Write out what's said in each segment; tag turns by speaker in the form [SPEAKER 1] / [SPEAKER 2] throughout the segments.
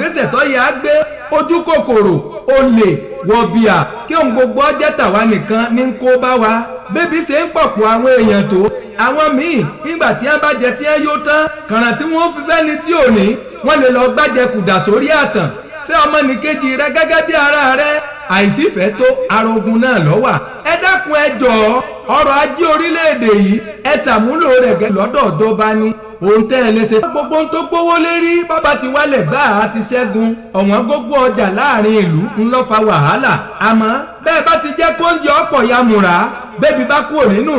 [SPEAKER 1] ìgbésẹ̀ tó yẹ á gbé ojú kòkòrò olè wọ̀bìà kí ohun gbogbo ọjẹ́ tàwa nìkan ní kó bá wa bébí ṣe ń pọ̀pọ̀ àwọn èèyàn tó àwọn míì nígbà tí wọ́n bá jẹ tí wọ́n yó tán kàràn tí wọ́n fi fẹ́ ni tí ò ní wọ́n lè lọ gbájẹ kùdà sórí àtàn fẹ́ ọmọnìkejì rẹ gẹ́gẹ́ bí ara rẹ àìsífẹ́ tó arogun náà lọ́wà ẹ dákun ẹ jọ̀ọ́ ọrọ̀ ajé orílẹ̀-èdè yìí ẹ ṣàmúlò rẹ̀ gẹ́ lọ́dọ̀ ọ̀dọ́ba ni òun tẹ́ ẹ lẹ́sẹ̀ gbogbo tó gbówó lérí bàbá ti wálẹ̀ gbà á ti ṣẹ́gun ọ̀wọ́n gbogbo ọjà láàrin ìlú ńlọ fa wàhálà àmọ́ bẹ́ẹ̀ bá ti jẹ́ kóúnjẹ ọ̀pọ̀ yamùrà bébí bá kúrò nínú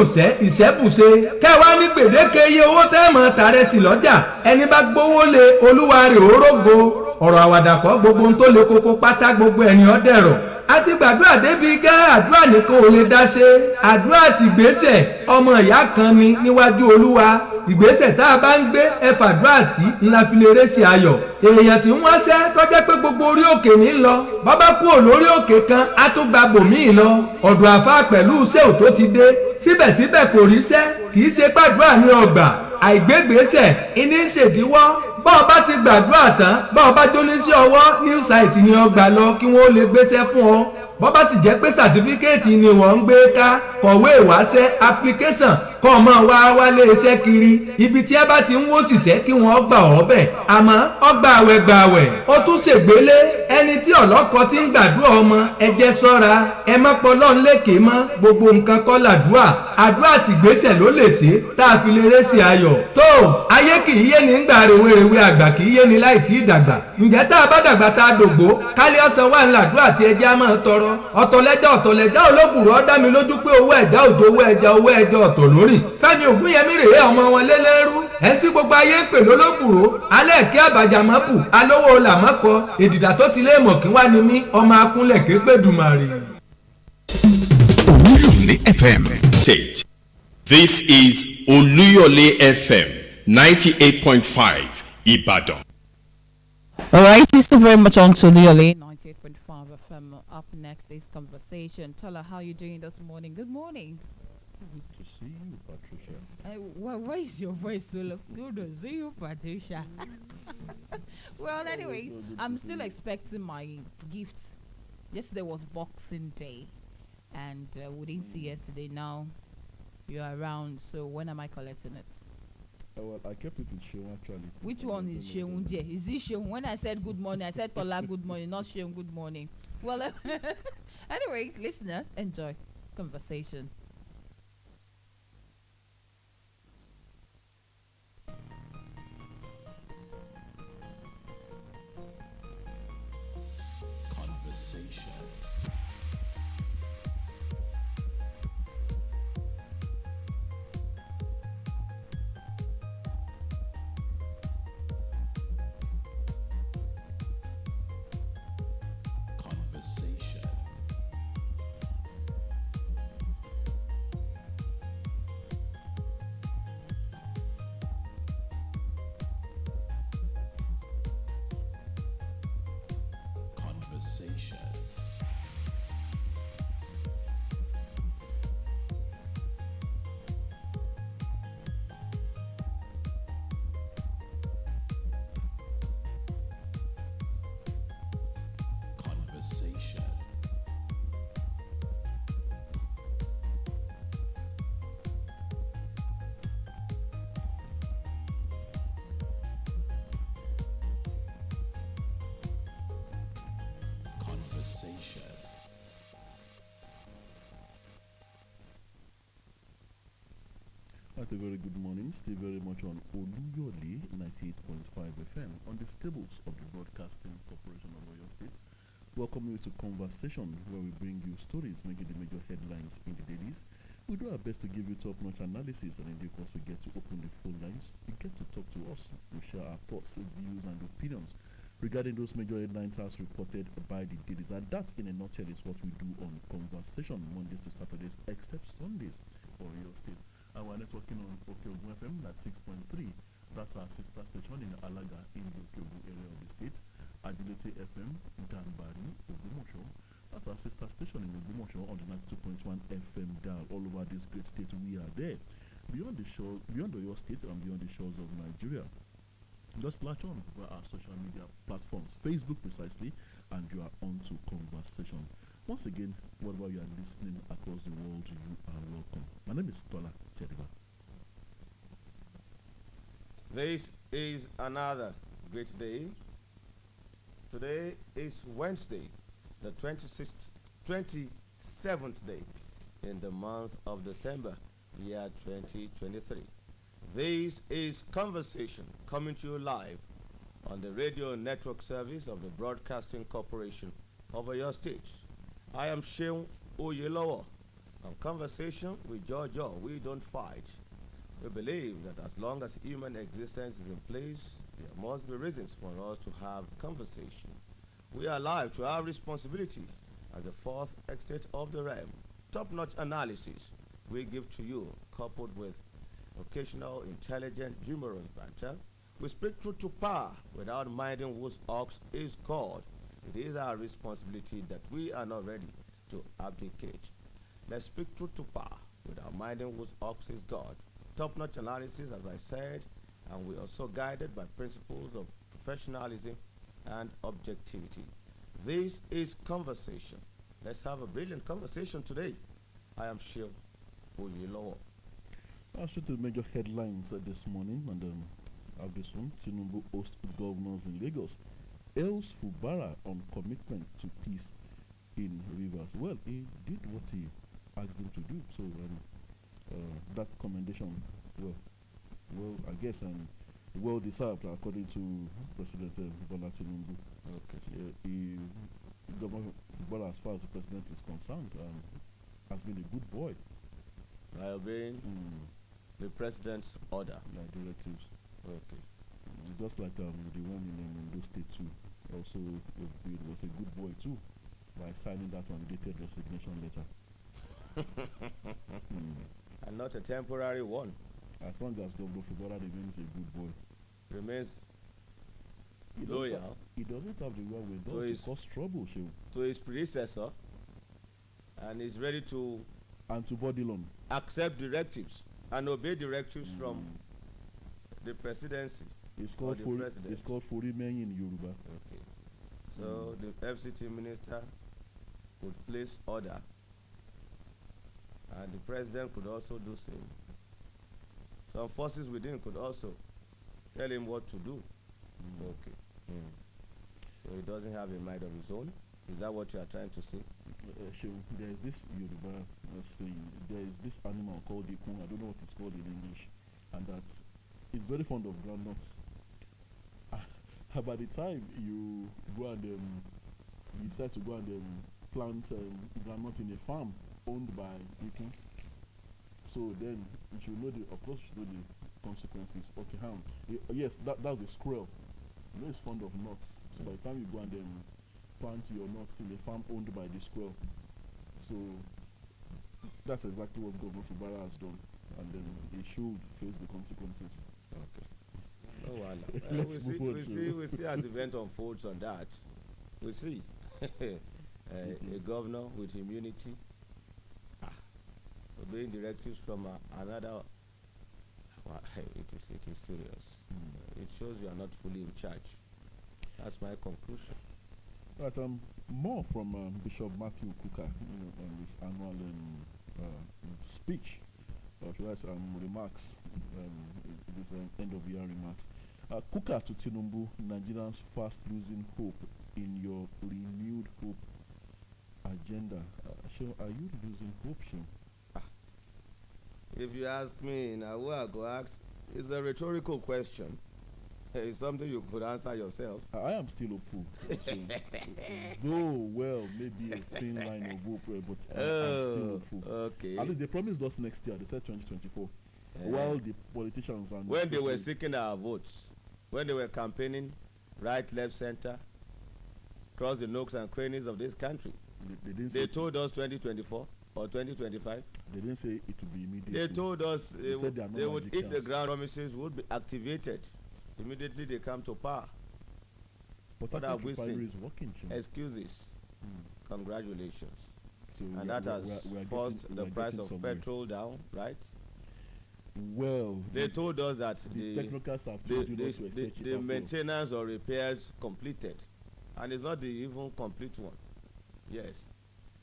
[SPEAKER 1] ìṣẹ́bùṣe kẹwàá ní gbèdéke iye owó tẹ́ẹ̀mọ̀ tààrẹ sí lọ́jà ẹni bá gbówó lé olúwa rẹ̀ òrógo ọ̀rọ̀ àwàdàkọ́ gbogbo tó le koko pátá gbogbo ẹni ọ̀dẹ̀rọ̀ àti gbàdúrà débi gẹ́ àdúrà nìkan ò lè dá ṣe àdúrà àti ìgbésẹ̀ ọmọ ìyá kan ni níwájú olúwa ìgbésẹ̀ tá a bá ń gbé ẹ fàdúrà tí ńlá fi lè rẹ́sì ayọ̀ èèyàn tí ń wáṣẹ́ tọ́jẹ́ pé gbogbo orí òkè ní lọ bàbá kúrò lórí òkè kan á tún gba bòmíì lọ ọ̀dọ̀ àfa pẹ̀lú iṣẹ́ ò tó ti dé síbẹ̀síbẹ̀ kò ríṣẹ́ kì í ṣe gbàdúrà ní ọgbà àìgbégbèsẹ̀ ìní ṣèdíwọ́ bọ́ọ̀ bá ti gbàdúrà tán bọ́ọ̀ bá jóní sí ọwọ́ new site ni ọgbà lọ kí wọ́n lè gbéṣẹ́ fún ọ bọ́ bá sì jẹ́ pé sàtífíkẹ́ẹ̀tì ni wọ́n ń gbé ká kọ̀wé ìwáṣẹ́ application kọ́ ọmọ wa wálé iṣẹ́ kiri ibi tí ẹ bá ti ń wó ṣìṣẹ́ kí wọ́n gbà ọ́ bẹ̀ àmọ́ ọgbà àwẹ̀ ó tún ṣègbélé ẹni tí ọlọ́kọ ti ń gbàdúrà ọmọ ẹ jẹ́ ṣọ́ra ẹ má pọlọ́ ńlẹ́kè mọ́ gbogbo nǹkan kọ́ làdúrà àdúrà tìgbésẹ̀ ló lè ṣe tá a fi lè rẹ́sì ayọ̀ tó ayé kì í yé ní ń gbà rèwerèwe àgbà kì í yé ní láì tí ì dàgbà ǹjẹ́ tá a bá dàgbà tá a dògbó kálí ọ̀sán wà ńlá àdúrà tí ẹja máa tọrọ ọ̀tọ̀lẹ́jà olóbùrọ̀ dá mi lójú pé owó ẹja òjò owó ẹja ọ̀tọ̀ lórí Fẹ́mi Ògúnyẹmí rèé ọmọ wọn lélẹ́rú ẹni tí gbogbo ayé ń pè lólóbùrò alẹ́ kí àbàjàmọ́bù alówó làmọ́kọ èdìdà tó ti lé mọ̀ kí wá ni mí ọmọ akúnlẹ̀ kégbèdùmarè.
[SPEAKER 2] Oluyole FM.
[SPEAKER 3] This is Oluyole FM 98.5 Ibadan.
[SPEAKER 4] All right, you're still very much on to Oluyole 98.5 FM. Up next is conversation. Tola, how are you doing this morning? Good morning.
[SPEAKER 5] Good to see you, Patricia.
[SPEAKER 4] Why is your voice so low? Good to see you, Patricia. Well, anyway, I'm still expecting my gift. Yesterday was Boxing Day, and we didn't see yesterday. Now you're around, so when am I collecting it?
[SPEAKER 5] Well, I kept it with Sheun actually.
[SPEAKER 4] Which one is Sheun there? Is it Sheun? When I said good morning, I said Tola good morning, not Sheun good morning. Well, anyways, listener, enjoy conversation.
[SPEAKER 5] A very good morning. Still very much on Oluyole 98.5 FM on the stables of the Broadcasting Corporation of Oyo State. Welcome you to Conversation, where we bring you stories making the major headlines in the dailies. We do our best to give you top-notch analysis, and in due course we get to open the phone lines. You get to talk to us. We share our thoughts, views, and opinions regarding those major headlines as reported by the dailies. And that, in a nutshell, is what we do on Conversation, Mondays to Saturdays, except Sundays for Oyo State. And we're networking on Okeogun FM at 6.3. That's our sister station in Alaga in the Okeogun area of the state. Agility FM, Ganbari, Ogumosho. That's our sister station in Ogumosho on the 92.1 FM dial. All over this great state, we are there. Beyond the Oyo State and beyond the shores of Nigeria, Just latch on via our social media platforms, Facebook precisely, and you are on to conversation. Once again, wherever you are listening across the world, you are welcome. My name is Tola Teriba.
[SPEAKER 2] This is another great day. Today is Wednesday, the 27th day in the month of December, year 2023. This is Conversation, coming to you live on the radio network service of the Broadcasting Corporation of your state. I am Sheung Oyelowo. On Conversation with Jojo, we don't fight. We believe that as long as human existence is in place, there must be reasons for us to have conversation. We are alive to our responsibility as the fourth estate of the realm. Top-notch analysis we give to you, coupled with occasional intelligent, humorous banter. We speak truth to power without minding whose ox is God. It is our responsibility that we are not ready to abdicate. Let's speak truth to power without minding whose ox is God. Top-notch analysis, as I said, and we are also guided by principles of professionalism and objectivity. This is Conversation. Let's have a brilliant conversation today. I am Sheung Oyelowo.
[SPEAKER 5] I'll show the major headlines this morning, and have this one. Tinubu hosts governors in Lagos. Hails Fubara on commitment to peace in Rivers. Well, he did what he asked him to do. So that commendation, well, I guess, well deserved according to President Bola Tinubu. Okay. Governor Fubara, as far as the president is concerned, has been a good boy.
[SPEAKER 2] By obeying the president's order.
[SPEAKER 5] Directives.
[SPEAKER 2] Okay.
[SPEAKER 5] Just like the one in Ondo State too. Also, it was a good boy too, by signing that mandated resignation letter.
[SPEAKER 2] And not a temporary one.
[SPEAKER 5] As long as Governor Fubara remains a good boy.
[SPEAKER 2] Remains loyal.
[SPEAKER 5] He doesn't have the wherewithal to cause trouble,
[SPEAKER 2] to his predecessor, and is ready to
[SPEAKER 5] body loan.
[SPEAKER 2] Accept directives and obey directives from the presidency.
[SPEAKER 5] It's called Forimen in Yoruba.
[SPEAKER 2] Okay. So the FCT minister would place order, and the president could also do same. Some forces within could also tell him what to do. Okay. So he doesn't have a mind of his own. Is that what you are trying to say?
[SPEAKER 5] There is this Yoruba saying, there is this animal called the kun, I don't know what it's called in English, and it's very fond of groundnuts. By the time you go and you decide to go and plant groundnut in a farm owned by the king, so then you should know of course you should know the consequences. Okay, yes, that's a squirrel. You know it's fond of nuts. So by the time you go and plant your nuts in a farm owned by the squirrel, so that's exactly what Governor Fubara has done, and then he should face the consequences.
[SPEAKER 2] Okay. No one. We see as the event unfolds on that. We see a governor with immunity obeying directives from another. Well, it is serious. It shows you are not fully in charge. That's my conclusion.
[SPEAKER 5] Right. More from Bishop Matthew Kuka on his annual speech. Remarks. This end of year remarks. Kuka to Tinubu, Nigerians fast losing hope in your renewed hope agenda. Are you losing hope, Sean?
[SPEAKER 2] If you ask me, now who I go ask, it's a rhetorical question. It's something you could answer yourself.
[SPEAKER 5] I am still hopeful. So, though, maybe a thin line of hope, but I'm still hopeful.
[SPEAKER 2] Okay.
[SPEAKER 5] At least they promised us next year. They said 2024. While the politicians and
[SPEAKER 2] when they were seeking our votes, when they were campaigning, right, left, center, across the nooks and crannies of this country, they told us 2024 or 2025.
[SPEAKER 5] They didn't say it would be immediate.
[SPEAKER 2] They told us they would hit the ground. Promises would be activated immediately they come to power.
[SPEAKER 5] But
[SPEAKER 2] what have we seen?
[SPEAKER 5] Is working,
[SPEAKER 2] excuses. Congratulations.
[SPEAKER 5] So
[SPEAKER 2] and that has forced the price of petrol down, right?
[SPEAKER 5] Well,
[SPEAKER 2] They told us that
[SPEAKER 5] the technocrats have told you not to expect cheaper
[SPEAKER 2] the
[SPEAKER 5] fuel.
[SPEAKER 2] maintenance or repairs completed, and it's not the even complete one. Yes,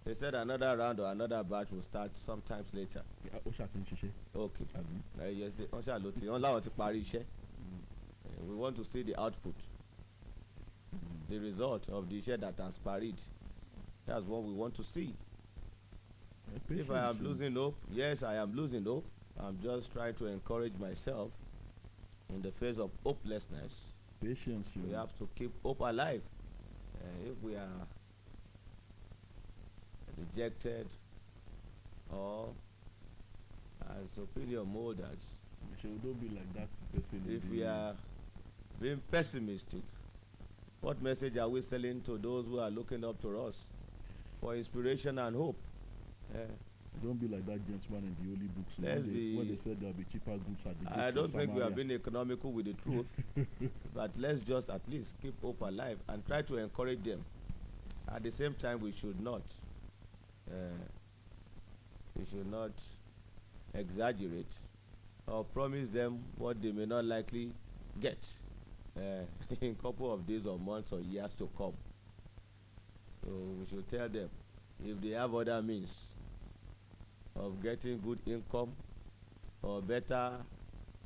[SPEAKER 2] they said another round or another batch will start sometimes later.
[SPEAKER 5] Ó ṣàtì ń ṣiṣẹ́.
[SPEAKER 2] Okay.
[SPEAKER 5] Àbí?
[SPEAKER 2] Yes, wọ́n ṣàlò tí wọ́n láwọn ti parí iṣẹ́. We want to see the output, the result of the iṣẹ́ that has parried. That's what we want to see. If I am losing hope, yes, I am losing hope. I'm just trying to encourage myself in the face of hopelessness.
[SPEAKER 5] Patience.
[SPEAKER 2] We have to keep hope alive. If we are rejected or as opinion molders,
[SPEAKER 5] Don't be like that person.
[SPEAKER 2] if we are being pessimistic, what message are we selling to those who are looking up to us for inspiration and hope?
[SPEAKER 5] Don't be like that gentleman in the holy books when they said there will be cheaper goods at the gates
[SPEAKER 2] I don't
[SPEAKER 5] of
[SPEAKER 2] think we
[SPEAKER 5] Samaria.
[SPEAKER 2] are being economical with the truth, but let's just at least keep hope alive and try to encourage them. At the same time, we should not exaggerate or promise them what they may not likely get in a couple of days or months or years to come. So we should tell them if they have other means of getting good income or better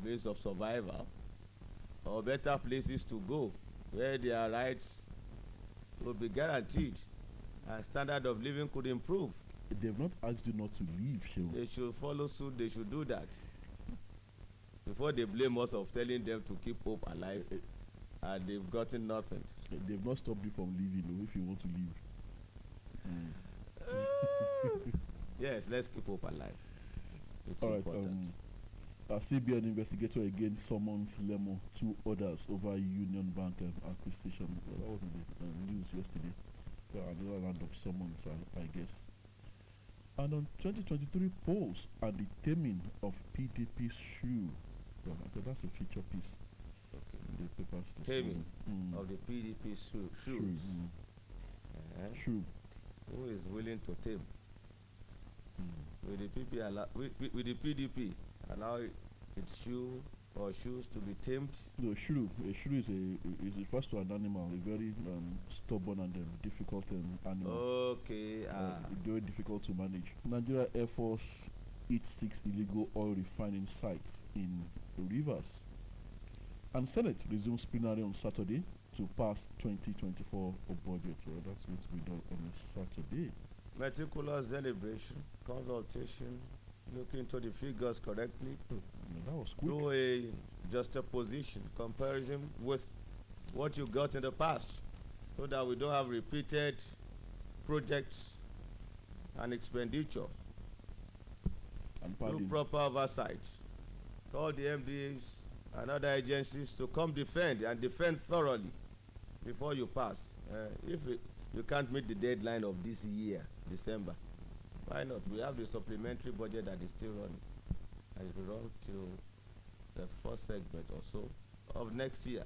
[SPEAKER 2] means of survival or better places to go where their rights will be guaranteed and standard of living could improve.
[SPEAKER 5] They've not asked you not to leave, Shehu.
[SPEAKER 2] They should follow suit. They should do that before they blame us of telling them to keep hope alive and they've gotten nothing.
[SPEAKER 5] They've not stopped you from leaving, though, if you want to leave.
[SPEAKER 2] Yes, let's keep hope alive. It's
[SPEAKER 5] All right.
[SPEAKER 2] important.
[SPEAKER 5] CBN investigator again summons Lemo, 2 others over Union Bank acquisition. That was in the news yesterday. Another round of summons, I guess. And on 2023 polls and the taming of PDP's shoe. Well, okay, that's a feature piece in the papers.
[SPEAKER 2] Taming of the PDP shoes.
[SPEAKER 5] Shoe.
[SPEAKER 2] Who is willing to tame? With the PDP allow its shoe or shoes to be tamed?
[SPEAKER 5] No, shrew. A shrew is refers to an animal, a very stubborn and difficult animal.
[SPEAKER 2] Okay.
[SPEAKER 5] Very difficult to manage. Nigeria Air Force hits 6 illegal oil refining sites in rivers. And Senate resumes plenary on Saturday to pass 2024 budget. So that's going to be done on a Saturday.
[SPEAKER 2] Meticulous deliberation, consultation, looking into the figures correctly.
[SPEAKER 5] That was quick.
[SPEAKER 2] Do a juxtaposition, comparison with what you got in the past, so that we don't have repeated projects and expenditure.
[SPEAKER 5] And
[SPEAKER 2] Do proper oversight. Call the MDAs and other agencies to come defend and defend thoroughly before you pass. If you can't meet the deadline of this year, December, why not? We have the supplementary budget that is still running, and it will run till the first segment or so of next year.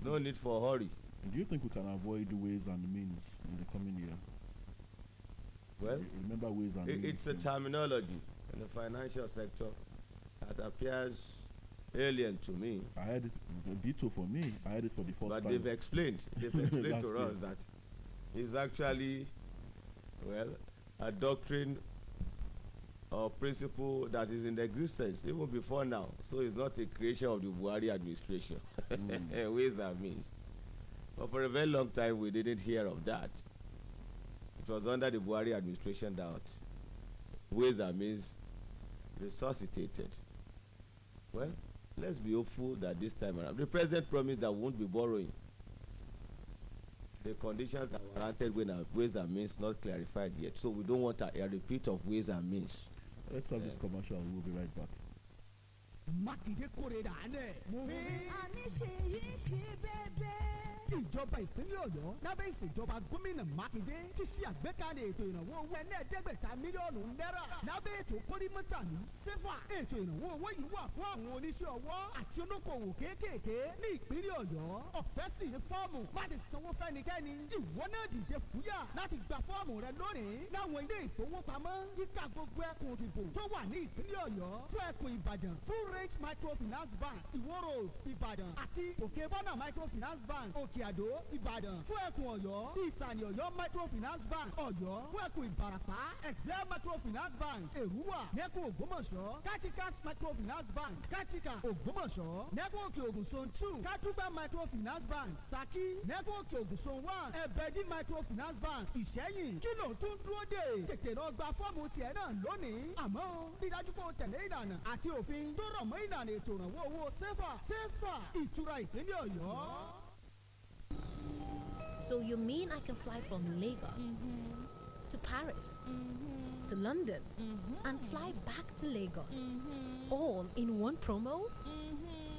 [SPEAKER 2] No need for hurry.
[SPEAKER 5] Do you think we can avoid ways and means in the coming year?
[SPEAKER 2] Well,
[SPEAKER 5] remember ways and means.
[SPEAKER 2] It's a terminology in the financial sector that appears alien to me.
[SPEAKER 5] I heard it, ditto for me. I heard it for the first time.
[SPEAKER 2] But they've explained to
[SPEAKER 5] Last
[SPEAKER 2] us
[SPEAKER 5] year.
[SPEAKER 2] that it's actually, well, a doctrine or principle that is in existence even before now. So it's not a creation of the Buhari administration. Ways and means. But for a very long time we didn't hear of that. It was under the Buhari administration that ways and means resuscitated. Well, let's be hopeful that this time around. The president promised that we won't be borrowing. The conditions that were granted when our ways and means not clarified yet. So we don't want a repeat of ways and means.
[SPEAKER 5] Let's have this commercial. We'll be right back.
[SPEAKER 6] Mákindé kórè dànù.
[SPEAKER 7] àní ṣe yí ṣe bẹ́ẹ̀
[SPEAKER 6] ìjọba ìpínlẹ̀ ọ̀yọ́ lábẹ́ ìṣèjọba gómìnà mákindé ti ṣe àgbékalẹ̀ ètò ìrànwọ́ owó ẹlẹ́ẹ̀ẹ́dẹ́gbẹ̀ta mílíọ̀nù náírà lábẹ́ ètò kórìmọ́tàlú sefa. ètò ìrànwọ́ owó yìí wà fún àwọn oníṣẹ́ ọwọ́ àti olókoòwò kéékèèké ní ìpínlẹ̀ ọ̀yọ́. ọ̀fẹ́ sì ní fọ́ọ̀mù má ti sanwó fẹ́nikẹ́ni. ìwọ náà dìde fúyà láti gba fọ́ọ̀mù rẹ lónìí láwọn ilé ìfowópamọ́ yíká gbogbo ẹkùn ìdìbò tó wà ní ìpínlẹ̀ ọ̀yọ́. fún ẹkùn ìbàdàn full range microfinance bank ìwó road ìbàdàn àti òkè bọ́nà microfinance bank òkè àdó ìbàdàn. fún ẹkùn ọ̀yọ́ ìsàlẹ̀ ọ̀yọ́ microfinance bank ọ̀yọ́. fún ẹkùn ìbàràpá excel microfinance bank èrúwà nẹ́kùn ògbómọ̀ṣọ́ katikas microfinance bank katika ògbómọ̀ṣọ́ nẹ́kùn òkè ògùn zone two kátúgbà microfinance bank saki nẹ́kùn òkè ògùn zone one ẹ̀bẹ̀dì microfinance bank ìṣẹ́yìn kí ló tún dúró dé tètè lọ gba fọ́ọ̀mù tiẹ̀ náà lónìí. àmọ́ dídájú pé o tẹ̀lé ìlànà àti òfin tó rọ̀ mọ́ ìlànà ètò ìrànwọ́ owó sefa ìtura ìpínlẹ̀ ọ̀yọ́.
[SPEAKER 7] So you mean I can fly from Lagos to Paris to London and fly back to Lagos all in one promo?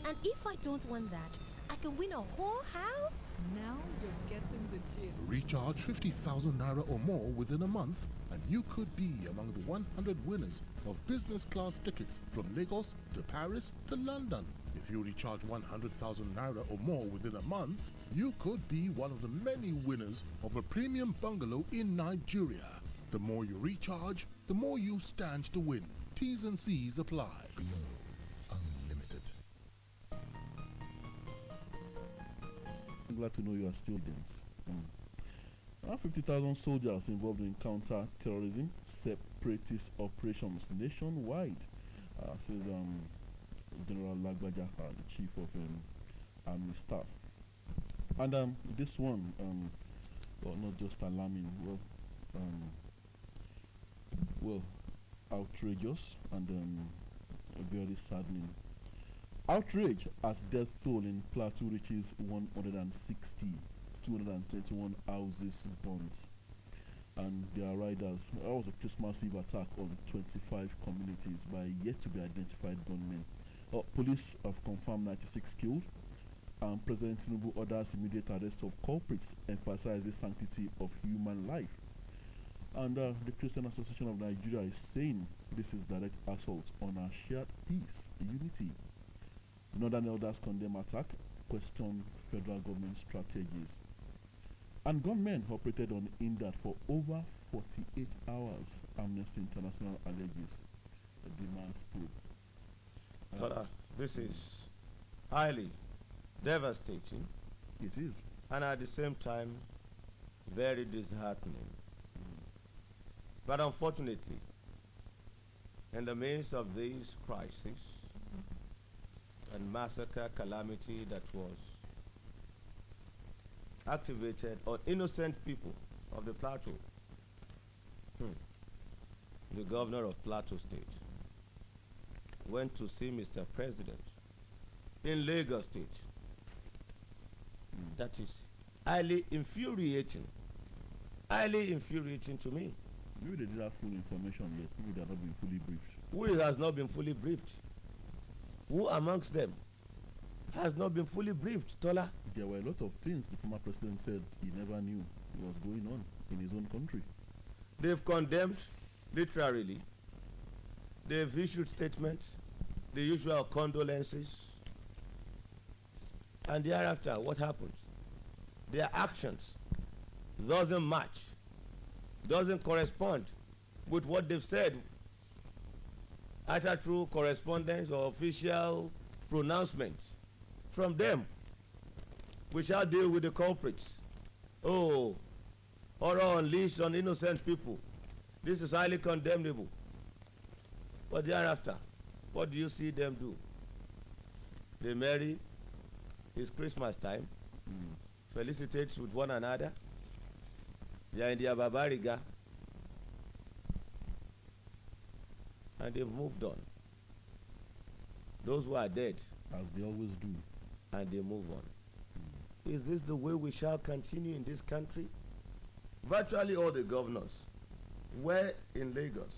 [SPEAKER 7] And if I don't want that, I can win a whole house?
[SPEAKER 4] Now you're getting the gist.
[SPEAKER 8] Recharge 50,000 naira or more within a month, and you could be among the 100 winners of business class tickets from Lagos to Paris to London. If you recharge 100,000 naira or more within a month, you could be one of the many winners of a premium bungalow in Nigeria. The more you recharge, the more you stand to win. T's and C's apply. Unlimited.
[SPEAKER 5] I'm glad to know you are students. 50,000 soldiers involved in counter-terrorism separatist operations nationwide, says General Lagbaja, the chief of army staff. And this one, well, not just alarming, well, outrageous and very saddening. Outrage as death toll in Plateau reaches 160, 221 houses burnt. And their riders. There was a Christmas Eve attack on 25 communities by yet to be identified gunmen. Police have confirmed 96 killed. President Tinubu orders immediate arrest of culprits, emphasizes the sanctity of human life. And the Christian Association of Nigeria is saying this is direct assault on our shared peace, unity. Northern elders condemn attack, question federal government strategies. And gunmen operated on Indad for over 48 hours. Amnesty International alleges a demands probe.
[SPEAKER 2] This is highly devastating.
[SPEAKER 5] It is.
[SPEAKER 2] And at the same time, very disheartening. But unfortunately, in the midst of this crisis and massacre calamity that was activated on innocent people of the Plateau, the governor of Plateau State went to see Mr. President in Lagos State. That is highly infuriating to me.
[SPEAKER 5] Maybe they didn't have full information yet. Maybe they have not been fully briefed.
[SPEAKER 2] Who has not been fully briefed? Who amongst them has not been fully briefed, Tola?
[SPEAKER 5] There were a lot of things the former president said he never knew was going on in his own country.
[SPEAKER 2] They've condemned, literally. They've issued statements, the usual condolences. And thereafter, what happens? Their actions doesn't match, doesn't correspond with what they've said, either through correspondence or official pronouncements from them. We shall deal with the culprits. Oh, horror unleashed on innocent people. This is highly condemnable. But thereafter, what do you see them do? They marry. It's Christmas time. Felicitate with one another. They are in their babariga. And they've moved on. Those who are dead.
[SPEAKER 5] As they always do.
[SPEAKER 2] And they move on. Is this the way we shall continue in this country? Virtually all the governors were in Lagos.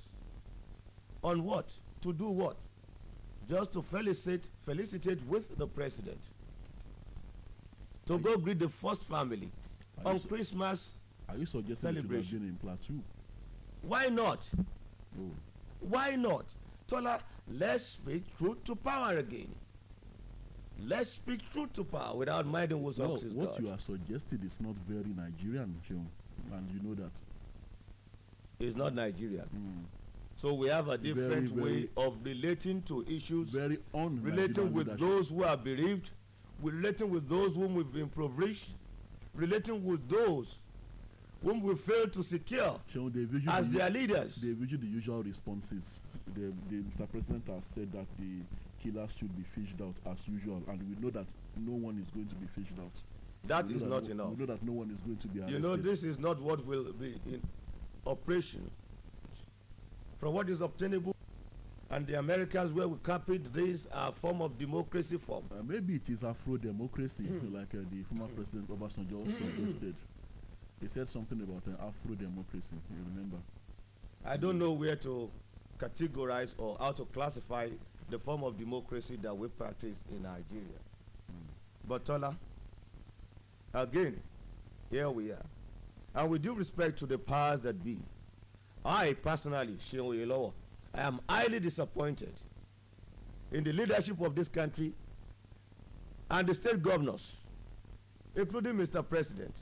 [SPEAKER 2] On what? To do what? Just to felicitate with the president. to go greet the first family on Christmas.
[SPEAKER 5] Are you suggesting it should have been in Plateau?
[SPEAKER 2] Why not?
[SPEAKER 5] Oh.
[SPEAKER 2] Why not? Tola, let's speak truth to power again. Let's speak truth to power without minding who's up to
[SPEAKER 5] what
[SPEAKER 2] God.
[SPEAKER 5] you are suggesting is not very Nigerian, Seun, and you know that.
[SPEAKER 2] It's not Nigerian. So we have a different way of relating to issues.
[SPEAKER 5] Very
[SPEAKER 2] relating with those who are bereaved, relating with those whom we've impoverished, relating with those whom we fail to secure as their leaders.
[SPEAKER 5] They've used the usual responses. Mr. President has said that the killers should be fished out as usual, and we know that no one is going to be fished out.
[SPEAKER 2] That is not enough.
[SPEAKER 5] We know that no one is going to be arrested.
[SPEAKER 2] You know, this is not what will be in operation. From what is obtainable, and the Americas where we copied this form of democracy form.
[SPEAKER 5] Maybe it is Afro-democracy, like the former President Obasanjo suggested. He said something about an Afro-democracy, you remember?
[SPEAKER 2] I don't know where to categorize or how to classify the form of democracy that we practice in Nigeria. But Tola, again, here we are. And with due respect to the powers that be, I personally, Seun Oyelowo, I am highly disappointed in the leadership of this country and the state governors, including Mr. President.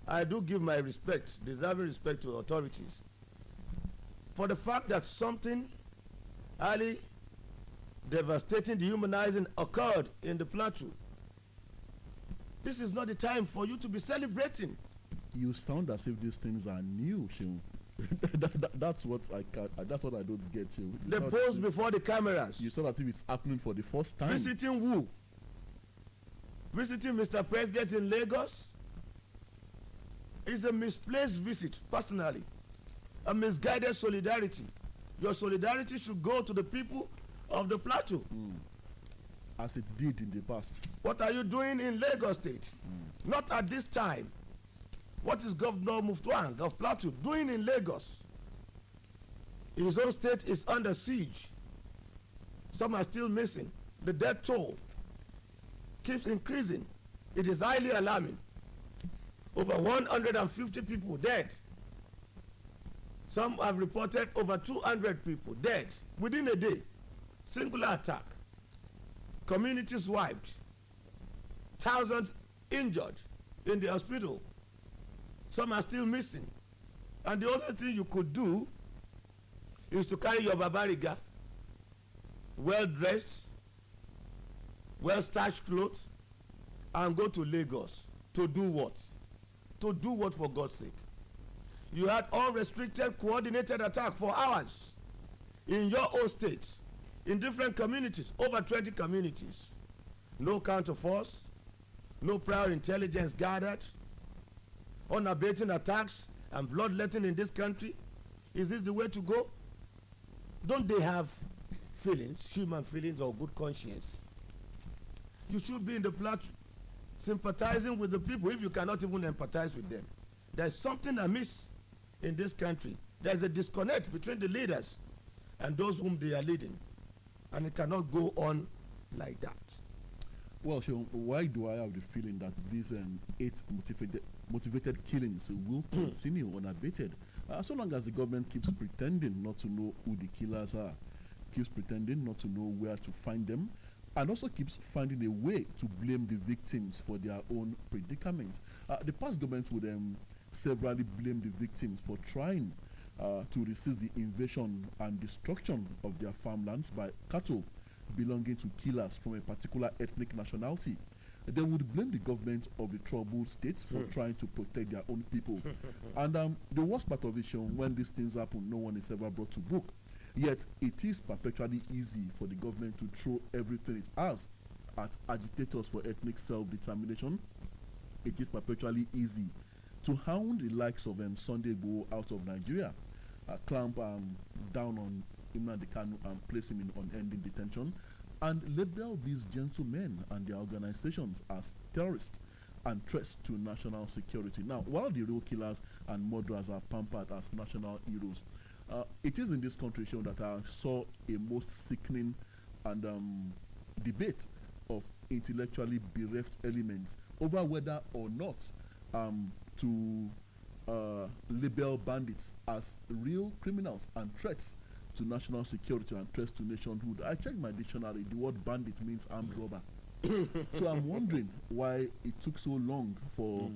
[SPEAKER 2] I do give my respect, deserving respect to authorities, for the fact that something highly devastating, dehumanizing occurred in the Plateau. This is not the time for you to be celebrating.
[SPEAKER 5] You sound as if these things are new, Seun. That's what I don't get, Seun.
[SPEAKER 2] They pose before the cameras.
[SPEAKER 5] You sound as if it's happening for the first time.
[SPEAKER 2] Visiting who? Visiting Mr. President in Lagos? It's a misplaced visit, personally. A misguided solidarity. Your solidarity should go to the people of the Plateau.
[SPEAKER 5] As it did in the past.
[SPEAKER 2] What are you doing in Lagos State? Not at this time. What is Governor Muftuang of Plateau doing in Lagos? His own state is under siege. Some are still missing. The death toll keeps increasing. It is highly alarming. Over 150 people dead. Some have reported over 200 people dead within a day. Singular attack. Communities wiped. Thousands injured in the hospital. Some are still missing. And the only thing you could do is to carry your babariga, well dressed, well starched clothes, and go to Lagos. To do what? To do what, for God's sake? You had unrestricted coordinated attack for hours in your own state, in different communities, over 20 communities. No counter force, no prior intelligence gathered, unabating attacks and bloodletting in this country. Is this the way to go? Don't they have feelings, human feelings or good conscience? You should be in the Plateau sympathizing with the people if you cannot even empathize with them. There's something amiss in this country. There's a disconnect between the leaders and those whom they are leading. And it cannot go on like that.
[SPEAKER 5] Well, Seun, why do I have the feeling that these 8 motivated killings will continue unabated? So long as the government keeps pretending not to know who the killers are, keeps pretending not to know where to find them, and also keeps finding a way to blame the victims for their own predicament. The past government would severally blame the victims for trying to resist the invasion and destruction of their farmlands by cattle belonging to killers from a particular ethnic nationality. They would blame the government of the troubled states for trying to protect their own people. And the worst part of it, Seun, when these things happen, no one is ever brought to book. Yet it is perpetually easy for the government to throw everything it has at agitators for ethnic self-determination. It is perpetually easy to hound the likes of Sunday Igboho out of Nigeria, clamp down on Nnamdi Kanu and place him in unending detention, and label these gentlemen and their organizations as terrorists and threats to national security. Now, while the real killers and murderers are pampered as national heroes, it is in this country, Seun, that I saw a most sickening and debate of intellectually bereft elements over whether or not to label bandits as real criminals and threats to national security and threats to nationhood. I checked my dictionary. The word bandit means armed robber. So I'm wondering why it took so long for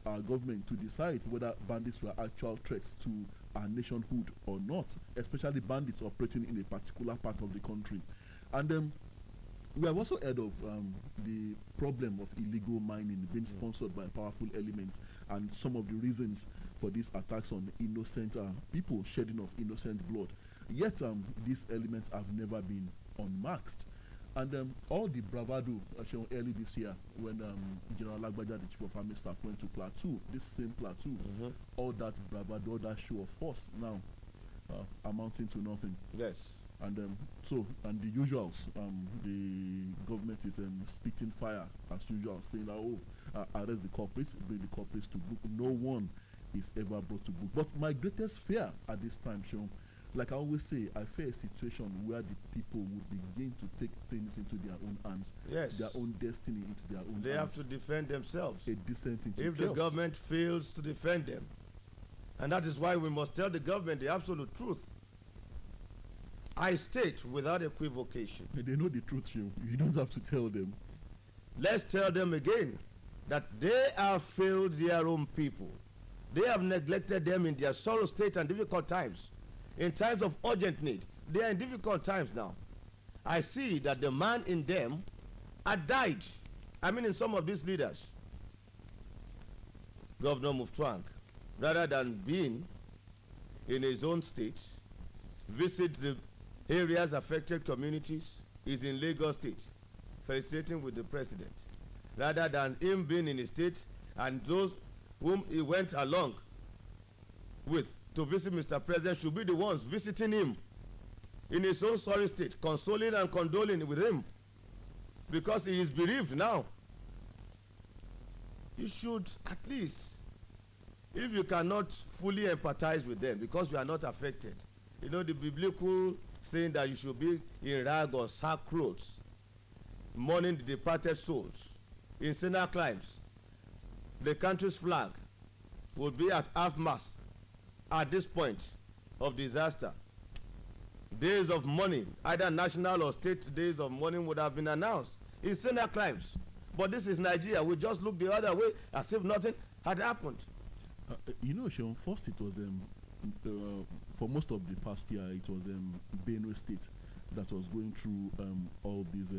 [SPEAKER 5] our government to decide whether bandits were actual threats to our nationhood or not, especially bandits operating in a particular part of the country. And we have also heard of the problem of illegal mining being sponsored by powerful elements, and some of the reasons for these attacks on innocent people, shedding of innocent blood. Yet these elements have never been unmasked. And all the bravado shown early this year when General Lagbaja, the Chief of Army Staff, went to Plateau, this same Plateau, all that bravado, all that show of force now amounting to nothing.
[SPEAKER 2] Yes.
[SPEAKER 5] And and the usuals, the government is spitting fire as usual, saying that arrest the culprits, bring the culprits to book. No one is ever brought to book. But my greatest fear at this time, Sean, like I always say, I fear a situation where the people would begin to take things into their own hands, their own destiny into their own hands.
[SPEAKER 2] They have to defend themselves.
[SPEAKER 5] A descent into
[SPEAKER 2] if
[SPEAKER 5] chaos.
[SPEAKER 2] the government fails to defend them. And that is why we must tell the government the absolute truth. I state without equivocation.
[SPEAKER 5] They know the truth, Sean. You don't have to tell them.
[SPEAKER 2] Let's tell them again that they have failed their own people. They have neglected them in their sorrow state and difficult times. In times of urgent need, they are in difficult times now. I see that the man in them had died. I mean, in some of these leaders. Governor Muftwang, rather than being in his own state, visit the areas affected communities, is in Lagos State, felicitating with the president. Rather than him being in his state and those whom he went along with to visit Mr. President should be the ones visiting him in his own sorry state, consoling and condoling with him because he is bereaved now. You should at least, if you cannot fully empathize with them because you are not affected, you know the biblical saying that you should be in rag or sackcloth, mourning the departed souls. In sinner climes, the country's flag would be at half-mast at this point of disaster. Days of mourning, either national or state days of mourning, would have been announced in sinner climes. But this is Nigeria. We just look the other way as if nothing had happened.
[SPEAKER 5] You know, Sean, first it was for most of the past year, it was Benue State that was going through all these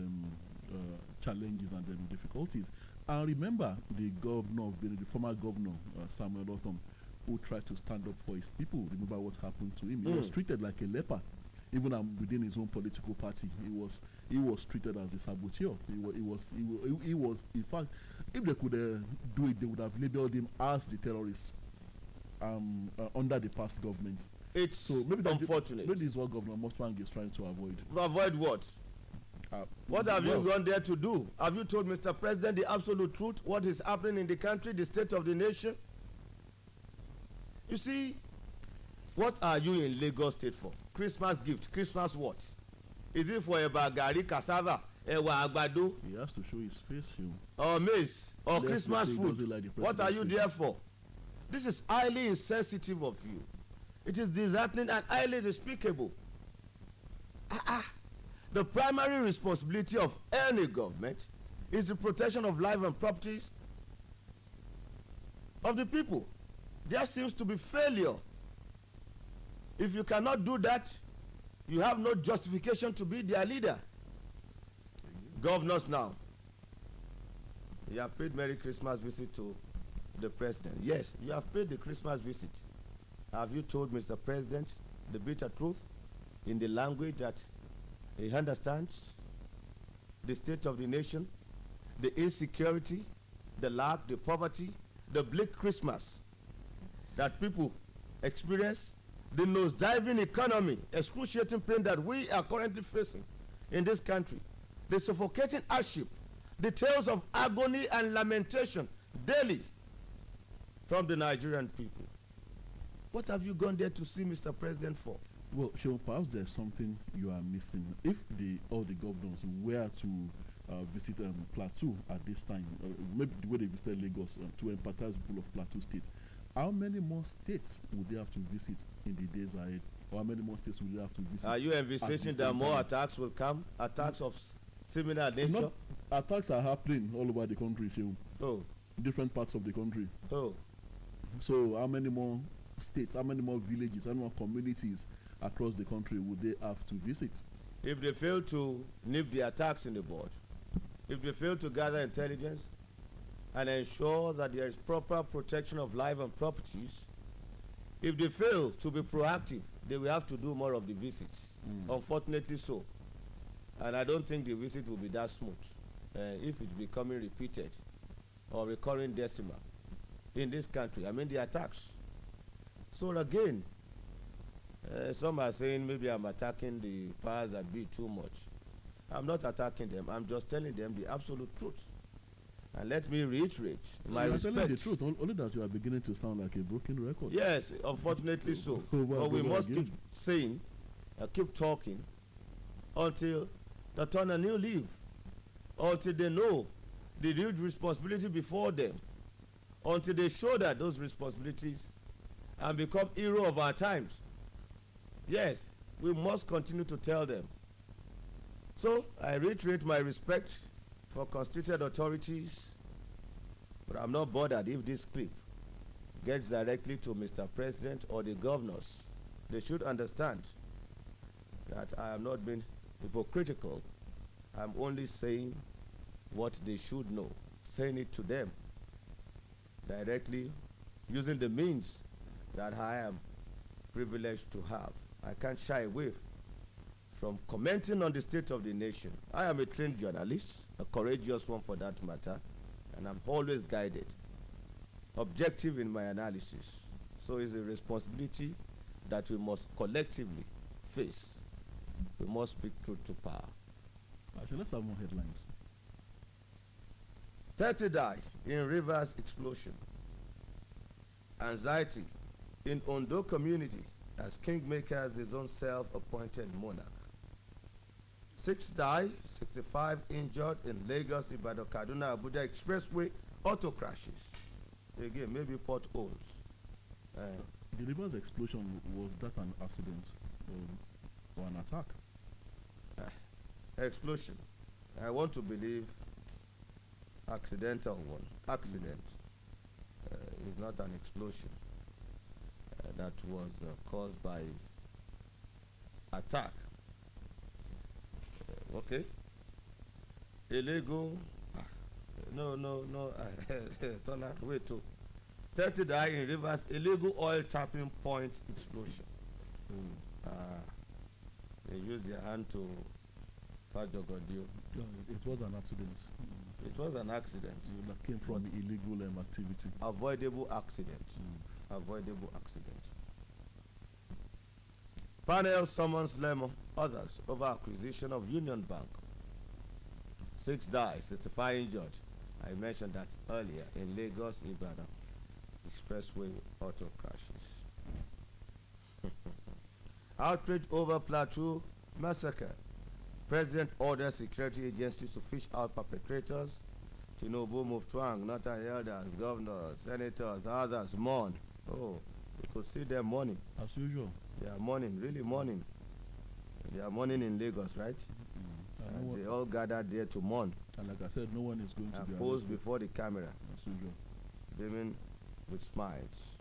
[SPEAKER 5] challenges and difficulties. I remember the governor of Benue, the former governor, Samuel Othom, who tried to stand up for his people. Remember what happened to him? He was treated like a leper. Even within his own political party, he was treated as a saboteur. He was in fact, if they could do it, they would have labeled him as the terrorist under the past government.
[SPEAKER 2] It's so maybe unfortunate.
[SPEAKER 5] Maybe this is what Governor Mustwang is trying to avoid.
[SPEAKER 2] Avoid what? What have you gone there to do? Have you told Mr. President the absolute truth? What is happening in the country, the state of the nation? You see, what are you in Lagos State for? Christmas gift. Christmas what? Is it for a bagari, cassava, ewa agbado?
[SPEAKER 5] He has to show his face, you.
[SPEAKER 2] Or maize, or Christmas food. Like what are you there for? This is highly insensitive of you. It is disheartening and highly despicable. The primary responsibility of any government is the protection of life and properties of the people. There seems to be failure. If you cannot do that, you have no justification to be their leader. Governors now, you have paid Merry Christmas visit to the president. Yes, you have paid the Christmas visit. Have you told Mr. President the bitter truth in the language that he understands? The state of the nation, the insecurity, the lack, the poverty, the bleak Christmas that people experience, the nose-diving economy, excruciating pain that we are currently facing in this country, the suffocating hardship, the tales of agony and lamentation daily from the Nigerian people. What have you gone there to see Mr. President for?
[SPEAKER 5] Well, Sean, perhaps there's something you are missing. If all the governors were to visit Plateau at this time, maybe the way they visited Lagos to empathize with people of Plateau State. How many more states would they have to visit in the days ahead? Or how many more states would they have to visit?
[SPEAKER 2] Are you envisaging that more attacks will come? Attacks of similar nature?
[SPEAKER 5] Not, attacks are happening all over the country, Shehu.
[SPEAKER 2] Oh.
[SPEAKER 5] Different parts of the country.
[SPEAKER 2] Oh.
[SPEAKER 5] So how many more states, how many more villages, how many more communities across the country would they have to visit?
[SPEAKER 2] If they fail to nip the attacks in the bud, if they fail to gather intelligence and ensure that there is proper protection of life and properties, if they fail to be proactive, they will have to do more of the visits. Unfortunately so. And I don't think the visit will be that smooth if it's becoming repeated or recurring decimal in this country. I mean the attacks. So again, some are saying maybe I'm attacking the powers that be too much. I'm not attacking them. I'm just telling them the absolute truth. And let me reiterate my respect.
[SPEAKER 5] Telling the truth, only that you are beginning to sound like a broken record.
[SPEAKER 2] Yes, unfortunately so. But we must keep saying, keep talking until they turn a new leaf, until they know the huge responsibility before them, until they shoulder those responsibilities and become hero of our times. Yes, we must continue to tell them. So I reiterate my respect for constituted authorities, but I'm not bothered if this clip gets directly to Mr. President or the governors. They should understand that I am not being hypocritical. I'm only saying what they should know, saying it to them directly, using the means that I am privileged to have. I can't shy away from commenting on the state of the nation. I am a trained journalist, a courageous one for that matter, and I'm always guided, objective in my analysis. So it's a responsibility that we must collectively face. We must speak truth to power.
[SPEAKER 5] Actually, let's have more headlines.
[SPEAKER 2] 30 die in Rivers explosion. Anxiety in Ondo community as Kingmaker is his own self-appointed monarch. 6 die, 65 injured in Lagos, Ibadan, Kaduna, Abuja Expressway auto crashes. Again, maybe potholes.
[SPEAKER 5] The Rivers explosion, was that an accident or an attack?
[SPEAKER 2] Explosion. I want to believe accidental one. Accident is not an explosion that was caused by attack. Okay. Illegal. No. Tola, wait. 30 die in Rivers. Illegal oil tapping point explosion. They used their hand to Fajogodio.
[SPEAKER 5] It was an accident.
[SPEAKER 2] It was an accident.
[SPEAKER 5] That came from illegal activity.
[SPEAKER 2] Avoidable accident. Avoidable accident. Panel summons Lemo, others over acquisition of Union Bank. 6 die, 65 injured. I mentioned that earlier in Lagos, Ibadan. Expressway auto crashes. Outrage over Plateau massacre. President orders security agencies to fish out perpetrators. Tinubu moved twang, not elders, governors, senators, others mourn. Oh, we could see them mourning.
[SPEAKER 5] As usual.
[SPEAKER 2] They are mourning, really mourning. They are mourning in Lagos, right? They all gathered there to mourn.
[SPEAKER 5] And like I said, no one is going to be
[SPEAKER 2] posed before the camera.
[SPEAKER 5] As usual.
[SPEAKER 2] Women with smiles.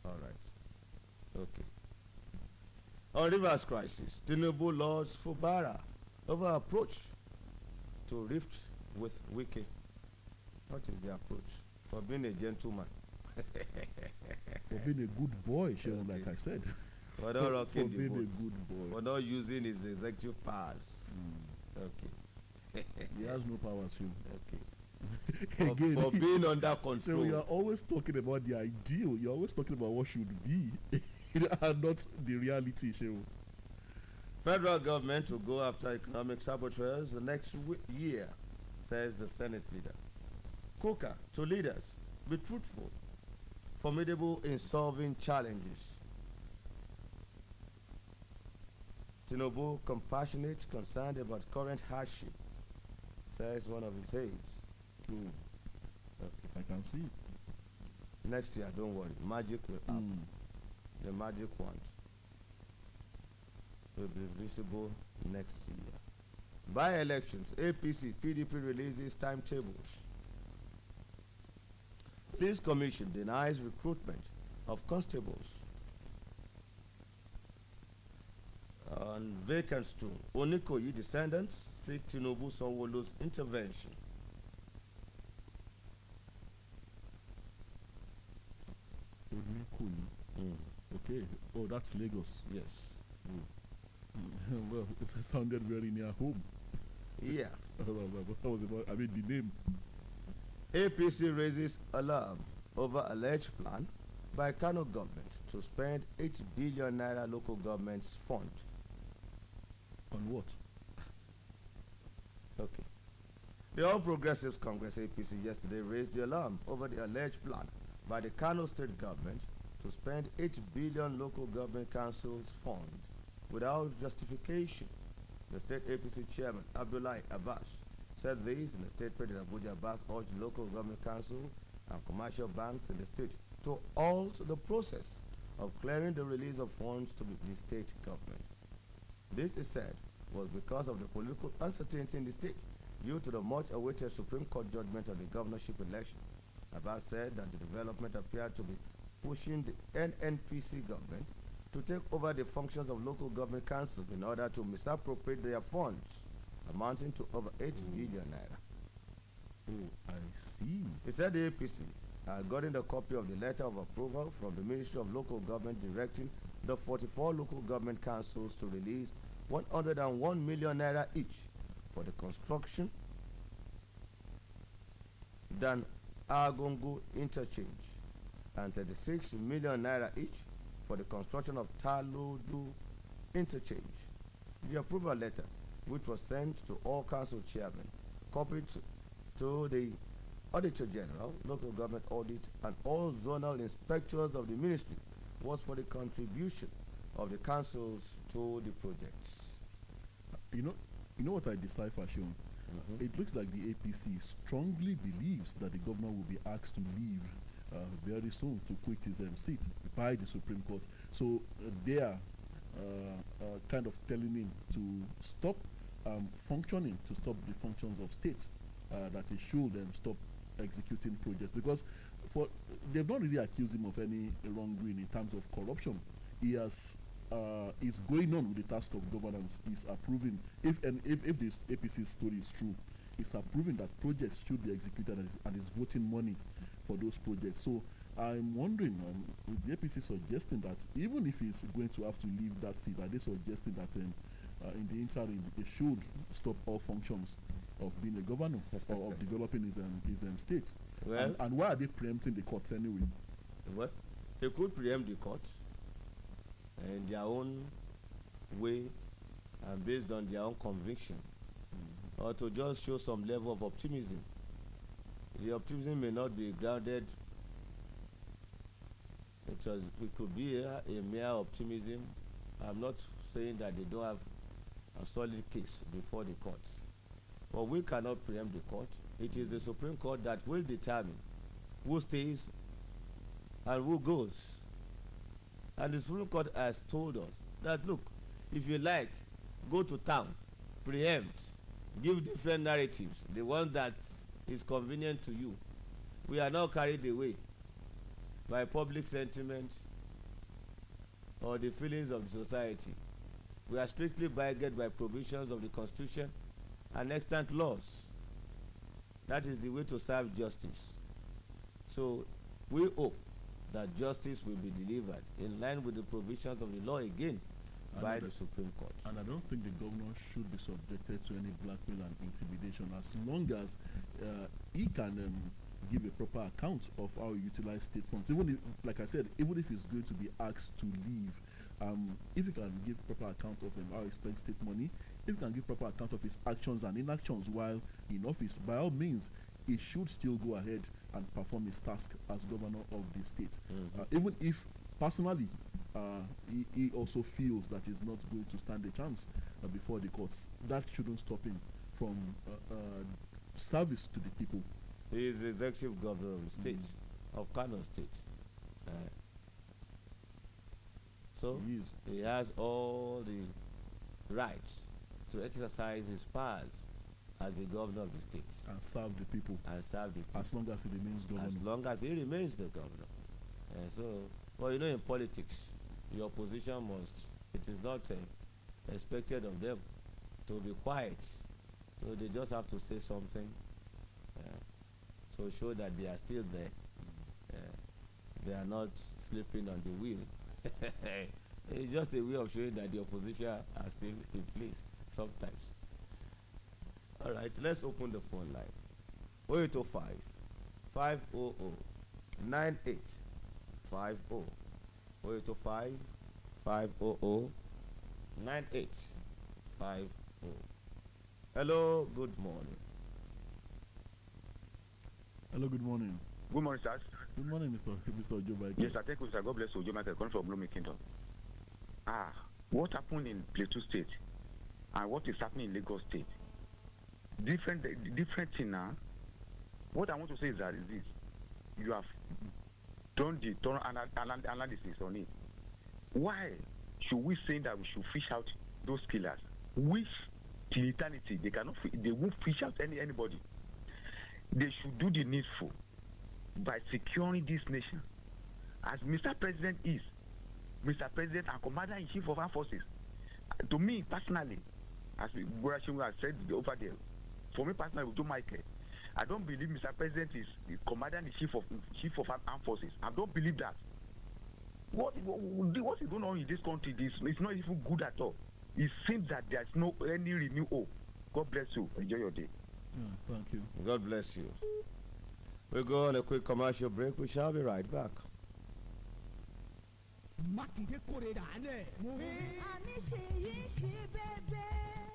[SPEAKER 2] All right. Okay. On Rivers crisis, Tinubu lords Fubara over approach to rift with Wike. What is the approach? For being a gentleman.
[SPEAKER 5] For being a good boy, Sheldon, okay. Like I said.
[SPEAKER 2] For not rocking the
[SPEAKER 5] being
[SPEAKER 2] boat.
[SPEAKER 5] a good boy.
[SPEAKER 2] For not using his executive powers. Okay.
[SPEAKER 5] He has no powers,
[SPEAKER 2] Okay. Again, for being under control.
[SPEAKER 5] So you are always talking about the ideal. You're always talking about what should be. And not the reality, Shehu.
[SPEAKER 2] Federal government will go after economic saboteurs the next year, says the Senate leader. Coca to leaders, be truthful, formidable in solving challenges. Tinubu compassionate, concerned about current hardship, says one of his aides.
[SPEAKER 5] Oh,
[SPEAKER 2] Okay.
[SPEAKER 5] I can see.
[SPEAKER 2] Next year, don't worry, magic will happen. The magic wand will be visible next year. By elections, APC, PDP releases timetables. Police Commission denies recruitment of constables. On vacant stool, Onikoyi descendants seek Tinubu Sanwo-Olu's intervention.
[SPEAKER 5] Onikoyi. Okay. Oh, that's Lagos.
[SPEAKER 2] Yes.
[SPEAKER 5] Well, it sounded very near home.
[SPEAKER 2] Yeah.
[SPEAKER 5] That was about, I mean, the name.
[SPEAKER 2] APC raises alarm over alleged plan by Kano government to spend 8 billion naira local government's fund.
[SPEAKER 5] On what?
[SPEAKER 2] Okay. The All Progressives Congress APC yesterday raised the alarm over the alleged plan by the Kano state government to spend 8 billion local government councils fund without justification. The state APC chairman Abdullahi Abbas said this in a statement in Abuja. Abbas urged local government council and commercial banks in the state to halt the process of clearing the release of funds to the state government. This, is said, was because of the political uncertainty in the state due to the much-awaited Supreme Court judgment of the governorship election. Abbas said that the development appeared to be pushing the NNPC government to take over the functions of local government councils in order to misappropriate their funds, amounting to over 8 billion naira.
[SPEAKER 5] Oh, I see.
[SPEAKER 2] He said the APC had gotten a copy of the letter of approval from the Ministry of Local Government directing the 44 local government councils to release 101 million naira each for the construction than Agongo interchange and 36 million naira each for the construction of Talodu interchange. The approval letter, which was sent to all council chairmen, copied to the Auditor General, Local Government Audit, and all zonal inspectors of the ministry, was for the contribution of the councils to the projects.
[SPEAKER 5] You know what I decipher, Sean? It looks like the APC strongly believes that the governor will be asked to leave very soon to quit his seat by the Supreme Court. So they are kind of telling him to stop functioning, to stop the functions of state, that he should stop executing projects, because they've not really accused him of any wrongdoing in terms of corruption. He has is going on with the task of governance. He's approving, if this APC story is true, he's approving that projects should be executed and is voting money for those projects. So I'm wondering, is the APC suggesting that even if he's going to have to leave that seat, are they suggesting that in the interim he should stop all functions of being a governor or of developing his state?
[SPEAKER 2] Well,
[SPEAKER 5] and why are they preempting the courts anyway?
[SPEAKER 2] Well, they could preempt the court in their own way and based on their own conviction, or to just show some level of optimism. The optimism may not be grounded. It could be a mere optimism. I'm not saying that they don't have a solid case before the court, but we cannot preempt the court. It is the Supreme Court that will determine who stays and who goes. And the Supreme Court has told us that, look, if you like, go to town, preempt, give different narratives, the one that is convenient to you. We are not carried away by public sentiment or the feelings of the society. We are strictly guided by provisions of the Constitution and extant laws. That is the way to serve justice. So we hope that justice will be delivered in line with the provisions of the law again by the Supreme Court.
[SPEAKER 5] And I don't think the governor should be subjected to any blackmail and intimidation, as long as he can give a proper account of how he utilized state funds. Even if, like I said, even if he's going to be asked to leave, if he can give proper account of how he spent state money, if he can give proper account of his actions and inactions while in office, by all means, he should still go ahead and perform his task as governor of the state. Even if personally he also feels that he's not going to stand a chance before the courts, that shouldn't stop him from service to the people.
[SPEAKER 2] He is the executive governor of the state, of Kano State. So he has all the rights to exercise his powers as the governor of the state.
[SPEAKER 5] And serve the people.
[SPEAKER 2] And serve the people.
[SPEAKER 5] As long as he remains governor.
[SPEAKER 2] As long as he remains the governor. Well, you know, in politics, your opposition it is not expected of them to be quiet. So they just have to say something to show that they are still there. They are not sleeping on the wheel. It's just a way of showing that the opposition are still in place sometimes. All right, let's open the phone line. 0805 500 9850. 0805 500 9850. Hello, good morning.
[SPEAKER 5] Hello, good morning.
[SPEAKER 9] Good morning, sir.
[SPEAKER 5] Good morning, Mr. Ojo Michael.
[SPEAKER 9] Yes, I thank you, sir. God bless you, Ojo Michael, coming from Blooming Kingdom. What happened in Plateau State and what is happening in Lagos State? Different thing now. What I want to say is that this: you have done the thorough analysis on it. Why should we say that we should fish out those killers? Which till eternity they won't fish out anybody. They should do the needful by securing this nation. As Mr. President is, Mr. President and Commander-in-Chief of Armed Forces, to me personally, as Burashimu has said over there, for me personally, with Joe Michael, I don't believe Mr. President is the Commander-in-Chief of Armed Forces. I don't believe that. What is going on in this country? It's not even good at all. It seems that there's no any renewal hope. God bless you. Enjoy your day.
[SPEAKER 5] Thank you.
[SPEAKER 2] God bless you. We'll go on a quick commercial break. We shall be right back.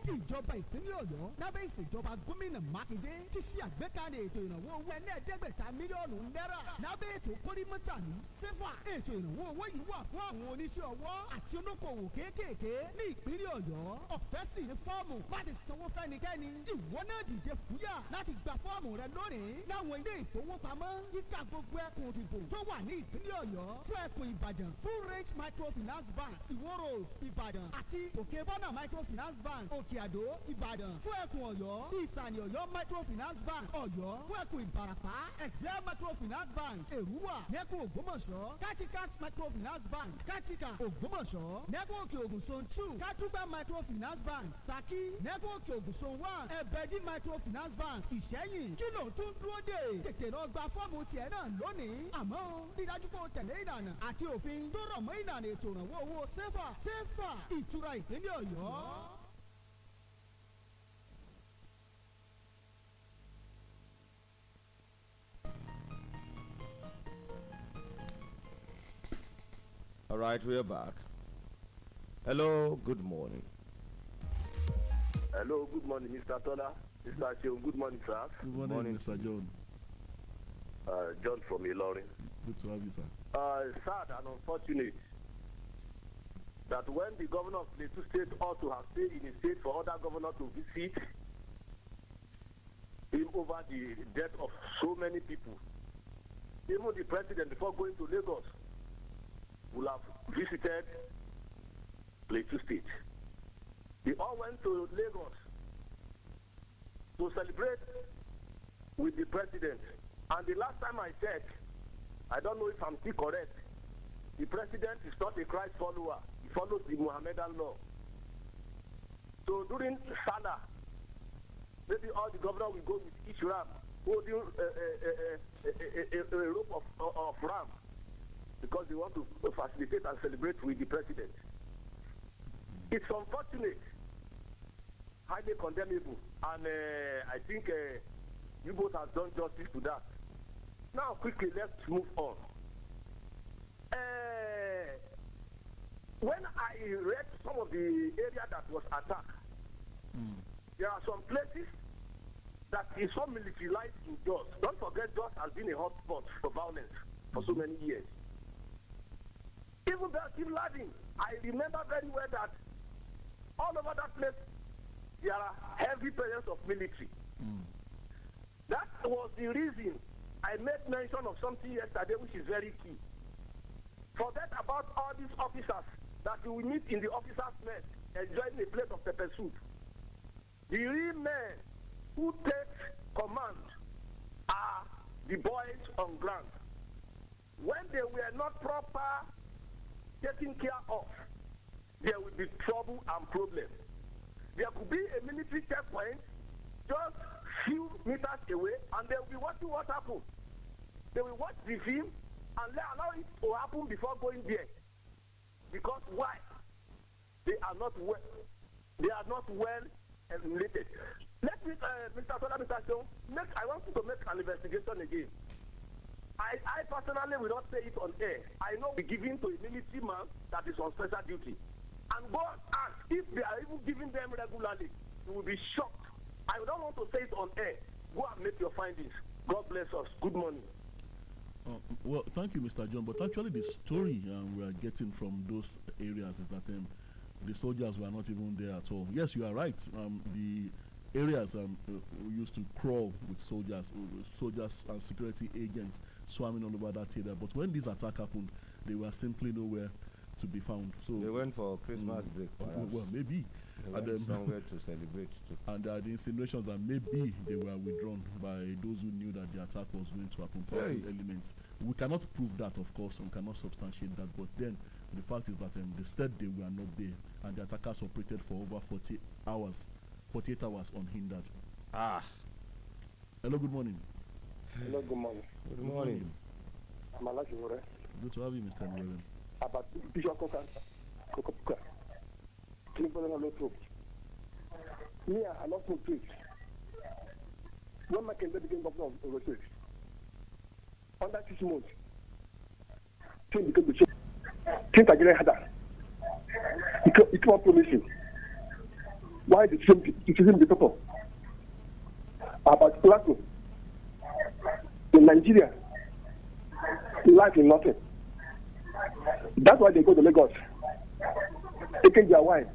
[SPEAKER 6] ìjọba ìpínlẹ̀ ọ̀yọ́ lábẹ́ ìṣèjọba gómìnà mákindé ti ṣe àgbékalẹ̀ ètò ìrànwọ́ owó ẹlẹ́ẹ̀ẹ́dẹ́gbẹ̀ta mílíọ̀nù náírà lábẹ́ ètò kórìmọ́tàlú sefa ètò ìrànwọ́ owó yìí wà fún àwọn oníṣẹ́ ọwọ́ àti olókoòwò kéékèèké ní ìpínlẹ̀ ọ̀yọ́ ọ̀fẹ́ sì ní fọ́ọ̀mù láti sanwó fẹ́nikẹ́ni ìwọ náà dìde fúyà láti gba fọ́ọ̀mù rẹ lónìí láwọn ilé ìfowópamọ́ yíká gbogbo ẹkùn òdìbò tó wà ní ìpínlẹ̀ ọ̀yọ́ fún ẹkùn ìbàdàn full range microfinance bank ìwó road ìbàdàn àti òkè bọ́nà microfinance bank òkè àdó ìbàdàn fún ẹkùn ọ̀yọ́ ìsàlẹ̀ ọ̀yọ́ microfinance bank ọ̀yọ́ fún ẹkùn ìbàràpá excel microfinance bank èrúwà nẹ́kùn ògbómọ̀ṣọ́ katikas microfinance bank katika ògbómọ̀ṣọ́ nẹ́kùn òkè ògùn zone 2 kátúgbà microfinance bank saki nẹ́kùn òkè ògùn zone 1 ẹ̀bẹ̀dì microfinance bank ìṣẹ́yìn kí ló tún dúró dé tètè lọ gba fọ́ọ̀mù tiẹ̀ náà lónìí àmọ́ dídájú pé o tẹ̀lé ìlànà àti òfin tó rọ̀ mọ́ ìlànà ètò ìrànwọ́ owó sefa ìtura ìpínlẹ̀ ọ̀yọ́.
[SPEAKER 2] All right, we are back. Hello, good morning.
[SPEAKER 10] Hello, good morning, Mr. Tola. Mr. Seun, good morning, sir.
[SPEAKER 5] Good morning, Mr. John.
[SPEAKER 10] John from Ilorin.
[SPEAKER 5] Good to have you, sir.
[SPEAKER 10] Sad and unfortunate that when the governor of Plateau State ought to have stayed in his state for other governors to visit him over the death of so many people, even the president, before going to Lagos, will have visited Plateau State. They all went to Lagos to celebrate with the president. And the last time I checked, I don't know if I'm still correct, the president is not a Christ follower. He follows the Mohammedan law. So during Salah, maybe all the governors will go with each ram, holding a rope of ram, because they want to facilitate and celebrate with the president. It's unfortunate, highly condemnable, and I think you both have done justice to that. Now, quickly, let's move on. When I read some of the area that was attacked, there are some places that is so militarized in Jos. Don't forget, Jos has been a hotspot for violence for so many years. Even Belgium Lading, I remember very well that all over that place, there are heavy presence of military. That was the reason I made mention of something yesterday which is very key. Forget about all these officers that you will meet in the officers' mess enjoying a plate of pepper soup. The real men who take command are the boys on ground. When they were not proper taken care of, there will be trouble and problem. There could be a military checkpoint just few meters away, and they will be watching what happens. They will watch the film and allow it to happen before going there. Because why? They are not well. They are not well related. Let me, Mr. Sola, Mr. Stone, I want you to make an investigation again. I personally will not say it on air. I know we're giving to a military man that is on special duty. And go and ask if they are even giving them regularly. You will be shocked. I don't want to say it on air. Go and make your findings. God bless us. Good morning.
[SPEAKER 5] Well, thank you, Mr. John. But actually, the story we are getting from those areas is that the soldiers were not even there at all. Yes, you are right. The areas we used to crawl with soldiers and security agents swarming all over that area. But when this attack happened, they were simply nowhere to be found. So
[SPEAKER 2] they went for Christmas break, perhaps.
[SPEAKER 5] Well, maybe.
[SPEAKER 2] They went somewhere to celebrate too.
[SPEAKER 5] And the insinuations that maybe they were withdrawn by those who knew that the attack was going to happen, powerful elements. We cannot prove that, of course, we cannot substantiate that, but then the fact is that they said they were not there, and the attackers operated for over 48 hours unhindered. Hello, good morning.
[SPEAKER 10] Hello, good morning.
[SPEAKER 2] Good morning.
[SPEAKER 10] I'm Aleti Ofe.
[SPEAKER 5] Good to have you, Mr. Nguyen.
[SPEAKER 10] About Bishop Kokopuka. Me, I lost my place. When my candidate became governor of Oyo State, under 6 months, things became the same. Things are getting harder. It kept on promising. Why the decision be total? About Plateau, in Nigeria, life is nothing. That's why they go to Lagos, taking their wife.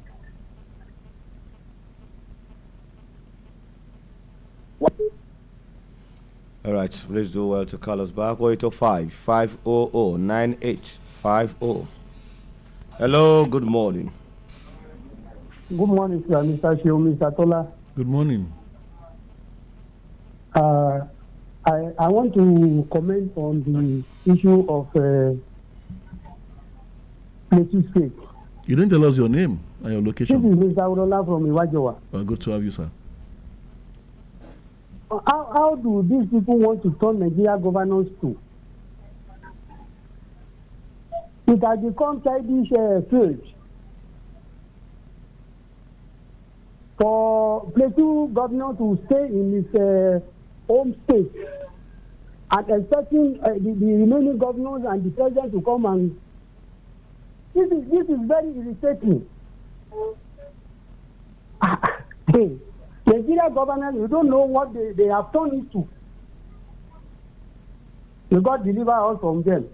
[SPEAKER 2] All right, please do well to call us back. 0805-500-9850. Hello, good morning.
[SPEAKER 11] Good morning, sir. Mr. Shio, Mr. Tola.
[SPEAKER 5] Good morning.
[SPEAKER 11] I want to comment on the issue of Plateau State.
[SPEAKER 5] You didn't tell us your name and your location.
[SPEAKER 11] This is Mr. Urola from Iwajowa.
[SPEAKER 5] Good to have you, sir.
[SPEAKER 11] How do these people want to turn Nigeria governance to? It has become childish field for Plateau governor to stay in his home state and expecting the remaining governors and the president to come and this is very irritating. Nigeria governors, you don't know what they have turned into. You God deliver us from them.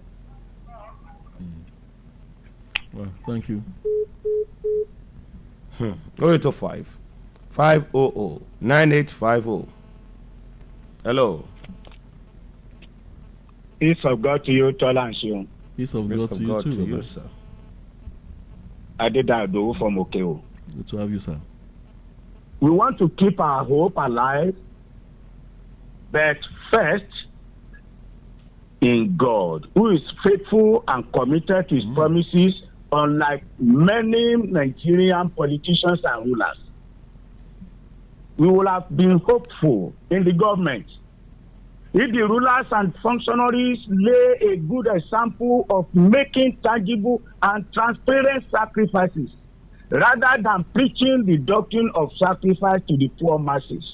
[SPEAKER 5] Well, thank you.
[SPEAKER 2] 0805-500-9850. Hello.
[SPEAKER 12] Peace of God to you, Tola and Shion.
[SPEAKER 5] Peace of God to you too,
[SPEAKER 2] sir.
[SPEAKER 12] Adedado from Okeo.
[SPEAKER 5] Good to have you, sir.
[SPEAKER 12] We want to keep our hope alive, but first in God, who is faithful and committed to his promises, unlike many Nigerian politicians and rulers. We will have been hopeful in the government if the rulers and functionaries lay a good example of making tangible and transparent sacrifices rather than preaching the doctrine of sacrifice to the poor masses.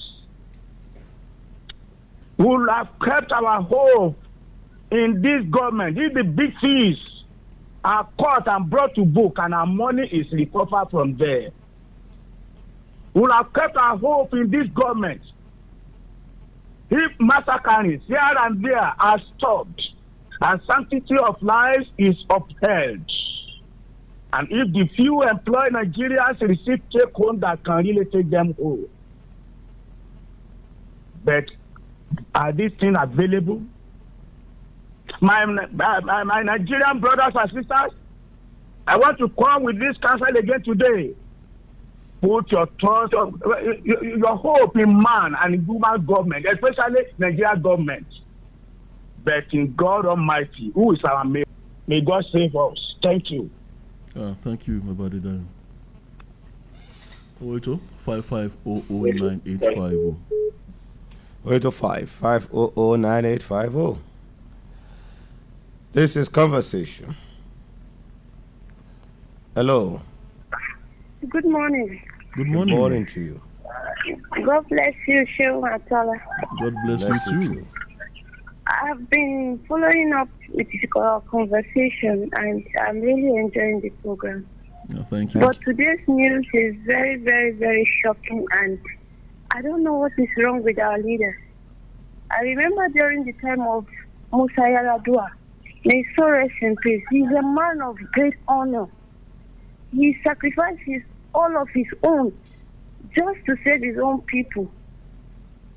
[SPEAKER 12] We will have kept our hope in this government if the big fees are caught and brought to book and our money is recovered from there. We will have kept our hope in this government if massacres here and there are stopped and sanctity of life is upheld. And if the few employed Nigerians receive take home that can really take them home. But are these things available? My Nigerian brothers and sisters, I want to come with this counsel again today. Put your trust, your hope in man and human government, especially Nigerian government. But in God Almighty, who is our maker. May God save us. Thank you.
[SPEAKER 5] Thank you, my buddy. 080-5500-9850.
[SPEAKER 2] 085-500-9850. This is Conversation. Hello.
[SPEAKER 13] Good morning.
[SPEAKER 5] Good morning.
[SPEAKER 2] Good morning to you.
[SPEAKER 13] God bless you, Shehu Atala.
[SPEAKER 5] God bless you too.
[SPEAKER 13] I've been following up with our conversation and I'm really enjoying the program.
[SPEAKER 5] Thank you.
[SPEAKER 13] But today's news is very, very, very shocking and I don't know what is wrong with our leader. I remember during the time of Musa Yar'Adua, may so rest in peace. He's a man of great honor. He sacrifices all of his own just to save his own people.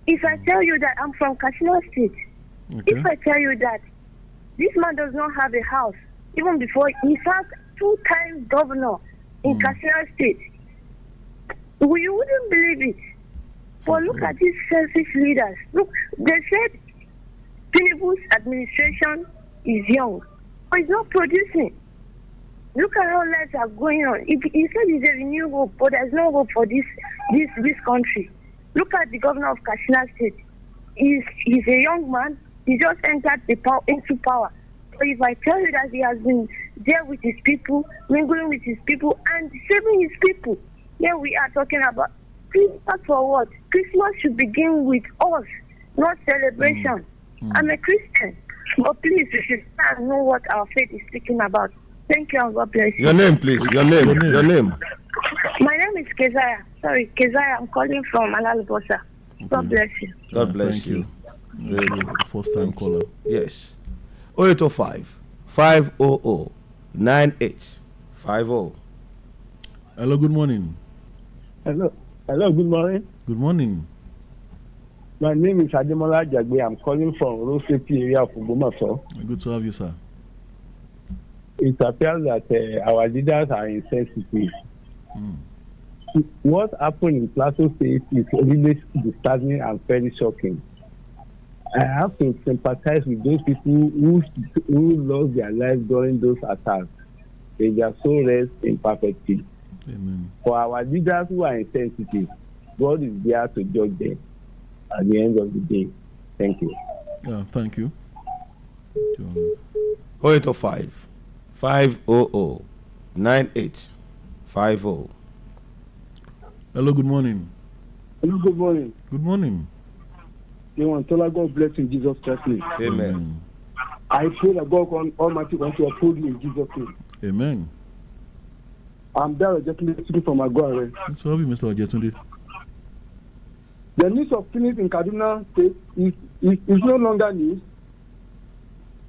[SPEAKER 13] If I tell you that I'm from Katsina State, if I tell you that this man does not have a house, even before he served 2 times governor in Katsina State, you wouldn't believe it. But look at these selfish leaders. Look, they said Tinubu's administration is young, but it's not producing. Look at how lives are going on. He said there's a renewed hope, but there's no hope for this country. Look at the governor of Katsina State. He's a young man. He just entered into power. So if I tell you that he has been there with his people, mingling with his people, and saving his people, here we are talking about Christmas for what? Christmas should begin with us, not celebration. I'm a Christian, but please, we should know what our faith is speaking about. Thank you and God bless you.
[SPEAKER 2] Your name, please. Your name.
[SPEAKER 13] My name is Keziah. Sorry, Keziah. I'm calling from Alalibosa. God bless you.
[SPEAKER 2] God bless you.
[SPEAKER 5] First time caller.
[SPEAKER 2] Yes. 0805-500-9850.
[SPEAKER 5] Hello, good morning.
[SPEAKER 14] Hello, good morning.
[SPEAKER 5] Good morning.
[SPEAKER 14] My name is Ademola Jagbe. I'm calling from Road Safety area of Ogbomoso.
[SPEAKER 5] Good to have you, sir.
[SPEAKER 14] It appears that our leaders are insensitive. What happened in Plateau State is really disturbing and very shocking. I have to sympathize with those people who lost their lives during those attacks. They just so rest in perfect peace.
[SPEAKER 5] Amen.
[SPEAKER 14] For our leaders who are insensitive, God is there to judge them at the end of the day. Thank you.
[SPEAKER 5] Thank you.
[SPEAKER 2] 0805-500-9850.
[SPEAKER 5] Hello, good morning.
[SPEAKER 14] Hello, good morning.
[SPEAKER 5] Good morning.
[SPEAKER 14] God bless you in Jesus Christ's name.
[SPEAKER 2] Amen.
[SPEAKER 14] I pray that God Almighty wants to uphold you in Jesus' name.
[SPEAKER 5] Amen.
[SPEAKER 14] I'm there speaking from Agua.
[SPEAKER 5] Good to have you, Mr. Ojetunde.
[SPEAKER 14] The news of killings in Kaduna State is no longer news.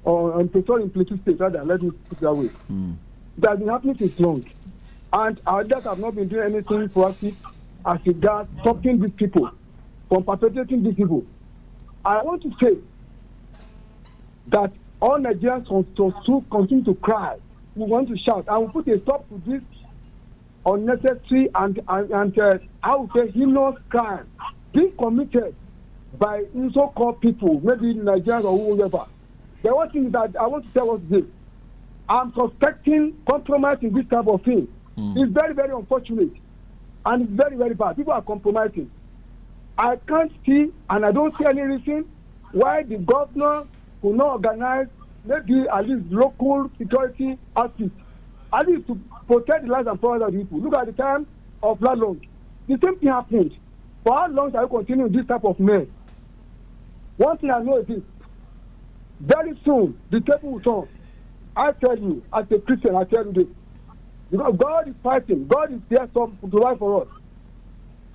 [SPEAKER 14] On Pretoria in Plateau State, rather, let me put it that way. It has been happening since long. And our leaders have not been doing anything proactive as regards stopping these people from perpetrating these people. I want to say that all Nigerians should continue to cry. We want to shout and we put a stop to this unnecessary and I would say heinous crime being committed by so-called people, maybe Nigerians or whoever. The one thing that I want to tell us this: I'm suspecting compromise in this type of thing. It's very, very unfortunate and it's very, very bad. People are compromising. I can't see and I don't see any reason why the governor will not organize maybe at least local security outfits, at least to protect the lives and property of the people. Look at the time of Lalong. The same thing happened. For how long shall we continue this type of mess? One thing I know is this: very soon the table will turn. I tell you, as a Christian, I tell you this. Because God is fighting. God is there to provide for us.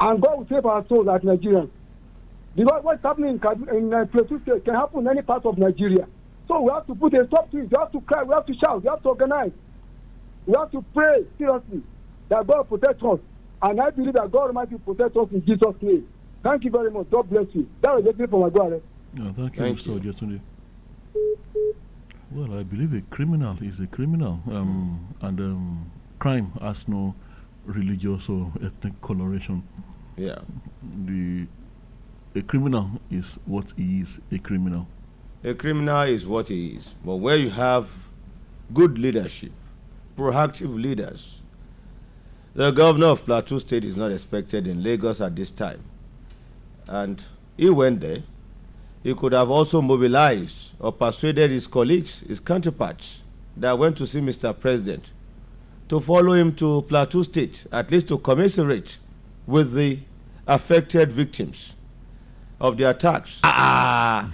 [SPEAKER 14] And God will save our souls as Nigerians. Because what's happening in Plateau State can happen in any part of Nigeria. So we have to put a stop to it. We have to cry. We have to shout. We have to organize. We have to pray seriously that God protect us. And I believe that God Almighty protect us in Jesus' name. Thank you very much. God bless you. That was just for my God.
[SPEAKER 5] Yeah, thank you, Mr. Ojetunde. Well, I believe a criminal is a criminal, and crime has no religious or ethnic coloration.
[SPEAKER 2] Yeah.
[SPEAKER 5] A criminal is what he is, a criminal.
[SPEAKER 2] A criminal is what he is. But where you have good leadership, proactive leaders, the governor of Plateau State is not expected in Lagos at this time. And he went there. He could have also mobilized or persuaded his colleagues, his counterparts that went to see Mr. President to follow him to Plateau State, at least to commiserate with the affected victims of the attacks. No,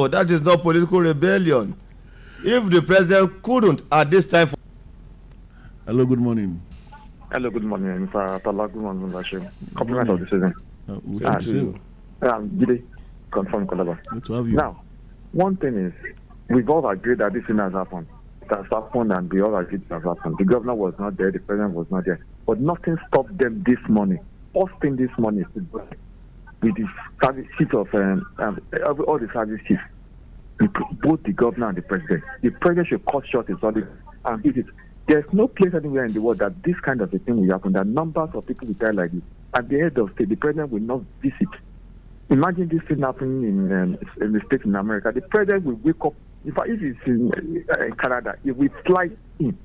[SPEAKER 2] that is not political rebellion. If the president couldn't at this time.
[SPEAKER 5] Hello, good morning.
[SPEAKER 15] Hello, good morning, Mr. Tala. Good morning, Mr. Compliment of the season. Gide, confirm Kolaba.
[SPEAKER 5] Good to have you.
[SPEAKER 15] Now, one thing is, we've all agreed that this thing has happened. It has happened, and we all agreed it has happened. The governor was not there, the president was not there. But nothing stopped them this morning. First thing this morning is to go with the service chief of all the service chiefs, both the governor and the president. The president should cut short his audit and visit. There's no place anywhere in the world that this kind of a thing will happen, that numbers of people will die like this. At the head of state, the president will not visit. Imagine this thing happening in the state in America. The president will wake up. In fact, if it's in Canada, he will fly in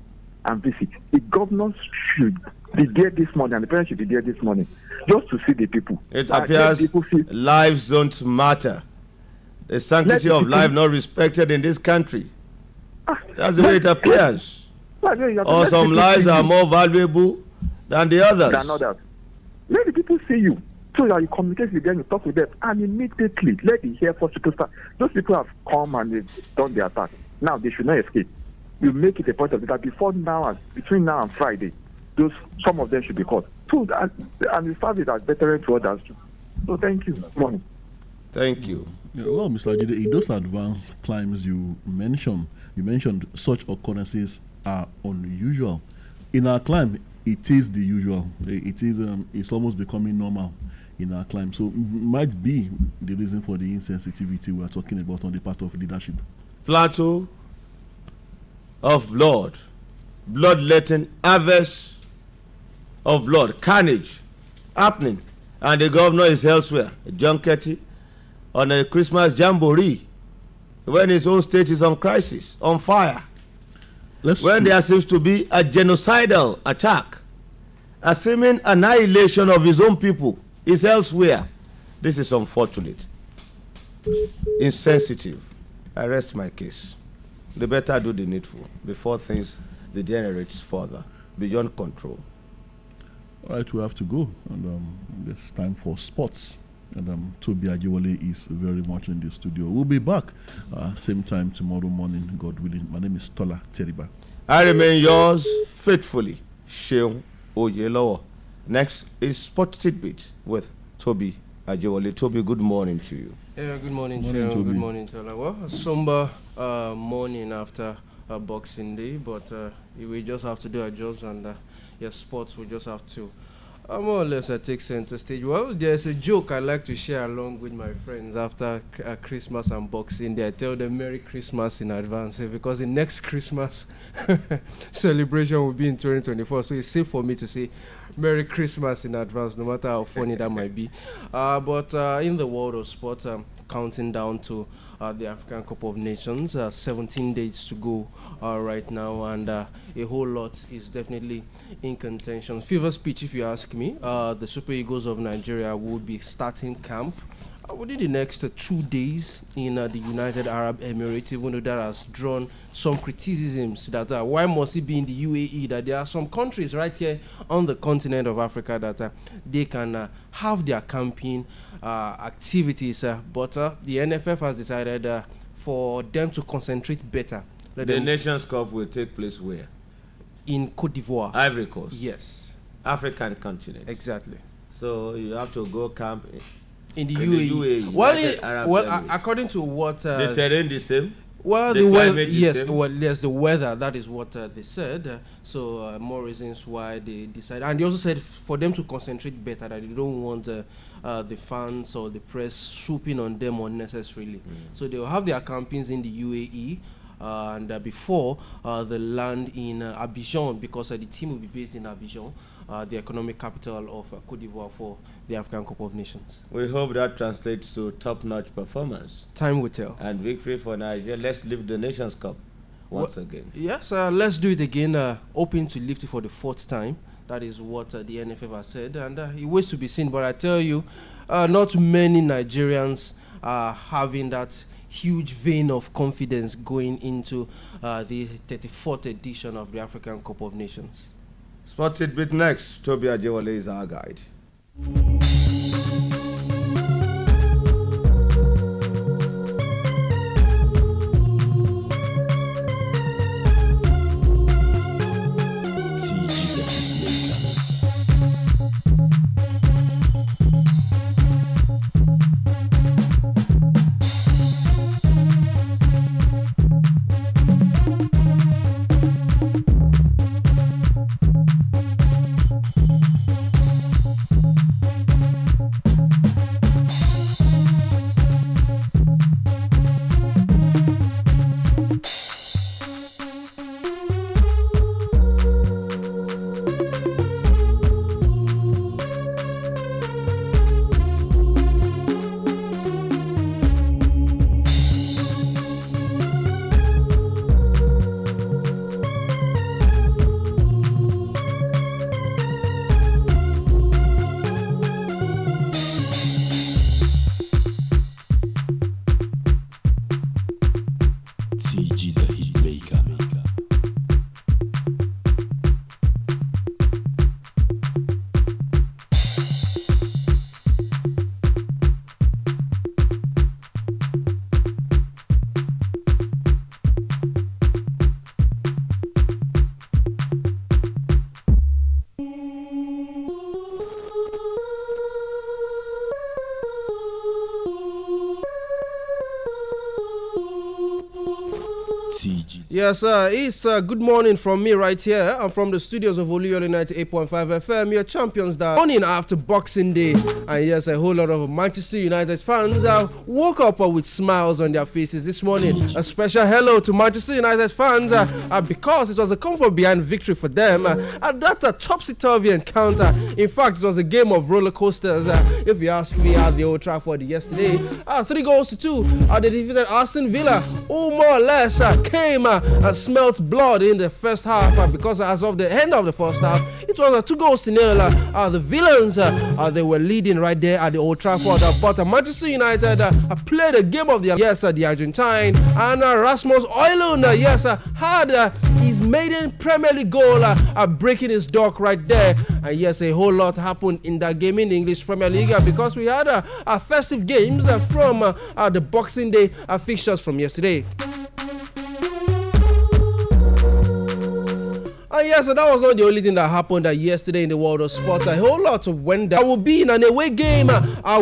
[SPEAKER 15] and visit. The governor should be there this morning, and the president should be there this morning, just to see the people.
[SPEAKER 2] It appears lives don't matter. The sanctity of life not respected in this country. That's the way it appears. Or some lives are more valuable than the others.
[SPEAKER 15] Let the people see you, so that you communicate with them, you talk with them, and immediately let the Air Force people start. Those people have come and they've done their attack. Now they should not escape. You make it a point of that before now and between now and Friday, some of them should be caught. So and the service as veteran to others too. So thank you. Morning.
[SPEAKER 2] Thank you.
[SPEAKER 5] Yeah, well, Mr. Ajide, in those advanced climbs you mentioned such occurrences are unusual. In our climb, it is the usual. It's almost becoming normal in our climb. So it might be the reason for the insensitivity we are talking about on the part of leadership.
[SPEAKER 2] Plateau of bloodletting, harvest of blood, carnage happening, and the governor is elsewhere, John Ketty, on a Christmas jamboree, when his own state is on crisis, on fire. When there seems to be a genocidal attack, a seeming annihilation of his own people is elsewhere. This is unfortunate, insensitive. I rest my case. They better do the needful before things degenerates further, beyond control.
[SPEAKER 5] All right, we have to go, and it's time for sports. And Toby Ajewole is very much in the studio. We'll be back same time tomorrow morning, God willing. My name is Tola Teriba.
[SPEAKER 2] I remain yours faithfully, Sheung Oyelowo. Next is Sport Tidbit with Toby Ajewole. Toby, good morning to you.
[SPEAKER 16] Yeah, good morning, Sheung. Good morning, Tola. Well, a somber morning after Boxing Day, but we just have to do our jobs, and sports we just have to more or less take center stage. Well, there's a joke I like to share along with my friends after Christmas and Boxing Day. I tell them Merry Christmas in advance because the next Christmas celebration will be in 2024. So it's safe for me to say Merry Christmas in advance, no matter how funny that might be. But in the world of sport, counting down to the African Cup of Nations, 17 days to go right now, and a whole lot is definitely in contention. Fever pitch, if you ask me. The Super Eagles of Nigeria will be starting camp within the next 2 days in the United Arab Emirates, even though that has drawn some criticisms that why must it be in the UAE, that there are some countries right here on the continent of Africa that they can have their camping activities, but the NFF has decided for them to concentrate better.
[SPEAKER 2] The Nations Cup will take place where?
[SPEAKER 16] In Cote d'Ivoire.
[SPEAKER 2] Ivory Coast.
[SPEAKER 16] Yes.
[SPEAKER 2] African continent.
[SPEAKER 16] Exactly.
[SPEAKER 2] So you have to go camp in
[SPEAKER 16] the UAE. Well, according to what
[SPEAKER 2] the terrain the same.
[SPEAKER 16] Well,
[SPEAKER 2] The
[SPEAKER 16] the weather,
[SPEAKER 2] climate is
[SPEAKER 16] yes,
[SPEAKER 2] same?
[SPEAKER 16] well, yes, the weather. That is what they said. More reasons why they decided, and they also said for them to concentrate better, that they don't want the fans or the press swooping on them unnecessarily. So they will have their campaigns in the UAE. And before they land in Abidjan, because the team will be based in Abidjan, the economic capital of Cote d'Ivoire, for the African Cup of Nations.
[SPEAKER 2] We hope that translates to top-notch performance.
[SPEAKER 16] Time will tell.
[SPEAKER 2] And victory for Nigeria. Let's lift the Nations Cup once again.
[SPEAKER 16] Yes, let's do it again. Hoping to lift it for the 4th time. That is what the NFF has said. And it waits to be seen. But I tell you, not many Nigerians are having that huge vein of confidence going into the 34th edition of the African Cup of Nations.
[SPEAKER 2] Spotted bit next. Toby Ajewale is our guide.
[SPEAKER 16] Yes, it's good morning from me right here. I'm from the studios of OLUYOLE 98.5 FM, your champions that morning after Boxing Day. And yes, a whole lot of Manchester United fans woke up with smiles on their faces this morning. A special hello to Manchester United fans because it was a come-from behind victory for them at that topsy-turvy encounter. In fact, it was a game of roller coasters. If you ask me, at the Old Trafford yesterday, 3-2, they defeated Aston Villa, who more or less came smelt blood in the first half because as of the end of the first half, it was 2-0. The villains, they were leading right there at the Old Trafford, but Manchester United played a game of their the Argentine, and Rasmus Højlund, had his maiden Premier League goal, breaking his duck right there. And yes, a whole lot happened in that game in the English Premier League because we had festive games from the Boxing Day fixtures from yesterday. And yes, so that was not the only thing that happened yesterday in the world of sports. A whole lot went down. I will be in an away game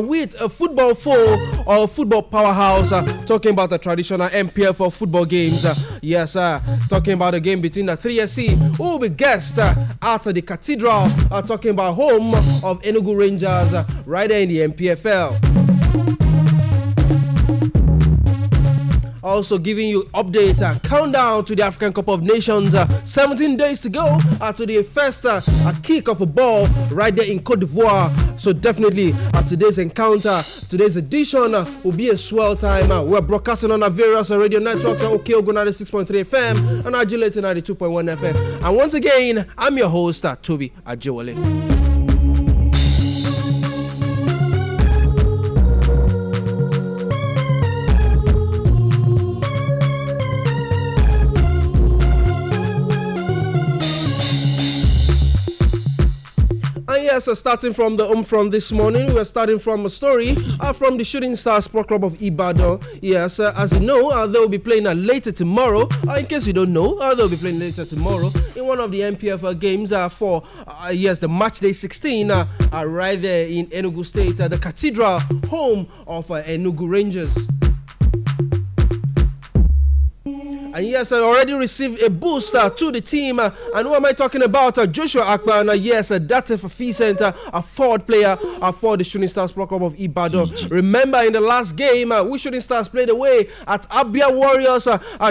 [SPEAKER 16] with a football foe or football powerhouse, talking about the traditional MPF football games. Talking about a game between the 3SC, who will be guest at the Cathedral, talking about home of Enugu Rangers, right there in the MPFL. Also giving you update countdown to the African Cup of Nations. 17 days to go to the first kick of a ball right there in Cote d'Ivoire. So definitely today's encounter, today's edition will be a swell time. We're broadcasting on our various radio networks, Okeogo 96.3 FM and Agility 92.1 FM. And once again, I'm your host, Toby Ajewale. Yes, starting from the front this morning, we're starting from a story from the Shooting Stars Sport Club of Ibadan. Yes, as you know, they'll be playing later tomorrow. In case you don't know, they'll be playing later tomorrow in one of the MPF games for, the match day 16 right there in Enugu State, the Cathedral, home of Enugu Rangers. And yes, I already received a booster to the team. And who am I talking about? Joshua Akpan. Yes, that's a fee center, a forward player for the Shooting Stars Pro Club of Ibadan. Remember, in the last game, we Shooting Stars played away at Abia Warriors.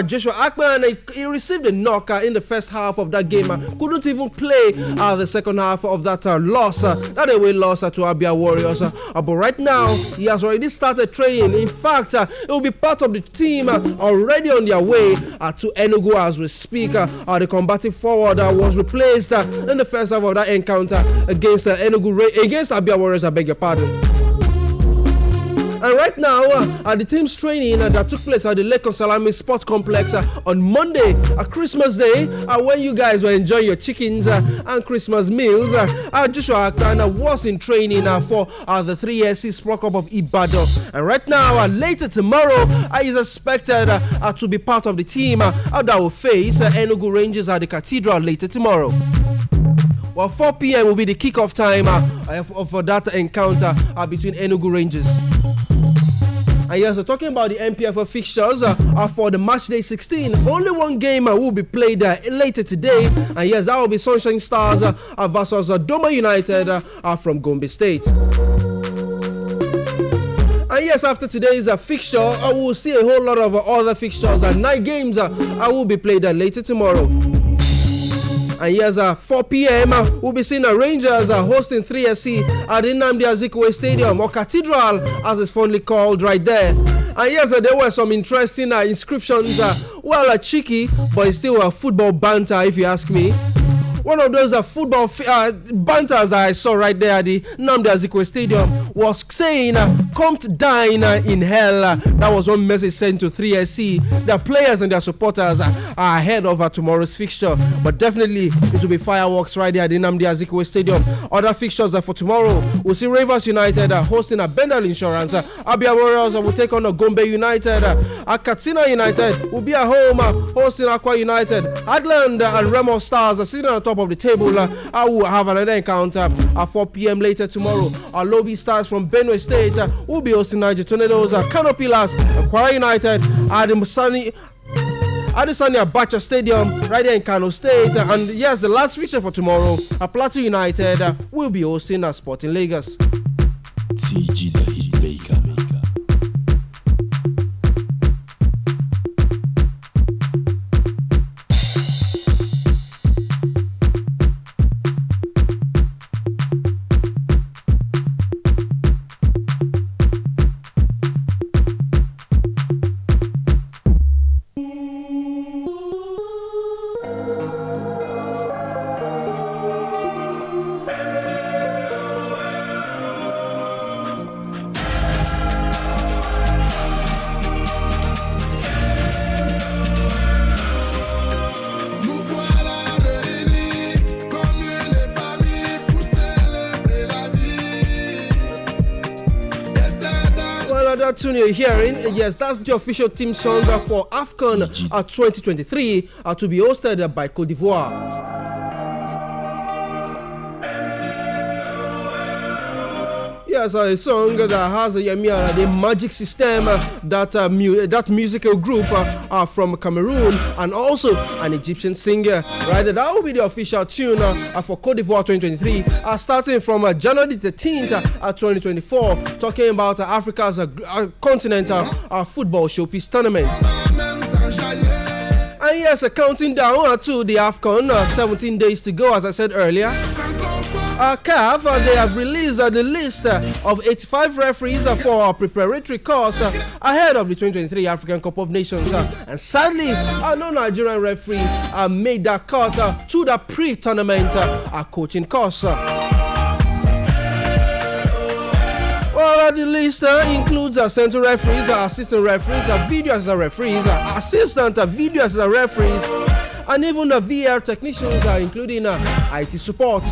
[SPEAKER 16] Joshua Akpan, he received a knock in the first half of that game. Couldn't even play the second half of that loss, that away loss to Abia Warriors. But right now, he has already started training. In fact, he will be part of the team already on their way to Enugu as we speak. The combative forward was replaced in the first half of that encounter against against Abia Warriors. I beg your pardon. And right now, the team's training that took place at the Lake of Salami Sports Complex on Monday, Christmas Day, when you guys were enjoying your chickens and Christmas meals, Joshua Akpan was in training for the 3SC Sport Cup of Ibadan. And right now, later tomorrow, he is expected to be part of the team that will face Enugu Rangers at the Cathedral later tomorrow. Well, 4 p.m. will be the kickoff time for that encounter between Enugu Rangers. And yes, we're talking about the MPFL fixtures for the match day 16. Only one game will be played later today. And yes, that will be Sunshine Stars versus Doma United from Gombe State. And yes, after today's fixture, I will see a whole lot of other fixtures. 9 games will be played later tomorrow. And yes, 4 p.m. we'll be seeing Rangers hosting 3SC at the Nnamdi Azikiwe Stadium, or Cathedral as it's fondly called right there. And yes, there were some interesting inscriptions. Cheeky, but it's still a football banter if you ask me. One of those football banters I saw right there at the Nnamdi Azikiwe Stadium was saying, "Come to dine in hell." That was one message sent to 3SC. Their players and their supporters are ahead of tomorrow's fixture. But definitely, it will be fireworks right there at the Nnamdi Azikiwe Stadium. Other fixtures for tomorrow, we'll see Rivers United hosting a Bendel Insurance. Abia Warriors will take on Gombe United. Katsina United will be at home hosting Aqua United. Adland and Remo Stars are sitting on the top of the table. I will have another encounter at 4 p.m. later tomorrow. Our Lobby Stars from Benue State will be hosting Niger Tornadoes. Kano Pillars, Kwara United, Adesanya Abacha Stadium right there in Kano State. And yes, the last feature for tomorrow, Plateau United will be hosting Sporting Lagos.
[SPEAKER 17] TG the Hitmaker.
[SPEAKER 16] Tune you're hearing, yes, that's the official team song for AFCON 2023 to be hosted by Côte d'Ivoire. Yes, a song that has the magic system, that musical group from Cameroon, and also an Egyptian singer. Right, that will be the official tune for Côte d'Ivoire 2023, starting from January 13th, 2024, talking about Africa's continental football showpiece tournament. And yes, counting down to the AFCON, 17 days to go, as I said earlier. CAF, they have released the list of 85 referees for our preparatory course ahead of the 2023 African Cup of Nations. And sadly, no Nigerian referee made that cut to the pre-tournament coaching course. Well, the list includes central referees, assistant referees, video assistant referees, assistant video assistant referees, and even VAR technicians, including IT support.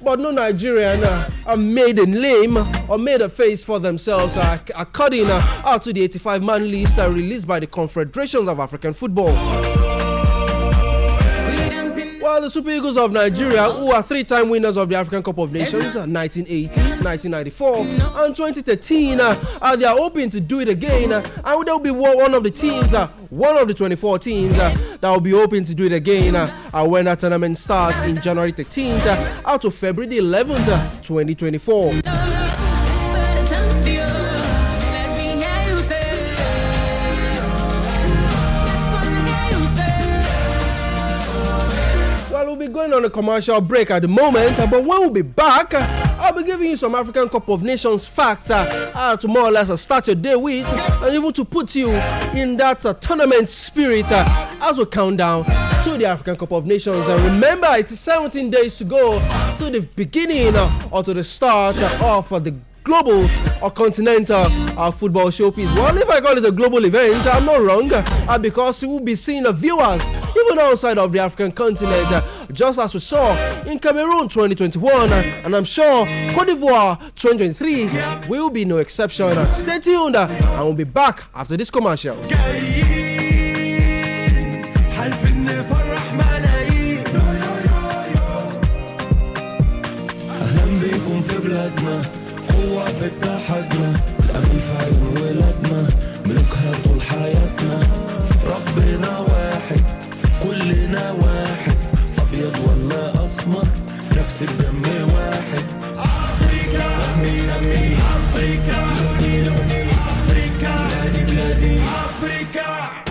[SPEAKER 16] But no Nigerian made a name or made a face for themselves according to the 85-man list released by the Confederation of African Football. Well, the Super Eagles of Nigeria, who are 3-time winners of the African Cup of Nations, 1980, 1994, and 2013, they are hoping to do it again, and they'll be one of the teams, one of the 24 teams that will be hoping to do it again when that tournament starts in January 13th out to February 11th, 2024. We'll be going on a commercial break at the moment, but when we'll be back, I'll be giving you some African Cup of Nations facts to more or less start your day with, and even to put you in that tournament spirit as we count down to the African Cup of Nations. And remember, it's 17 days to go to the beginning or to the start of the global or continental football showpiece. Well, if I call it a global event, I'm not wrong, because we will be seeing viewers even outside of the African continent, just as we saw in Cameroon 2021, and I'm sure Cote d'Ivoire 2023 will be no exception. Stay tuned, and we'll be back after this commercial.
[SPEAKER 18] قوة في اتحادنا الأمل في عيون ولادنا ملكها طول حياتنا ربنا واحد كلنا واحد أبيض ولا أسمر نفس الدم واحد أفريكا دمي دمي أفريكا لوني لوني أفريكا بلادي بلادي أفريكا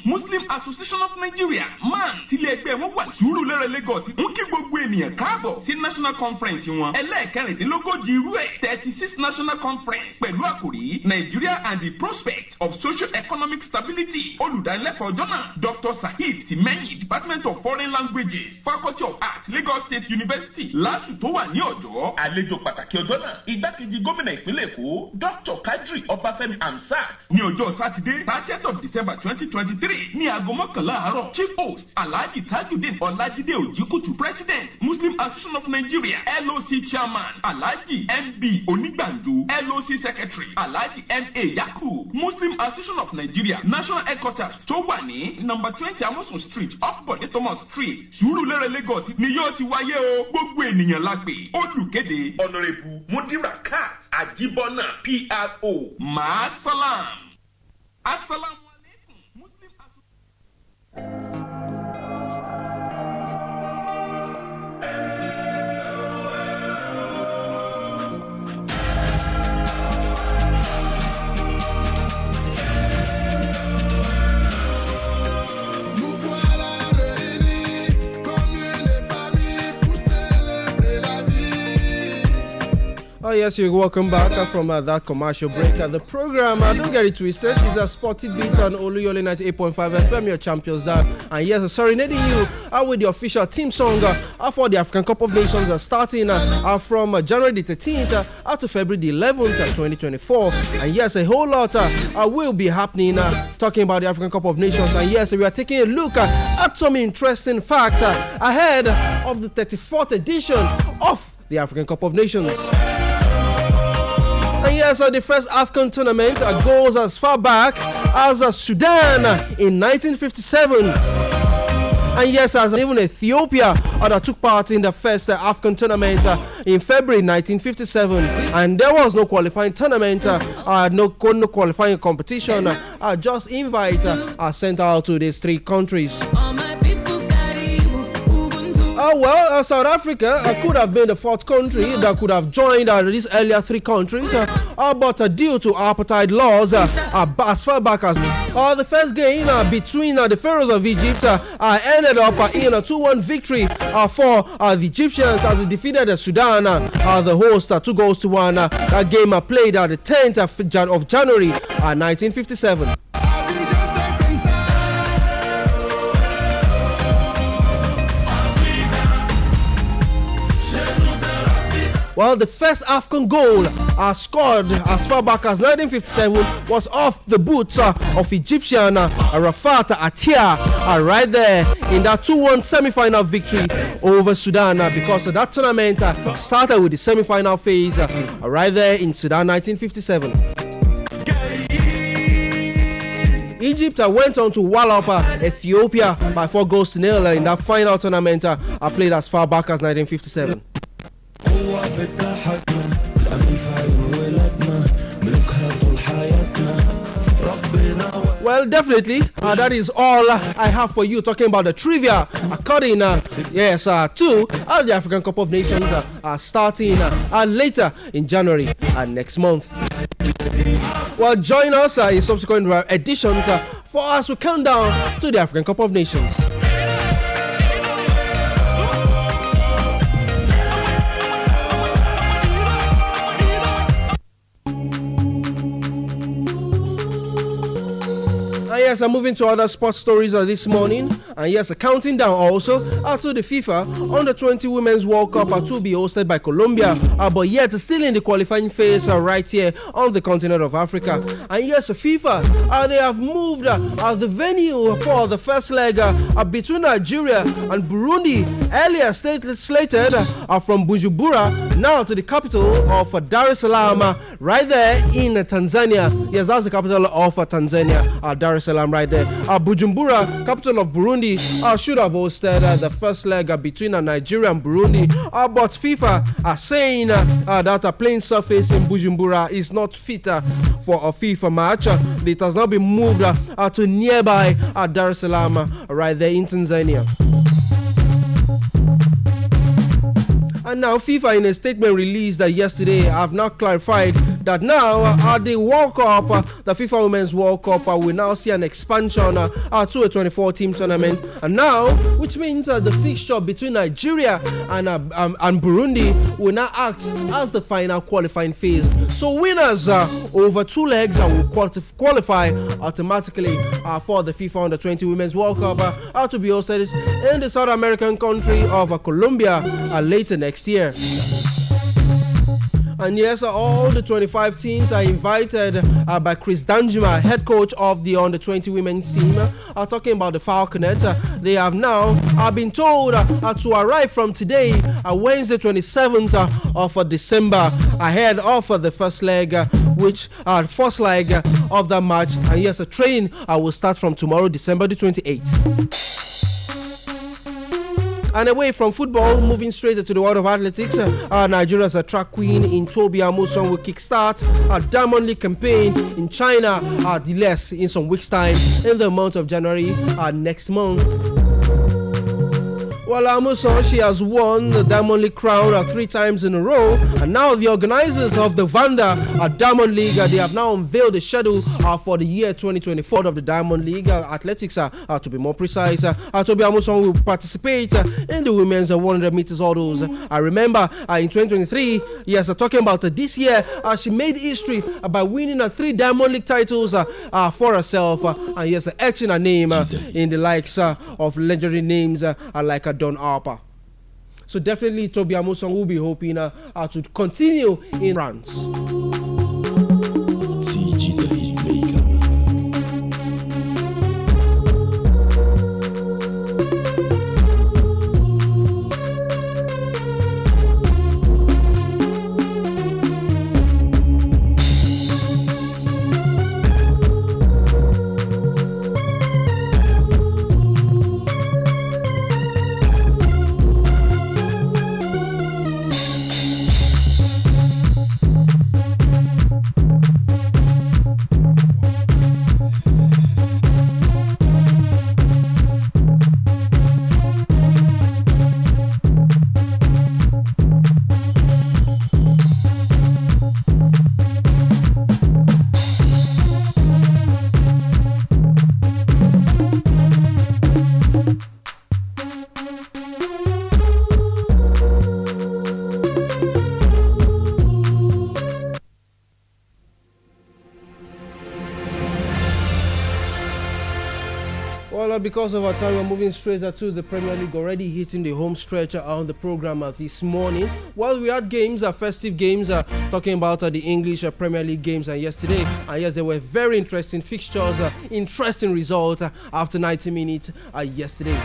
[SPEAKER 19] Muslim Association of Nigeria man tilẹ̀ ẹgbẹ́ wọn wà Surulere Lagos ń kí gbogbo ènìyàn káàbọ̀ sí national conference wọn ẹlẹ́ẹ̀kẹrìndínlógójì irú ẹ̀ 36 national conference pẹ̀lú àkòrí Nigeria and the prospect of socio-economic stability olùdánilẹ́kọ̀ọ́ ọjọ́ náà Dr. Saheed Timeyi Department of Foreign Languages Faculty of Arts Lagos State University LASU tó wà ní Ọ̀jọ́ àlejò pàtàkì ọjọ́ náà igbákejì gómìnà ìpínlẹ̀ Èkó Dr. Kadri Ọbáfẹ́mi Hamzat ní ọjọ́ Sátidé 30th of December 2023 ní aago mọ́kànlá àárọ̀ chief host Alhaji Tajudeen Ọlájídé Òjìkùtù president Muslim Association of Nigeria LOC chairman Alhaji MB Onígbànjo LOC secretary Alhaji MA Yaku Muslim Association of Nigeria national headquarters tó wà ní number 20 Amosun street off Bode Thomas street Surulere Lagos ni yóò ti wáyé o gbogbo ènìyàn la pè olùkéde honourable Mudirakat Ajibona PRO Maasalam Assalamu alaikum Muslim
[SPEAKER 16] Oh yes, you're welcome back from that commercial break. The program, don't get it twisted, is a sporty beat on Oluyole 98.5 FM, your champions that. And yes, serenading you with the official team song for the African Cup of Nations starting from January the 13th out to February the 11th, 2024. And yes, a whole lot will be happening talking about the African Cup of Nations. And yes, we are taking a look at some interesting facts ahead of the 34th edition of the African Cup of Nations. And yes, the first AFCON tournament goes as far back as Sudan in 1957. And yes, as even Ethiopia that took part in the first AFCON tournament in February 1957. And there was no qualifying tournament, no qualifying competition, just invite sent out to these three countries. South Africa could have been the fourth country that could have joined these earlier three countries, but due to apartheid laws, as far back as the first game between the Pharaohs of Egypt ended up in a 2-1 victory for the Egyptians as they defeated Sudan, the host, 2-1. That game played the 10th of January 1957. Well, the first AFCON goal scored as far back as 1957 was off the boots of Egyptian Rafat Atia right there in that 2-1 semi-final victory over Sudan because that tournament started with the semi-final phase right there in Sudan 1957. Egypt went on to wallop Ethiopia by 4-0 in that final tournament played as far back as 1957. Well, definitely, that is all I have for you talking about the trivia. According, to the African Cup of Nations starting later in January next month. Well, join us in subsequent editions for us to count down to the African Cup of Nations. Yes, I'm moving to other sports stories this morning. And yes, counting down also to the FIFA Under-20 Women's World Cup to be hosted by Colombia, but yet still in the qualifying phase right here on the continent of Africa. And yes, FIFA, they have moved the venue for the first leg between Nigeria and Burundi, earlier slated from Bujumbura, now to the capital of Dar es Salaam, right there in Tanzania. Yes, that's the capital of Tanzania, Dar es Salaam right there. Bujumbura, capital of Burundi, should have hosted the first leg between Nigeria and Burundi, but FIFA are saying that a playing surface in Bujumbura is not fit for a FIFA match. It has now been moved to nearby Dar es Salaam right there in Tanzania. And now FIFA, in a statement released yesterday, have now clarified that now the World Cup, the FIFA Women's World Cup, will now see an expansion to a 24-team tournament. And now, which means the fixture between Nigeria and Burundi will now act as the final qualifying phase. So winners over 2 legs will qualify automatically for the FIFA Under-20 Women's World Cup to be hosted in the South American country of Colombia later next year. And yes, all the 25 teams are invited by Chris Danjuma, head coach of the Under-20 women's team. Talking about the Falconets, they have now been told to arrive from today, Wednesday 27th of December, ahead of the first leg, first leg of the match. And yes, the training will start from tomorrow, December the 28th. And away from football, moving straight to the world of athletics, Nigeria's track queen in Toby Amuson will kickstart a Diamond League campaign in China in some weeks' time in the month of January next month. Well, Amuson, she has won the Diamond League crown 3 times in a row, and now the organizers of the Vanda Diamond League, they have now unveiled the schedule for the year 2024 of the Diamond League athletics, to be more precise. Toby Amuson will participate in the women's 100 meters hurdles. I remember in 2023, yes, talking about this year, she made history by winning 3 Diamond League titles for herself, and yes, etching her name in the likes of legendary names like Don Harper. So definitely Toby Amuson will be hoping to continue in France. because of our time, we're moving straight to the Premier League, already hitting the home stretch on the program this morning. Well, we had games, festive games, talking about the English Premier League games yesterday. And yes, there were very interesting fixtures, interesting results after 90 minutes yesterday.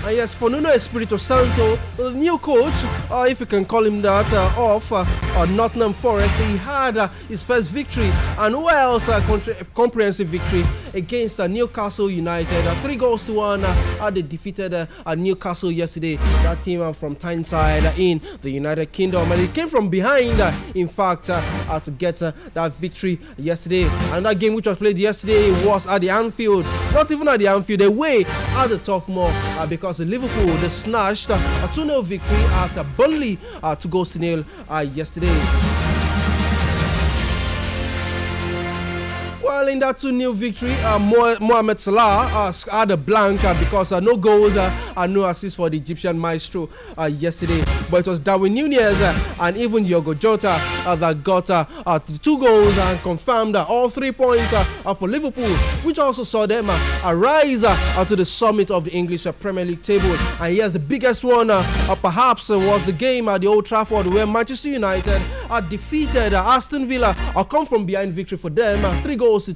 [SPEAKER 16] And yes, for Nuno Espirito Santo, the new coach, if you can call him that, of Nottingham Forest, he had his first victory, and who else? Comprehensive victory against Newcastle United. 3-1. They defeated Newcastle yesterday. That team from Tyneside in the United Kingdom, and it came from behind, in fact, to get that victory yesterday. And that game which was played yesterday was at the Anfield. Not even at the Anfield, away at the Turf Moor, because Liverpool, they snatched a 2-0 victory at Burnley 2-0 yesterday. Well, in that 2-0 victory, Mohamed Salah had a blank because no goals and no assists for the Egyptian maestro yesterday. But it was Darwin Nunez and even Diogo Jota that got 2 goals and confirmed all 3 points for Liverpool, which also saw them rise to the summit of the English Premier League table. And yes, the biggest one perhaps was the game at the Old Trafford, where Manchester United defeated Aston Villa. A come from behind victory for them, 3-2.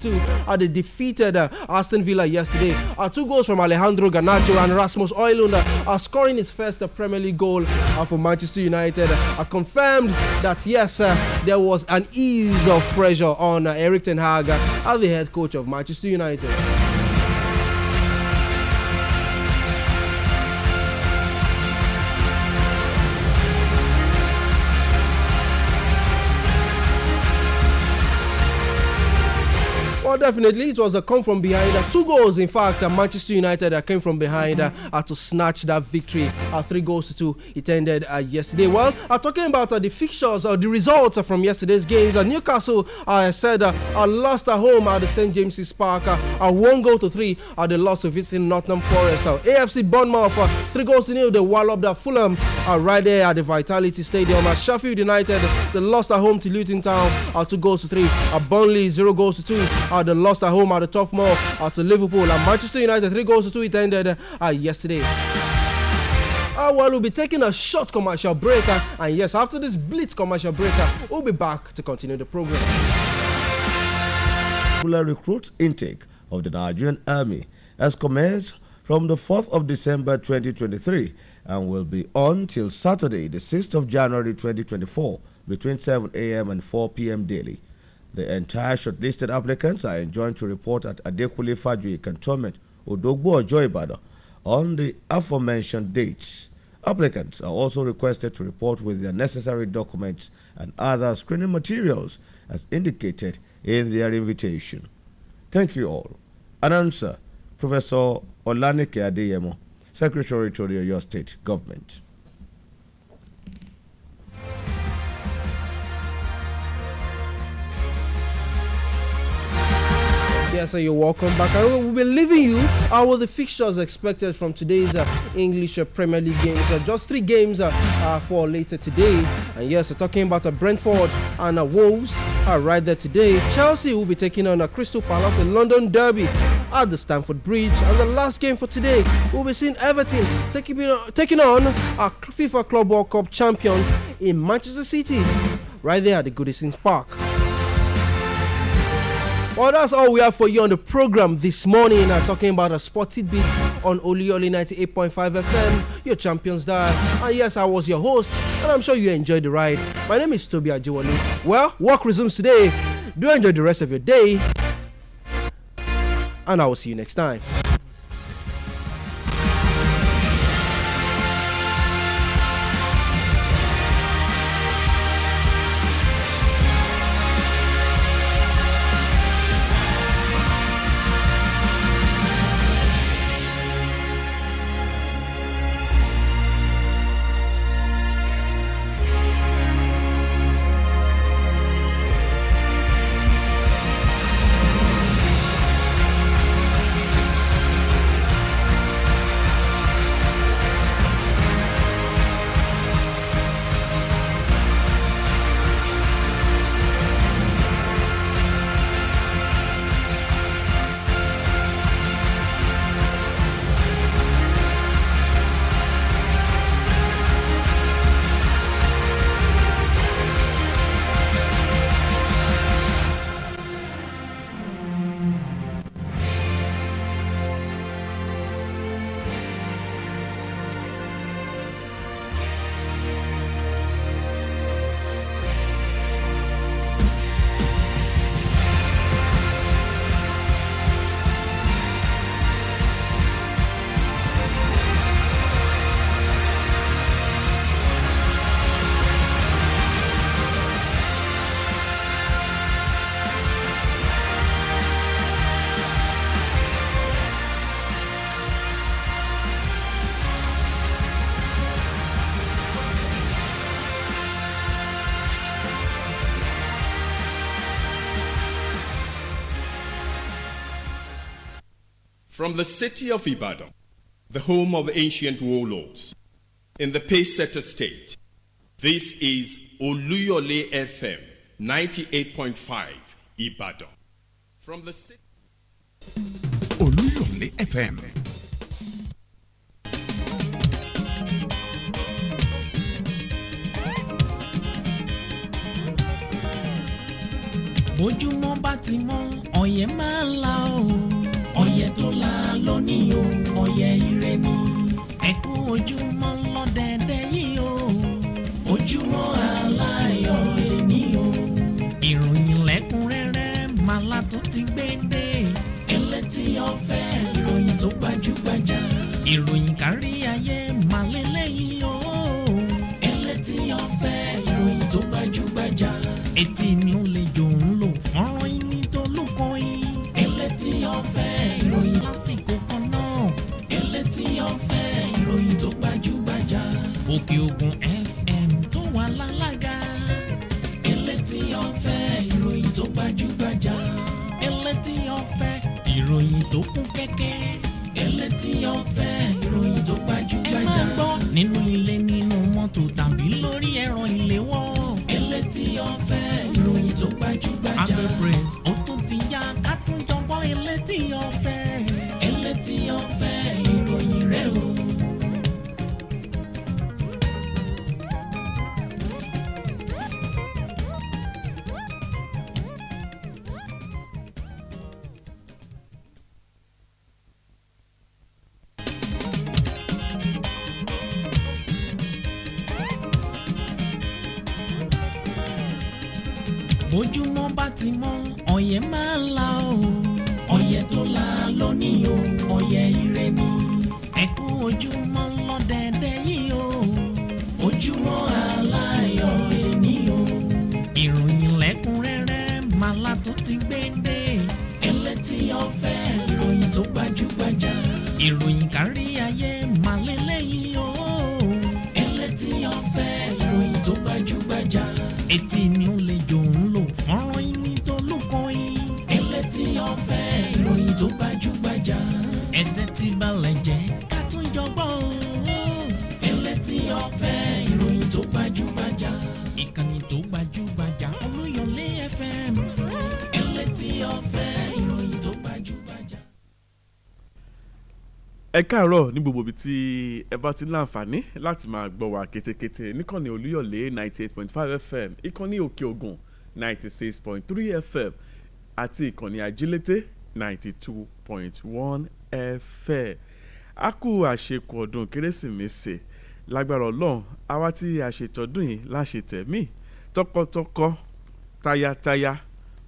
[SPEAKER 16] They defeated Aston Villa yesterday. 2 goals from Alejandro Garnacho and Rasmus Højlund scoring his first Premier League goal for Manchester United. Confirmed that yes, there was an ease of pressure on Erik ten Hag as the head coach of Manchester United. Well, definitely, it was a come from behind. 2 goals, in fact, Manchester United came from behind to snatch that victory. 3-2, it ended yesterday. Well, talking about the fixtures, the results from yesterday's games, Newcastle said lost at home at the St. James's Park. 1-3. They lost to visiting Nottingham Forest. AFC Bournemouth 3-0. They walloped Fulham right there at the Vitality Stadium. Sheffield United, they lost at home to Luton Town 2-3. Burnley 0-2. They lost at home at the Turf Moor to Liverpool. And Manchester United 3-2. It ended yesterday. Well, we'll be taking a short commercial break. And yes, after this blitz commercial break, we'll be back to continue the program.
[SPEAKER 2] Regular recruit intake of the Nigerian Army has commenced from the 4th of December 2023 and will be on till Saturday, the 6th of January 2024, between 7 a.m. and 4 p.m. daily. The entire shortlisted applicants are enjoined to report at Adekule Fajui Cantonment, Odogbo Ojo Ibadan, on the aforementioned dates. Applicants are also requested to report with their necessary documents and other screening materials as indicated in their invitation. Thank you all. Announcer, Professor Olanike Adeyemo, Secretary to the Oyo State Government.
[SPEAKER 16] Yes, you're welcome back. We'll be leaving you with the fixtures expected from today's English Premier League games. Just 3 games for later today. And yes, we're talking about Brentford and Wolves right there today. Chelsea will be taking on Crystal Palace in London Derby at the Stamford Bridge. And the last game for today, we'll be seeing Everton taking on our FIFA Club World Cup champions in Manchester City right there at the Goodison Park. Well, that's all we have for you on the program this morning. Talking about a sport tidbit on Oluyole 98.5 FM, your champions dial. And yes, I was your host, and I'm sure you enjoyed the ride. My name is Toby Ajiwale. Well, work resumes today. Do enjoy the rest of your day, and I will see you next time.
[SPEAKER 3] From the city of Ibadan, the home of ancient warlords, in the Pacesetter state, this is Oluyole FM 98.5 Ibadan. From the city...
[SPEAKER 20] Oluyole FM.
[SPEAKER 21] Bójúmọ́ bá ti mọ́ ọ̀yẹ́ máa ń la o. Ọ̀yẹ́ tó la lónìí o, ọ̀yẹ́ ire ni. Ẹ̀kú ojúmọ́ lọ́dẹ̀dẹ̀ yìí o. Ojúmọ́ aláyọ̀ lè ní o. Ìròyìn lẹ́kùnrẹ́rẹ́ màlá tó ti gbé dé. Eleti Ofe ìròyìn tó gbajúgbajà. Ìròyìn kárí ayé màlélẹ́yìn o. Eleti Ofe ìròyìn tó gbajúgbajà. Etí ni ó lè jò ń lò fọ́nrán yín ní tolúkọ́yìn. Eleti Ofe ìròyìn lásìkò kan náà. Eleti Ofe ìròyìn tó gbajúgbajà. Òkè Ògùn FM tó wà lálága. Eleti Ofe ìròyìn tó gbajúgbajà. Eleti Ofe ìròyìn tó kún kẹ́kẹ́. Eleti Ofe ìròyìn tó gbajúgbajà. Ẹ máa gbọ́ nínú ilé nínú mọ́tò tàbí lórí ẹ̀rọ ìléwọ́. Eleti Ofe ìròyìn tó gbajúgbajà. Abẹ́ praise ó tún ti yá ká tún jọgbọ́ Eleti Ofe. Eleti Ofe ìròyìn rẹ̀ o. Bójúmọ́ bá ti mọ́ ọ̀yẹ́ máa ń la o. Ọ̀yẹ́ tó la lónìí o, ọ̀yẹ́ ire ni. Ẹ̀kú ojúmọ́ lọ́dẹ̀dẹ̀ yìí o. Ojúmọ́ aláyọ̀ lè ní o. Ìròyìn lẹ́kùnrẹ́rẹ́ màlá tó ti gbé dé. Eleti Ofe ìròyìn tó gbajúgbajà. Ìròyìn kárí ayé màlélẹ́yìn o. Eleti Ofe ìròyìn tó gbajúgbajà. Etí ni ó lè jò ń lò fọ́nrán yín ní tolúkọ́yìn. Eleti Ofe ìròyìn tó gbajúgbajà. Ẹ̀tẹ́ tí balẹ̀ jẹ́ ká tún jọgbọ́ o. Eleti Ofe ìròyìn tó gbajúgbajà. Ìkànnì tó gbajúgbajà Olúyọlé FM. Eleti Ofe ìròyìn tó gbajúgbajà.
[SPEAKER 5] Ẹ káàárọ̀ ní gbogbo ibi tí ẹ bá ti ní àǹfààní láti máa gbọ́ wa kétékété níkànnì Olúyọ̀lé 98.5 FM, ìkànnì Òkè Ògùn 96.3 FM àti ìkànnì Ajílété 92.1 FM. A kú àṣekù ọdún Kérésìmesì lágbára Ọlọ́run. Àwa tí a ṣètọ́dún yìí láṣẹ tẹ̀mí tọkọtọkọ tayátayá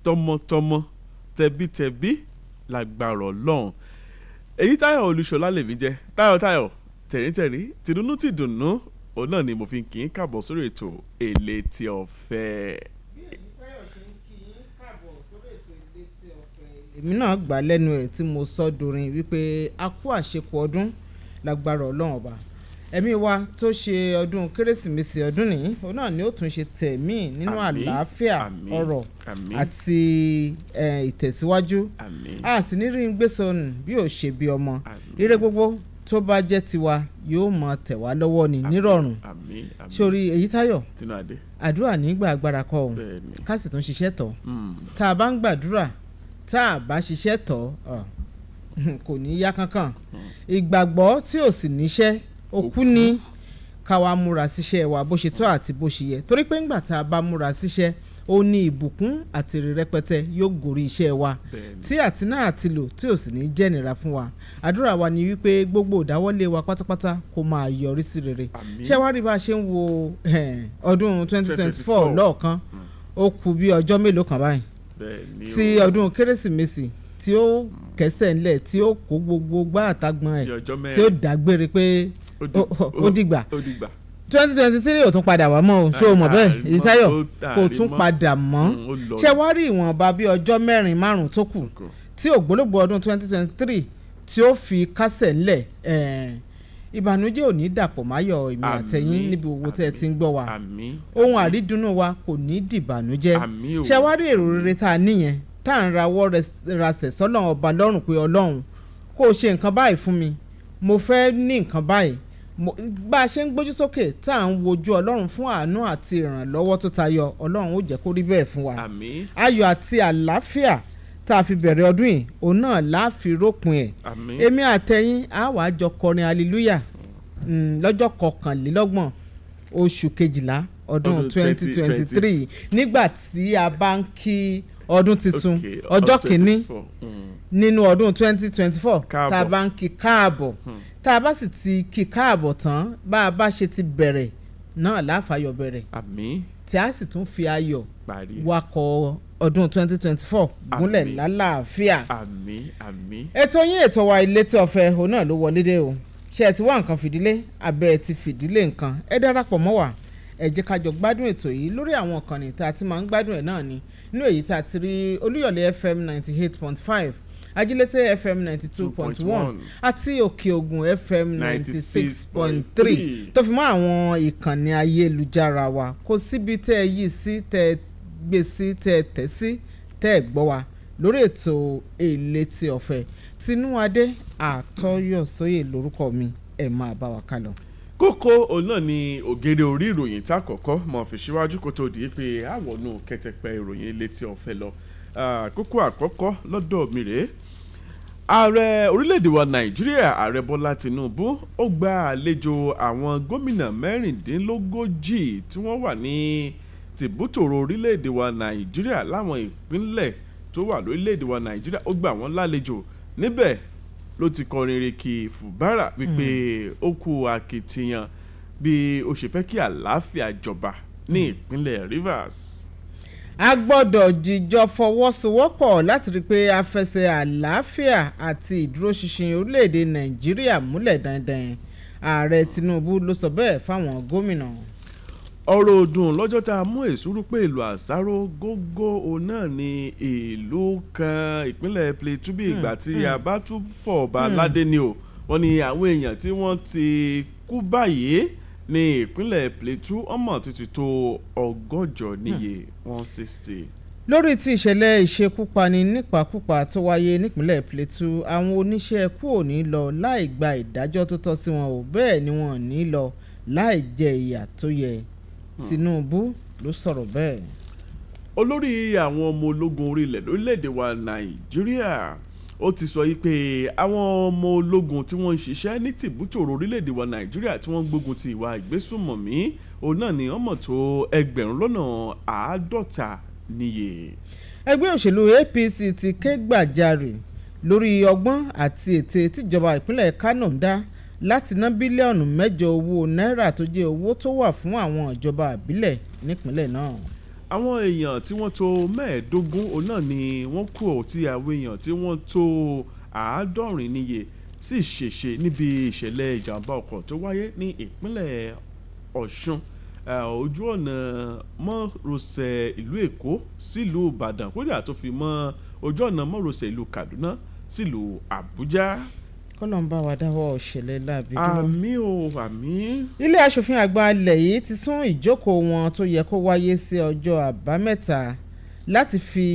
[SPEAKER 5] tọmọtọmọ tẹbítẹbí lágbára Ọlọ́run. Èyí Táyọ̀ Olúṣọlá lèmi jẹ́ Táyọ̀ tẹ̀ríntẹ̀rí tìdùnnú tìdùnnú òun náà ni mo fi ń kí í káàbọ̀ sórí ètò Eleti Ofe.
[SPEAKER 22] Bí èyí Táyọ̀ ṣe ń kí í káàbọ̀ sórí ètò Eleti Ofe. Èmi náà gbà lẹ́nu ẹ̀ tí mo sọ dorin wípé a kú àṣekù ọdún lágbára Ọlọ́run ọba. Ẹ̀mí wa tó ṣe ọdún Kérésìmesì ọdún nìyí òun náà ni ó tún ṣe tẹ̀mí nínú àlàáfíà ọrọ̀ àti ìtẹ̀síwájú. A sì ní rí ń gbé sọnù bí ò ṣe bí ọmọ. Ire gbogbo tó bá jẹ́ tiwa yóò mọ tẹ̀ wá lọ́wọ́ ní nírọ̀rùn. Sórí èyí Táyọ̀ àdúrà nígbà agbára kọ́ òun ká sì tún ṣiṣẹ́ tọ̀. Tá a bá ń gbàdúrà tá a bá ṣiṣẹ́ tọ̀ kò ní yá kankan. Ìgbàgbọ́ tí ò sì níṣẹ́ òkú ni ká wá múra síṣẹ́ wa bó ṣe tọ́ àti bó ṣe yẹ torí pé ńgbà tá a bá múra síṣẹ́ ó ní ìbùkún àti èrè rẹpẹtẹ yóò gòrí iṣẹ́ wa tí àti náà àti lò tí ò sì ní jẹ́ nira fún wa. Àdúrà wa ni wípé gbogbo ìdáwọ́lé wa pátápátá kó máa yọrí sí rere. Ṣé wá rí bá a ṣe ń wo ọdún 2024 lọ́ọ̀kan ó kù bí ọjọ́ mélòó kan báyìí tí ọdún Kérésìmesì tí ó kẹsẹ̀ ńlẹ̀ tí ó kó gbogbo gbá àtàgbọ̀n ẹ̀ tí ó dágbére pé ó dìgbà 2023 ò tún padà wá mọ́ o ṣé o mọ̀ bẹ́ẹ̀ èyí Táyọ̀ kò tún padà mọ́. Ṣé wá rí ìwọ̀nba bí ọjọ́ mẹ́rin márùn-ún tó kù tí ògbólógbòó ọdún 2023 tí ó fi kásẹ̀ ńlẹ̀ ìbànújẹ́ ò ní dàpọ̀ máyọ̀ èmi àtẹ̀yìn níbi owó tẹ́ ẹ ti ń gbọ́ wa ohun àrídùnnú wa kò ní dìbànújẹ́. Ṣé wá rí èrò rere tá a níyẹn tá à ń rawọ́ rasẹ̀ sọ́lọ́run ọba lọ́rùn pé Ọlọ́run kó o ṣe nǹkan báyìí fún mi mo fẹ́ ní nǹkan báyìí bá a ṣe ń gbójú sókè tá à ń wojú ọlọ́run fún àánú àti ìrànlọ́wọ́ tó tayọ ọlọ́run ó jẹ́ kó rí bẹ́ẹ̀ fún wa
[SPEAKER 1] àmín
[SPEAKER 22] ayọ̀ àti àlàáfíà tá a fi bẹ̀rẹ̀ ọdún yìí òun náà láàfi rópin ẹ̀
[SPEAKER 1] àmín
[SPEAKER 22] èmi àtẹ̀yìn á wàá jọ kọrin hallelujah lọ́jọ́ 21 oṣù kejìlá ọdún 2023 nígbà tí a bá ń kí ọdún tuntun ọjọ́ kìíní nínú ọdún 2024 tá a bá ń kí káàbọ̀ tá a bá sì ti kí káàbọ̀ tán bá a bá ṣe ti bẹ̀rẹ̀ náà láfàyọ̀ bẹ̀rẹ̀
[SPEAKER 1] àmín
[SPEAKER 22] tí a sì tún fi ayọ̀ wakọ̀ ọdún 2024 gúnlẹ̀ lálàáfíà
[SPEAKER 1] àmín àmín.
[SPEAKER 22] ètò yín ètò wa Eleti Ofe òun náà ló wọlé dé o ṣé ẹ ti wá nǹkan fìdílé abẹ́ ẹ ti fìdílé nǹkan ẹ darapọ̀ mọ́ wa ẹ jẹ́ ká jọ gbádùn ètò yìí lórí àwọn ìkànnì tá a ti máa ń gbádùn ẹ̀ náà ni nínú èyí tá a ti rí Olúyọ̀lé FM 98.5 Ajílété FM 92.1 àti Òkè Ògùn FM 96.3 tó fi mọ́ àwọn ìkànnì ayélujára wa kò síbi tẹ́ ẹ yí sí tẹ́ ẹ gbé sí tẹ́ ẹ tẹ̀ sí tẹ́ ẹ gbọ́ wa lórí ètò Eleti Ofe Tinúadé Àtọ́yọ̀sóyè lórúkọ mi ẹ máa bá wa kálọ.
[SPEAKER 1] kókó òun náà ni ògèrè orí ìròyìn tá kọ́kọ́ mọ̀ fi síwájú kó tó di pé àwọnú kẹtẹpẹ ìròyìn Eleti Ofe lọ kókó àkọ́kọ́ lọ́dọ̀ mi rèé ààrẹ orílẹ̀-èdè wa Nàìjíríà ààrẹ Bọ́lá Tinubu ó gba àlejò àwọn gómìnà 16 tí wọ́n wà ní tìbútòrò orílẹ̀-èdè wa Nàìjíríà láwọn ìpínlẹ̀ tó wà lórílẹ̀-èdè wa Nàìjíríà ó gbà wọ́n lálejò níbẹ̀ ló ti kọrin rèkì fùbárà wípé ó kú akitiyan bí ó ṣe fẹ́ kí àlàáfíà jọba ní ìpínlẹ̀ Rivers.
[SPEAKER 22] a gbọ́dọ̀ jíjọ fọwọ́sowọ́pọ̀ láti rí i pé a fẹsẹ̀ àlàáfíà àti ìdúróṣinṣin orílẹ̀-èdè Nàìjíríà múlẹ̀ dandan ààrẹ Tinubu ló sọ bẹ́ẹ̀ fáwọn gómìnà.
[SPEAKER 1] ọ̀rọ̀ ọdún lọ́jọ́ tá a mú èsúrú pé ìlú àsáró gógó òun náà ní ìlú kan ìpínlẹ̀ Plateau bí ìgbà tí a bá tún fọ̀ ọba aládé ni o wọ́n ní àwọn èèyàn tí wọ́n ti kú báyìí ní ìpínlẹ̀ Plateau ọmọ títí tó 100 níye 160.
[SPEAKER 22] lórí ti ìṣẹ̀lẹ̀ ìṣekúpani nípakúpa tó wáyé nípínlẹ̀ Plateau àwọn oníṣẹ́ kú ò ní lọ láì gba ìdájọ́ tó tọ́ sí wọn ò bẹ́ẹ̀ ni wọn ò ní lọ láì jẹ ìyà tó yẹ. Tinubu ló sọ̀rọ̀ bẹ́ẹ̀.
[SPEAKER 1] olórí àwọn ọmọ ológun orílẹ̀ lórílẹ̀‐èdè wa Nàìjíríà ó ti sọ yìí pé àwọn ọmọ ológun tí wọ́n ń ṣiṣẹ́ ní tìbútòrò orílẹ̀‐èdè wa Nàìjíríà tí wọ́n ń gbógun ti ìwà ìgbésùnmọ̀mí òun náà ni ọmọ tó 50 níye.
[SPEAKER 22] ẹgbẹ́ òṣèlú APC ti ké gbàjarè lórí ọgbọ́n àti ète tíjọba ìpínlẹ̀ Kánò ń dá láti ná bílíọ̀nù 8 owó náírà tó jẹ́ owó tó wà fún àwọn ìjọba àbílẹ̀ nípínlẹ̀ náà.
[SPEAKER 1] àwọn èèyàn tí wọ́n tó 15 òun náà ni wọ́n kú ọ̀ tí àwọn èèyàn tí wọ́n tó 70 níye sì ṣèṣe níbi ìṣẹ̀lẹ̀ ìjàmbá ọkọ̀ tó wáyé ní ìpínlẹ̀ Ọ̀ṣun ojú ọ̀nà mọ́rọ̀sẹ̀ ìlú Èkó sílùú Ìbàdàn kódà tó fi mọ́ ojú ọ̀nà mọ́rọ̀sẹ̀ ìlú Kaduna sílùú Àbújá.
[SPEAKER 22] kọ́lọ́n bá wa dáwọ́ ìṣẹ̀lẹ̀ láàbí dúró.
[SPEAKER 1] àmín o àmín.
[SPEAKER 22] ilé aṣòfin àgbà ilẹ̀ yìí ti sún ìjókòó wọn tó yẹ kó wáyé sí ọjọ́ àbámẹ́ta láti fi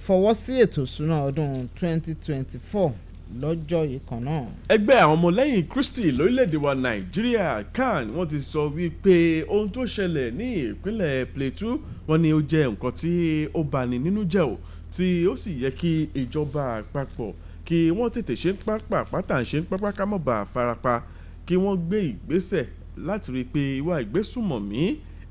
[SPEAKER 22] fọwọ́ sí ètò ìṣúná ọdún 2024 lọ́jọ́ yìí kan náà.
[SPEAKER 1] ẹgbẹ́ àwọn ọmọlẹ́yìn Kristi lórílẹ̀‐èdè wa Nàìjíríà CAN wọ́n ti sọ wípé ohun tó ṣẹlẹ̀ ní ìpínlẹ̀ Plateau wọ́n ní ó jẹ́ nǹkan tí ó bani nínú jẹ́ o tí ó sì yẹ kí ìjọba àpapọ̀ kí wọ́n tètè ṣe ń pápá pátá ṣe ń pápá ká mọ̀ bá farapa kí wọ́n gbé ìgbésẹ̀ láti rí i pé ìwà ìgbésùmọ̀mí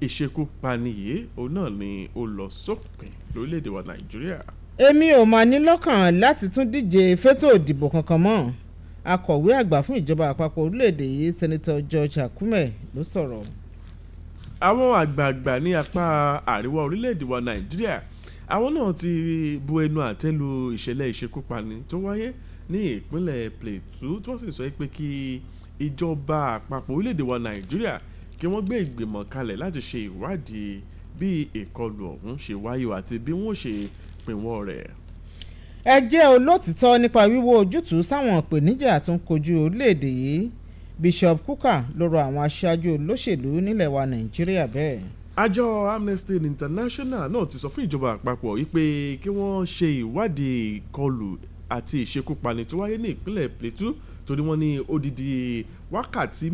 [SPEAKER 1] ìṣekúpani yìí òun náà ni ó lọ sópin lórílẹ̀‐èdè wa Nàìjíríà.
[SPEAKER 22] èmi ò máa ní lọ́kàn láti tún díje fétò ìdìbò kankan mọ́ akọ̀wé àgbà fún ìjọba àpapọ̀ orílẹ̀‐èdè yìí Sẹ́nitọ̀ George Akume ló sọ̀rọ̀.
[SPEAKER 1] àwọn àgbààgbà ní apá àríwá orílẹ̀‐èdè wa Nàìjíríà àwọn náà ti bu ẹnu àtẹ́ lu ìṣẹ̀lẹ̀ ìṣekúpani tó wáyé ní ìpínlẹ̀ Plateau tí wọ́n sì sọ pé kí ìjọba àpapọ̀ orílẹ̀‐èdè wa Nàìjíríà kí wọ́n gbé ìgbìmọ̀ kalẹ̀ láti ṣe ìwádìí bí ìkọlù ọ̀hún ṣe wáyé àti bí wọ́n ṣe pínwọ́ rẹ̀.
[SPEAKER 22] ẹ jẹ́ olótìtọ́ nípa wíwò ojútùú sáwọn ìpèníjà tó ń kojú orílẹ̀‐èdè yìí Bishop Kuka ló rọ àwọn aṣáájú olóṣèlú nílẹ̀ wa Nàìjíríà bẹ́ẹ̀.
[SPEAKER 1] àjọ Amnesty International náà ti sọ fún ìjọba àpapọ̀ wípé kí wọ́n ṣe ìwádìí ìkọlù àti ìṣekúpani tó wáyé ní ìpínlẹ̀ Plateau torí wọ́n ní odidi wákàtí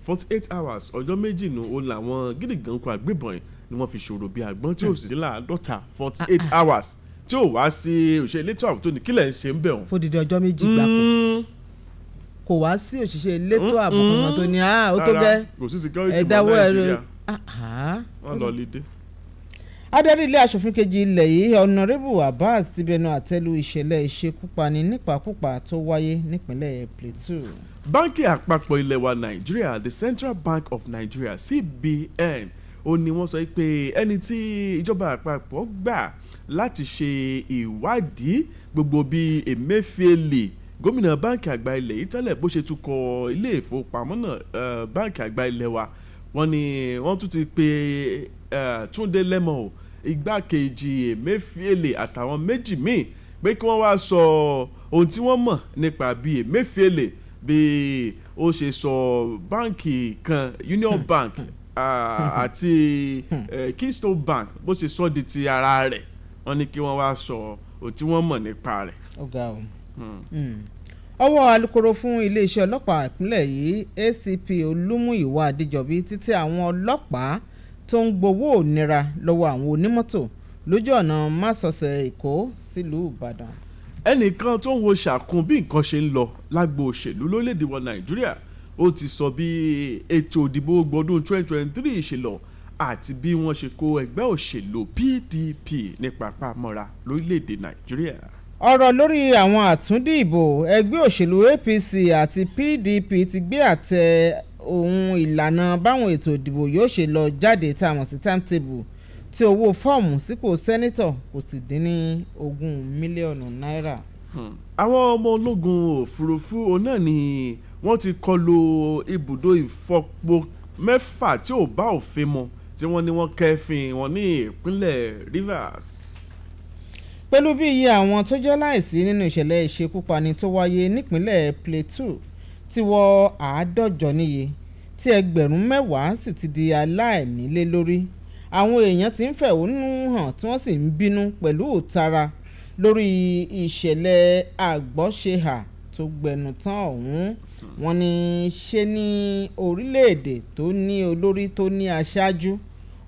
[SPEAKER 1] 48 hours ọjọ́ méjì nù ó làwọn gídígànkù àgbébọn yìí ni wọ́n fi ṣòro bí àgbọn tí ó sì 48 hours tí ó wá sí òṣèré elétò ààbò tó ní kílẹ̀ ń ṣe ń bẹ̀ wọ́n.
[SPEAKER 22] fódìdí ọjọ́ méjì gbáko kò wá sí òṣìṣẹ́ elétò ààbò kankan tó ní ó tó gẹ́ ẹ̀dáwọ́ ẹ̀rọ
[SPEAKER 1] wọ́n lọ lédè.
[SPEAKER 22] adarí ilé aṣòfin kejì ilẹ̀ yìí ọ̀nàrẹ́bù Abbas ti bẹnu àtẹ́lu ìṣẹ̀lẹ̀ ìṣekúpani nípakúpa tó wáyé nípínlẹ̀ Plateau.
[SPEAKER 1] báńkì àpapọ̀ ilẹ̀ wa Nàìjíríà the Central Bank of Nigeria CBN ó ní wọ́n sọ pé ẹni tí ìjọba àpapọ̀ gbà láti ṣe ìwádìí gbogbo bíi Emefiele gómìnà báńkì àgbà ilẹ̀ yìí tẹ́lẹ̀ bó ṣe tukọ̀ ilé ìfowópamọ́ náà báńkì àgbà ilẹ̀ wa wọ́n ní wọ́n tún ti pe Túndé Lẹ́mọ̀ igbákejì Emefiele àtàwọn méjì míì pé kí wọ́n wá sọ ohun tí wọ́n mọ̀ nípa bí Emefiele bí ó ṣe sọ báńkì kan Union Bank àti Keystone Bank bó ṣe sọ di ti ara rẹ̀ wọ́n ní kí wọ́n wá sọ ohun tí wọ́n mọ̀ nípa rẹ̀.
[SPEAKER 22] ọ̀gá o ọwọ́ alukoro fún iléeṣẹ́ ọlọ́pàá ìpínlẹ̀ yìí ACP Olúmúyìwá Adéjọbí títí àwọn ọlọ́pàá tó ń gbowó òníra lọ́wọ́ àwọn onímọ́tò lójú ọ̀nà másọ̀sẹ̀ Èkó sílùú Ìbàdàn.
[SPEAKER 1] ẹnìkan tó ń wo ṣàkun bí nǹkan ṣe ń lọ lágbo òṣèlú lórílẹ̀‐èdè wa Nàìjíríà ó ti sọ bí ètò ìdìbò gbọdún 2023 ṣe lọ àti bí wọ́n ṣe kó ẹgbẹ́ òṣèlú PDP ní papamọ́ra lórílẹ̀‐èdè Nàìjíríà.
[SPEAKER 22] ọ̀rọ̀ lórí àwọn àtúndì ìbò ẹgbẹ́ òṣèlú APC àti PDP ti gbé àtẹ ohun ìlànà báwọn ètò ìdìbò yóò ṣe lọ jáde tá a mọ̀ sí timetable tí owó fọ́ọ̀mù sípò sẹ́nítọ̀ kò sì dín ní 20 mílíọ̀nù náírà.
[SPEAKER 1] àwọn ọmọ ológun òfurufú náà ni wọ́n ti kọlu ibùdó ìfọpo 6 tí ò bá òfin mu tí wọ́n ní wọ́n kẹ́fìn wọn ní ìpínlẹ̀ Rivers.
[SPEAKER 22] pẹ̀lú bí iye àwọn tó jẹ́ láìsí nínú ìṣẹ̀lẹ̀ ìṣekúpani tó wáyé nípínlẹ̀ Plateau ti wọ 150 níye tí ẹgbẹ̀rún 10 sì ti di aláìnílé lórí àwọn èèyàn ti ń fẹ̀hónú hàn tí wọ́n sì ń bínú pẹ̀lú òtara lórí ìṣẹ̀lẹ̀ àgbọ́ṣehà tó gbẹnu tán ọ̀hún. wọ́n ní ṣe ní orílẹ̀-èdè tó ní olórí tó ní aṣáájú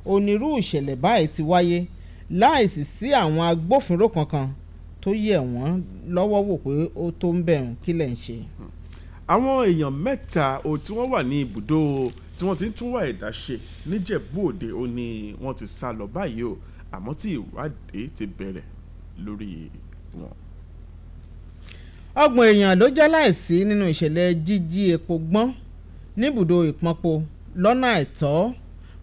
[SPEAKER 22] onírú ìṣẹ̀lẹ̀ báyìí ti wáyé láìsí sí àwọn agbófinró kankan tó yẹ̀ wọ́n lọ́wọ́ wò pé ó tó ń bẹ̀rùn kílẹ̀ ń ṣe.
[SPEAKER 1] àwọn èèyàn 3 tí wọ́n wà ní ibùdó tí wọ́n ti ń tún wà ẹ̀dá ṣe níjẹ̀bú òde ó ní wọ́n ti sá lọ báyìí o àmọ́ tí ìwádìí ti bẹ̀rẹ̀ lórí wọn.
[SPEAKER 22] 30 èèyàn ló já láìsí nínú ìṣẹ̀lẹ̀ jíjí epo gbọ́n níbùdó ìpọnpo lọ́nà àìtọ́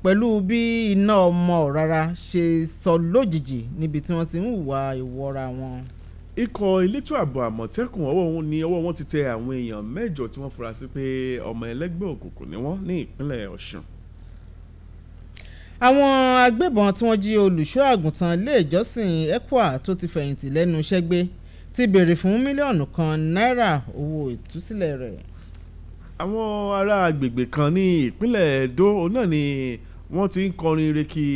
[SPEAKER 22] pẹ̀lú bí iná ọmọ rárá ṣe sọ lójijì níbi tí wọ́n ti ń hùwà ìwọ́ra wọn.
[SPEAKER 1] ikọ̀ elétò ààbò àmọ̀tẹ́kùn ọwọ́ wọn ti tẹ àwọn èèyàn 8 tí wọ́n fura sí pé ọmọ ẹlẹ́gbẹ́ òkùnkùn ni wọ́n ní ìpínlẹ̀ Ọ̀ṣun.
[SPEAKER 22] àwọn agbébọn tí wọ́n jí olùṣọ́ àgùntàn ilé ìjọsìn ECWA tó ti fẹ̀yìntì lẹ́nu iṣẹ́ gbé ti béèrè fún mílíọ̀nù kan náírà owó ìtúsílẹ̀ rẹ̀.
[SPEAKER 1] àwọn ará agbègbè kan ní ìpínlẹ̀ Edo náà ni wọ́n ti ń kọrin reki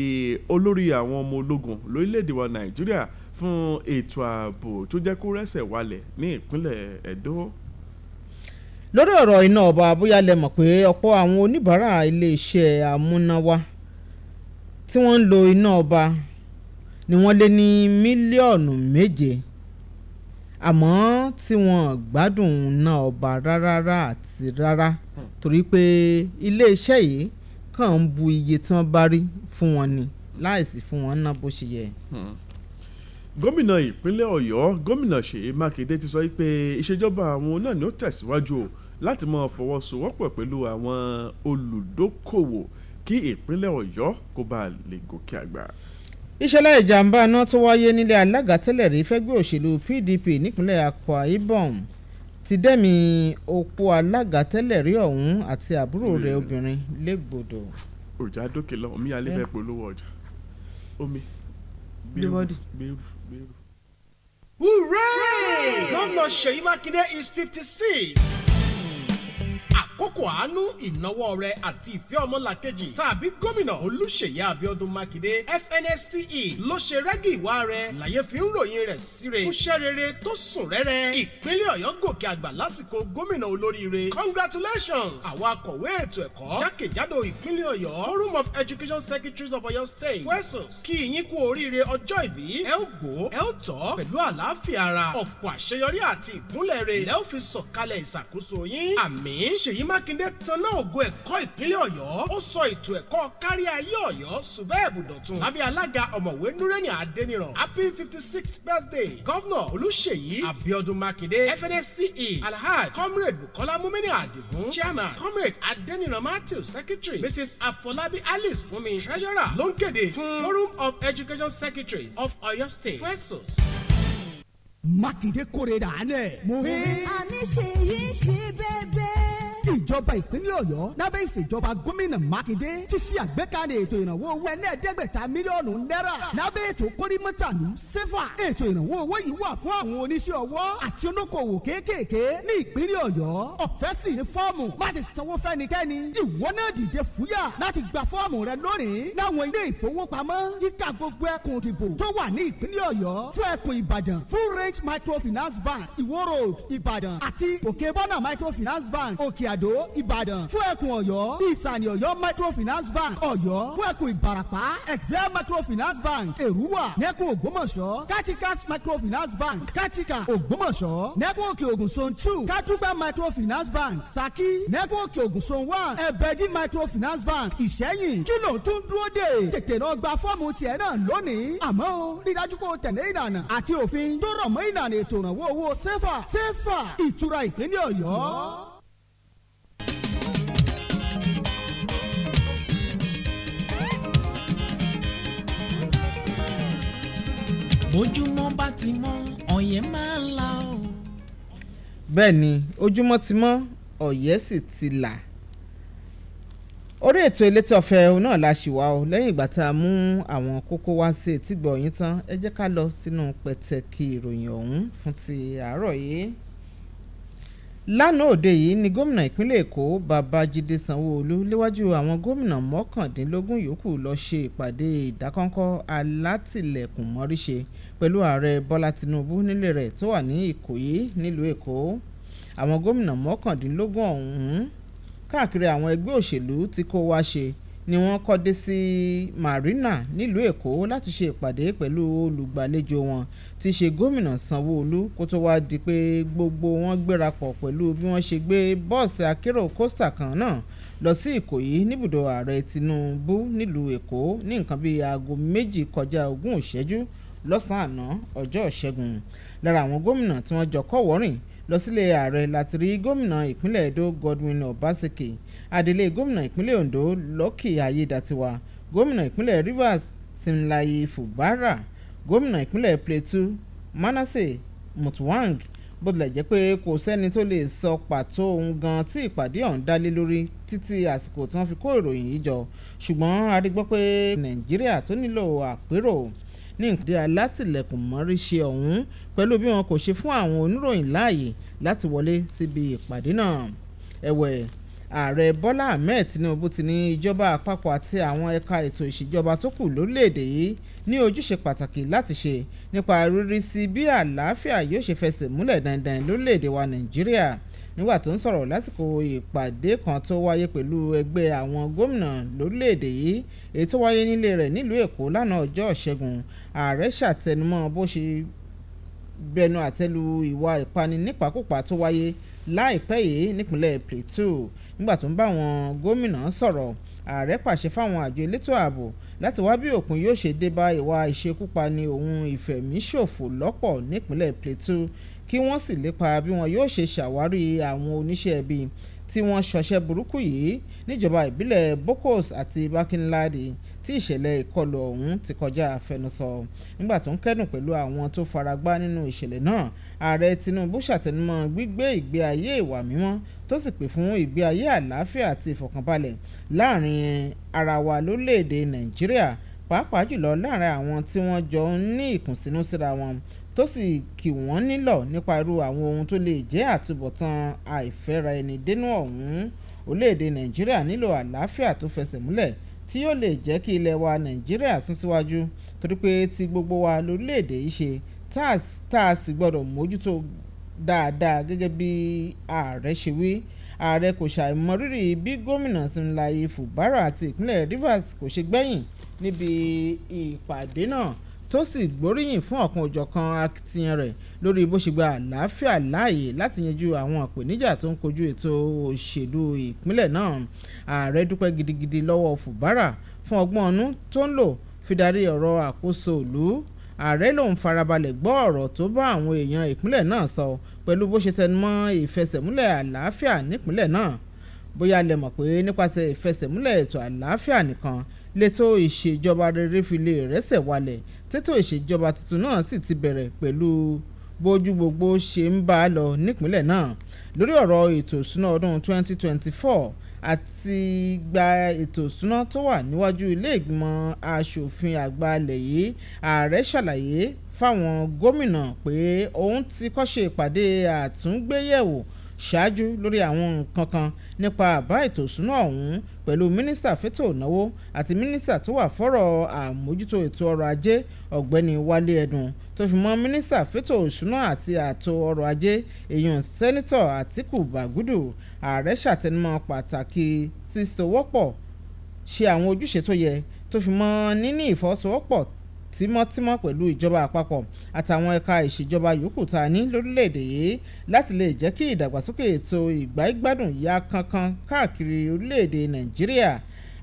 [SPEAKER 1] olórí àwọn ọmọ ológun lórílẹ̀‐èdè wa Nàìjíríà fún ètò ààbò tó jẹ́ kó rẹ́sẹ̀ wálẹ̀ ní ìpínlẹ̀ Edo.
[SPEAKER 22] lórí ọ̀rọ̀ iná ọba bóyá lẹ mọ̀ pé ọ̀pọ̀ àwọn oníbàárà iléeṣẹ́ amúnáwá tí wọ́n ń lo iná ọba ni wọ́n lé ní mílíọ̀nù 7 àmọ́ tí wọ́n gbádùn iná ọba rárá àti rárá torí pé iléeṣẹ́ yìí kàn ń bu iye tí wọ́n bá rí fún wọn ni láìsí fún wọn ná bó ṣe yẹ.
[SPEAKER 1] gómìnà ìpínlẹ̀ Ọ̀yọ́ gómìnà Ṣèyí Mákindé ti sọ pé ìṣèjọba àwọn náà ni ó tẹ̀síwájú láti máa fọwọ́sowọ́pọ̀ pẹ̀lú àwọn olùdókòwò kí ìpínlẹ̀ Ọ̀yọ́ kó bá lè gòkè àgbà.
[SPEAKER 22] ìṣẹ̀lẹ̀ ìjàmbá iná tó wáyé nílé alága tẹ́lẹ̀ rí fẹ́gbẹ́ òṣèlú PDP nípínlẹ̀ Akwa Ibom ti dẹ́mi òpó alága tẹ́lẹ̀ rí ọ̀hún àti àbúrò rẹ̀ obìnrin légbodò.
[SPEAKER 1] òjà dókè lọ omi alẹ́ fẹ́ polówó ọjà omi gbèrú.
[SPEAKER 7] Hooray! Governor Seyi Makinde is 56. Àkókò àánú ìnáwó rẹ àti ìfẹ́ ọmọlàkejì tàbí gómìnà Olúṣèyí Abíọ́dún Mákindé FNSCE ló ṣe rẹ́gì ìwà rẹ̀ láyé fi ń ròyìn rẹ̀ síre fúnṣẹ́ rere tó sùn rẹ́rẹ́. Ìpínlẹ̀ Ọ̀yọ́ gòkè àgbà lásìkò gómìnà olóríire. Congratulations àwọn akọ̀wé ètò ẹ̀kọ́ jákèjádò ìpínlẹ̀ Ọ̀yọ́. Forum of Education Secretaries of Ọ̀yọ́ State FESUS kí yín kú oríire ọjọ́ ìbí. ẹ ó gbó ẹ ó tọ́ pẹ̀lú àlàáfíà ara. ọ̀pọ̀ àṣeyọrí àti ìkúnlẹ̀ rẹ̀ lẹ́ ó fi sọ̀kalẹ̀ ìṣàkóso yín. àmín. Ṣèyí Mákindé tanná ògo ẹ̀kọ́ ìpínlẹ̀ Ọ̀yọ́. ó sọ ètò ẹ̀kọ́ kárí ayé Ọ̀yọ́ ṣùbẹ́ẹ̀bù dọ̀tun. lábẹ́ alága ọ̀mọ̀wé Núrẹ́nì Adéníran. Happy 56th birthday Gọ́vnà Olúṣèyí Abíọ́dún Mákindé FNSCE Alhaji Comrade Bukola Mumini Adigun Chairman Comrade Adéníran Matthew Secretary Mrs. Afolabi Alice Fúnmi Treasurer ló ń kéde fún Forum of Education Secretaries of Ọ̀yọ́ State FESUS.
[SPEAKER 6] Mákindé kórè dànù. mo rí.
[SPEAKER 20] àní ṣe yí ṣe bẹ́ẹ̀
[SPEAKER 6] ìjọba ìpínlẹ̀ Ọ̀yọ́ lábẹ́ ìṣèjọba gómìnà Mákindé ti ṣe àgbékalẹ̀ ètò ìrànwọ́ owó ẹlẹ́ẹ̀ẹ́dẹ́gbẹ̀ta mílíọ̀nù náírà lábẹ́ ètò kórìmọ́tàlú sefa. ètò ìrànwọ́ owó yìí wà fún àwọn oníṣẹ́ ọwọ́ àti olókoòwò kéékèèké ní ìpínlẹ̀ Ọ̀yọ́. ọ̀fẹ́ sì ni fọ́ọ̀mù má ti sanwó fẹ́nikẹ́ni. ìwọ náà dìde fúyà láti gba fọ́ọ̀mù rẹ lónìí láwọn ilé ìfowópamọ́ yíká gbogbo ẹkùn ìdìbò tó wà ní ìpínlẹ̀ Ọ̀yọ́. fún ẹkùn Ìbàdàn Full Range Microfinance Bank Ìwó Road Ìbàdàn àti Òkèbọ́nà Microfinance Bank Òkè Àdó Ìbàdàn. fún ẹkùn Ọ̀yọ́ Ìsàní Ọ̀yọ́ Microfinance Bank Ọ̀yọ́. fún ẹkùn Ìbàràpá Excel Microfinance Bank Èrúwà. nẹ́kùn Ògbómọ̀ṣọ́ Katikas Microfinance Bank Katika Ògbómọ̀ṣọ́. nẹ́kùn Òkè Ògùn Zone 2 Katuba Microfinance Bank Ṣakí. nẹ́kùn Òkè Ògùn Zone 1 Ẹ̀bẹ̀dì Microfinance Bank Ìṣẹ́yìn. kí ló tún dúró dè? tètè lọ gba fọ́ọ̀mù tiẹ̀ náà lónìí. àmọ́ o rí dájú pé o tẹ̀lé ìlànà àti òfin tó rọ̀ mọ́ ìlànà ètò ìrànwọ́ owó sefa ìtura ìpínlẹ̀ Ọ̀yọ́.
[SPEAKER 21] bójúmọ́ bá ti mọ́ ọ̀yẹ́ máa ń la o.
[SPEAKER 22] bẹ́ẹ̀ ni ojúmọ́ ti mọ́ ọ̀yẹ́ sì ti là. orí ètò Eleti Ofe náà la ṣì wá o lẹ́yìn ìgbà tá a mú àwọn kókó wá sí etígbọ̀ yín tán ẹ jẹ́ ká lọ sínú pẹ̀tẹ́kì ìròyìn ọ̀hún fún ti àárọ̀ yìí. lánàá òde yìí ni gómìnà ìpínlẹ̀ Èkó Babájídé Sanwó-Olú léwájú àwọn gómìnà mọ́kàndínlógún yòókù lọ ṣe ìpàdé ìdákọ́ńkọ́ alátìlẹ̀kùn mọ́ríṣe pẹ̀lú ààrẹ Bọ́lá Tinubu nílé rẹ̀ tó wà ní Ìkòyí nílùú Èkó. àwọn gómìnà mọ́kàndínlógún ọ̀hún káàkiri àwọn ẹgbẹ́ òṣèlú tí kò wá ṣe ni wọ́n kọ́ dé sí Marina nílùú Èkó láti ṣe ìpàdé pẹ̀lú olùgbàlejò wọn tí í ṣe gómìnà Sanwó-Olú kó tó wá di pé gbogbo wọn gbéra pọ̀ pẹ̀lú bí wọ́n ṣe gbé bọ́ọ̀sì akérò kóstà kan náà lọ sí Ìkòyí níbùdó ààrẹ Tinubu nílùú Èkó ní nǹkan bíi aago 2 kọjá 20 ìṣẹ́jú lọ́sàn-án àná ọjọ́ Ìṣẹ́gun. lára àwọn gómìnà tí wọ́n jọ kọ́wọ́rìn lọ sílé ààrẹ láti rí gómìnà ìpínlẹ̀ Edo Godwin Obaseki, adelé gómìnà ìpínlẹ̀ Ondo Lucky Ayédàtiwa, gómìnà ìpínlẹ̀ Rivers Simlayi Fubara, gómìnà ìpínlẹ̀ Plateau Manasseh Mutuwang. bó tilẹ̀ jẹ́ pé kò sẹ́ni tó lè sọ pàtó ohun gan tí ìpàdé ọ̀hún dá lé lórí títí àsìkò tí wọ́n fi kó ìròyìn yìí jọ, ṣùgbọ́n a rí gbọ́ pé Nàìjíríà tó nílò àpérò ní ìpàdé alátìlẹ̀kùn mọ́rí ṣe ọ̀hún pẹ̀lú bí wọn kò ṣe fún àwọn oníròyìn láàyè láti wọlé síbi ìpàdé náà. ẹ̀wẹ̀ ààrẹ Bọ́lá Ahmed Tinubu ti ní ìjọba àpapọ̀ àti àwọn ẹ̀ka ètò ìṣèjọba tó kù lórílẹ̀‐èdè yìí ní ojúṣe pàtàkì láti ṣe nípa rírí sí bí àlàáfíà yóò ṣe fẹsẹ̀ múlẹ̀ dandan lórílẹ̀‐èdè wa Nàìjíríà. nígbà tó ń sọ̀rọ̀ lásìkò ìpàdé kan tó wáyé pẹ̀lú ẹgbẹ́ àwọn gómìnà lórílẹ̀‐èdè yìí èyí tó wáyé nílé rẹ̀ nílùú Èkó lánàá ọjọ́ Ìṣẹ́gun, ààrẹ ṣàtẹnumọ́ bó ṣe bẹnu àtẹ́lu ìwà ìpani nípakúpa tó wáyé láìpẹ́ yìí nípínlẹ̀ Plateau. nígbà tó ń bá àwọn gómìnà sọ̀rọ̀, ààrẹ pàṣẹ fáwọn àjọ elétò ààbò láti wá bí òpin yóò ṣe dé bá ìwà ìṣekúpani ohun ìfẹ̀míṣòfò lọ́pọ̀ nípínlẹ̀ Plateau kí wọ́n sì lépa bí wọn yóò ṣe ṣàwárí àwọn oníṣẹ́ ibi tí wọ́n ṣọṣẹ́ burúkú yìí níjọba ìbílẹ̀ BCOS àti Bákínládì tí ìṣẹ̀lẹ̀ ìkọlù ọ̀hún ti kọjá àfẹnusọ. nígbà tó ń kẹ́dùn pẹ̀lú àwọn tó faragbá nínú ìṣẹ̀lẹ̀ náà, ààrẹ Tinubu ṣàtẹnumọ́ gbígbé ìgbé ayé ìwà mímọ́ tó sì pè fún ìgbé ayé àlàáfíà àti ìfọ̀kànbalẹ̀ láàrin ara wa lórílẹ̀‐èdè Nàìjíríà, pàápàá jùlọ láàrin àwọn tí wọ́n jọ ń ní ìkùnsínú síra wọn, tó sì kì wọ́n nílọ̀ nípa irú àwọn ohun tó lè jẹ́ àtúbọ̀tán àìfẹ́ra ẹni dénú ọ̀hún. orílẹ̀-èdè nàìjíríà nílò àlàáfíà tó fẹsẹ̀ múlẹ̀ tí yóò lè jẹ́ kí ilẹ̀ wa nàìjíríà sún síwájú torí pé ti gbogbo wa lórílẹ̀-èdè yìí ṣe tá a sì gbọ́dọ̀ mójútó dáadáa gẹ́gẹ́ bí ààrẹ ṣe wí. Ààrẹ kò ṣàìmọrírì bí gómìnà Siminalayi Fubara àti ìpínlẹ̀ Rivers kò ṣe gbẹ̀yìn níbi ìpàdé náà tó sì gbóríyìn fún ọ̀kan òjọ̀kan akitiyan rẹ̀ lórí bó ṣe gba àlàáfíà láàyè láti yanjú àwọn ìpèníjà tó ń kojú ètò òṣèlú ìpínlẹ̀ náà. Ààrẹ dúpẹ́ gidigidi lọ́wọ́ Fubara fún ọgbọ́n ọnú tó ń lò fi darí ọ̀rọ̀ àkóso ìlú. Ààrẹ lòun farabalẹ̀ gbọ́ ọ̀rọ̀ tó bá àwọn èèyàn ìpínlẹ̀ náà sọ pẹ̀lú bó ṣe tẹnumọ́ ìfẹsẹ̀múlẹ̀ àlàáfíà nípínlẹ̀ náà. Bóyá lẹ mọ̀ pé nípasẹ̀ ìfẹsẹ̀múlẹ̀ ètò àlàáfíà nìkan lètò ìṣèjọba rere fi lè rẹ́sẹ̀ walẹ̀ tètò ìṣèjọba tuntun náà sì ti bẹ̀rẹ̀ pẹ̀lú bójú gbogbo ṣe ń bá a lọ nípínlẹ̀ náà. Lórí ọ̀rọ̀ ètò ìṣúná ọdún 2024 àti gba ètò ìṣúná tó wà níwájú ilé ìgbìmọ̀ aṣòfin àgbà ilẹ̀ yìí, ààrẹ ṣàlàyé fáwọn gómìnà pé òun ti kọ́ ṣe ìpàdé àtúngbéyẹ̀wò ṣáájú lórí àwọn nǹkan kan nípa àbá ètò ìṣúná ọ̀hún pẹ̀lú mínísítà fétò ìnáwó àti mínísítà tó wà fọ́rọ̀ àmójútó ètò ọrọ̀ ajé ọ̀gbẹ́ni Wálé Ẹdùn tó fi mọ́ mínísítà fétò ìṣúná àti ààtò ọrọ̀ ajé èèyàn sẹ́nítọ̀ Àtíkù Bàgúdù. Ààrẹ ṣàtẹnumọ́ pàtàkì sísowọ́pọ̀ ṣe àwọn ojúṣe tó yẹ tó fi mọ́ níní ìfọwọ́sowọ́pọ̀ tímọ́tímọ́ pẹ̀lú ìjọba àpapọ̀ àtàwọn ẹ̀ka ìṣèjọba yòókù tá a ní lórílẹ̀‐èdè yìí láti lè jẹ́ kí ìdàgbàsókè ètò ìgbáyégbádùn yá kánkán káàkiri orílẹ̀‐èdè Nàìjíríà.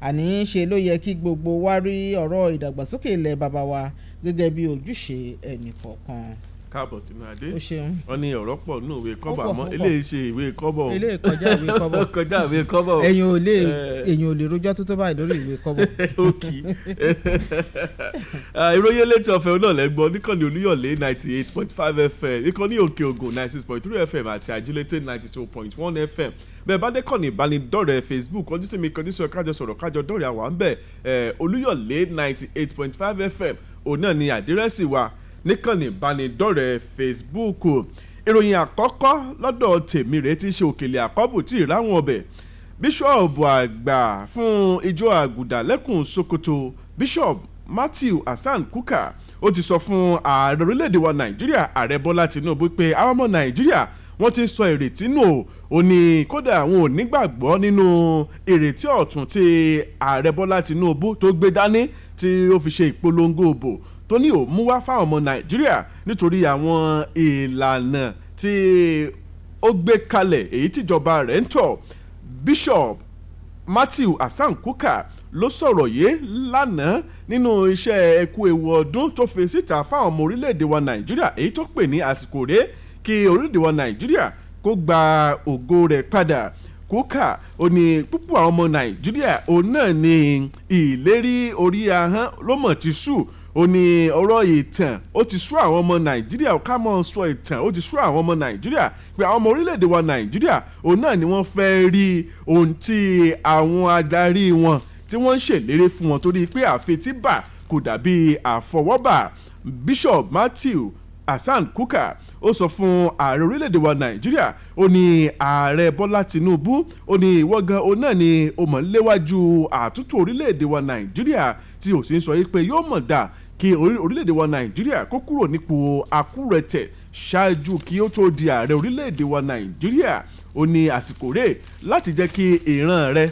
[SPEAKER 22] Àní ṣe ló yẹ kí gbogbo wa rí ọ̀rọ̀ ìdàgbàsókè ilẹ̀ bàbá wa gẹ́gẹ́ bí ojúṣe ẹnì kọ̀ọ̀kan.
[SPEAKER 1] Káàbọ̀ tí máa dé.
[SPEAKER 22] Ó ṣeun.
[SPEAKER 1] Wọ́n ní ọ̀rọ̀ pọ̀ nínú ìwé kọ́bọ̀ àmọ́ eléyìí ṣe ìwé kọ́bọ̀.
[SPEAKER 22] eléyìí kọjá ìwé kọ́bọ̀.
[SPEAKER 1] kọjá ìwé kọ́bọ̀.
[SPEAKER 22] èyàn ò lè rojọ́ tó báyìí lórí ìwé kọ́bọ̀.
[SPEAKER 1] ókì ìròyìn Eleti Ofe náà lẹ́gbọ́n níkànnì Olúyọ̀lé 98.5 FM níkànnì Òkè Ògùn 96.3 FM àti Àjílété 92.1 FM bẹ́ẹ̀ bá dé kàn ní ìbánidọ́rẹ̀ẹ́ Facebook ọdún sí mi kan ní sọ kájọ sọ̀rọ̀ kájọ dọ́rẹ̀ẹ́ àwọn àmbẹ̀ Olúyọ̀lé 98.5 FM òun náà ni àdírẹ́sì wa níkànnì ìbánidọ́rẹ̀ẹ́ Facebook. Ìròyìn àkọ́kọ́ lọ́dọ̀ tèmi rèé ti ṣe òkèlè àkọ́bù tí ìráwọn ọbẹ̀ bíṣọ̀bù àgbà fún ìjọ àgùdà lẹ́kùn Sokoto Bishop Matthew Hassan Kuka ó ti sọ fún ààrẹ orílẹ̀-èdè wa Nàìjíríà ààrẹ Bọ́lá Tinubu pé àwọn ọmọ Nàìjíríà wọ́n ti sọ ìrètí nù ó ní kódà àwọn ò nígbàgbọ́ nínú ìrètí ọ̀tun tí ààrẹ Bọ́lá Tinubu tó gbé dání tí ó fi ṣe ìpolongo òbò tó ní ò mú wá fáwọn ọmọ Nàìjíríà nítorí àwọn ìlànà tí ó gbé kalẹ̀ èyí tíjọba rẹ̀ ń tọ̀. Bishop Matthew Hassan Kuka ló sọ̀rọ̀ yìí lánàá nínú iṣẹ́ ẹkú ewu ọdún tó fi síta fáwọn ọmọ orílẹ̀-èdè wa Nàìjíríà èyí tó pè ní àsìkò rèé kí orílẹ̀-èdè wa Nàìjíríà kó gba ògo rẹ̀ padà. Kuka ó ní púpọ̀ àwọn ọmọ Nàìjíríà òun náà ní ìlérí orí ahọ́n ló mọ̀ ti sú ó ní ọ̀rọ̀ ìtàn ó ti sú àwọn ọmọ Nàìjíríà ká mọ̀ sọ ìtàn ó ti sú àwọn ọmọ Nàìjíríà pé àwọn ọmọ orílẹ̀-èdè wa Nàìjíríà òun náà ni wọ́n fẹ́ rí ohun tí àwọn adarí wọn tí wọ́n ń ṣèlérí fún wọn torí pé àfetíbà kò dàbí àfọwọ́bà. Bishop Matthew Hassan Kuka ó sọ fún ààrẹ orílẹ̀-èdè wa Nàìjíríà ó ní ààrẹ Bọ́lá Tinubu ó ní ìwọ gan òun náà ni ó mọ̀ léwájú àtúntò orílẹ̀-èdè wa Nàìjíríà tí ó sì ń sọ yìí pé yóò mọ̀ dà kí orílẹ̀-èdè wa Nàìjíríà kó kúrò nípò àkúrẹ̀tẹ̀ ṣáájú kí ó tó di ààrẹ orílẹ̀-èdè wa Nàìjíríà. Ó ní àsìkò rẹ̀ láti jẹ́ kí ìran rẹ̀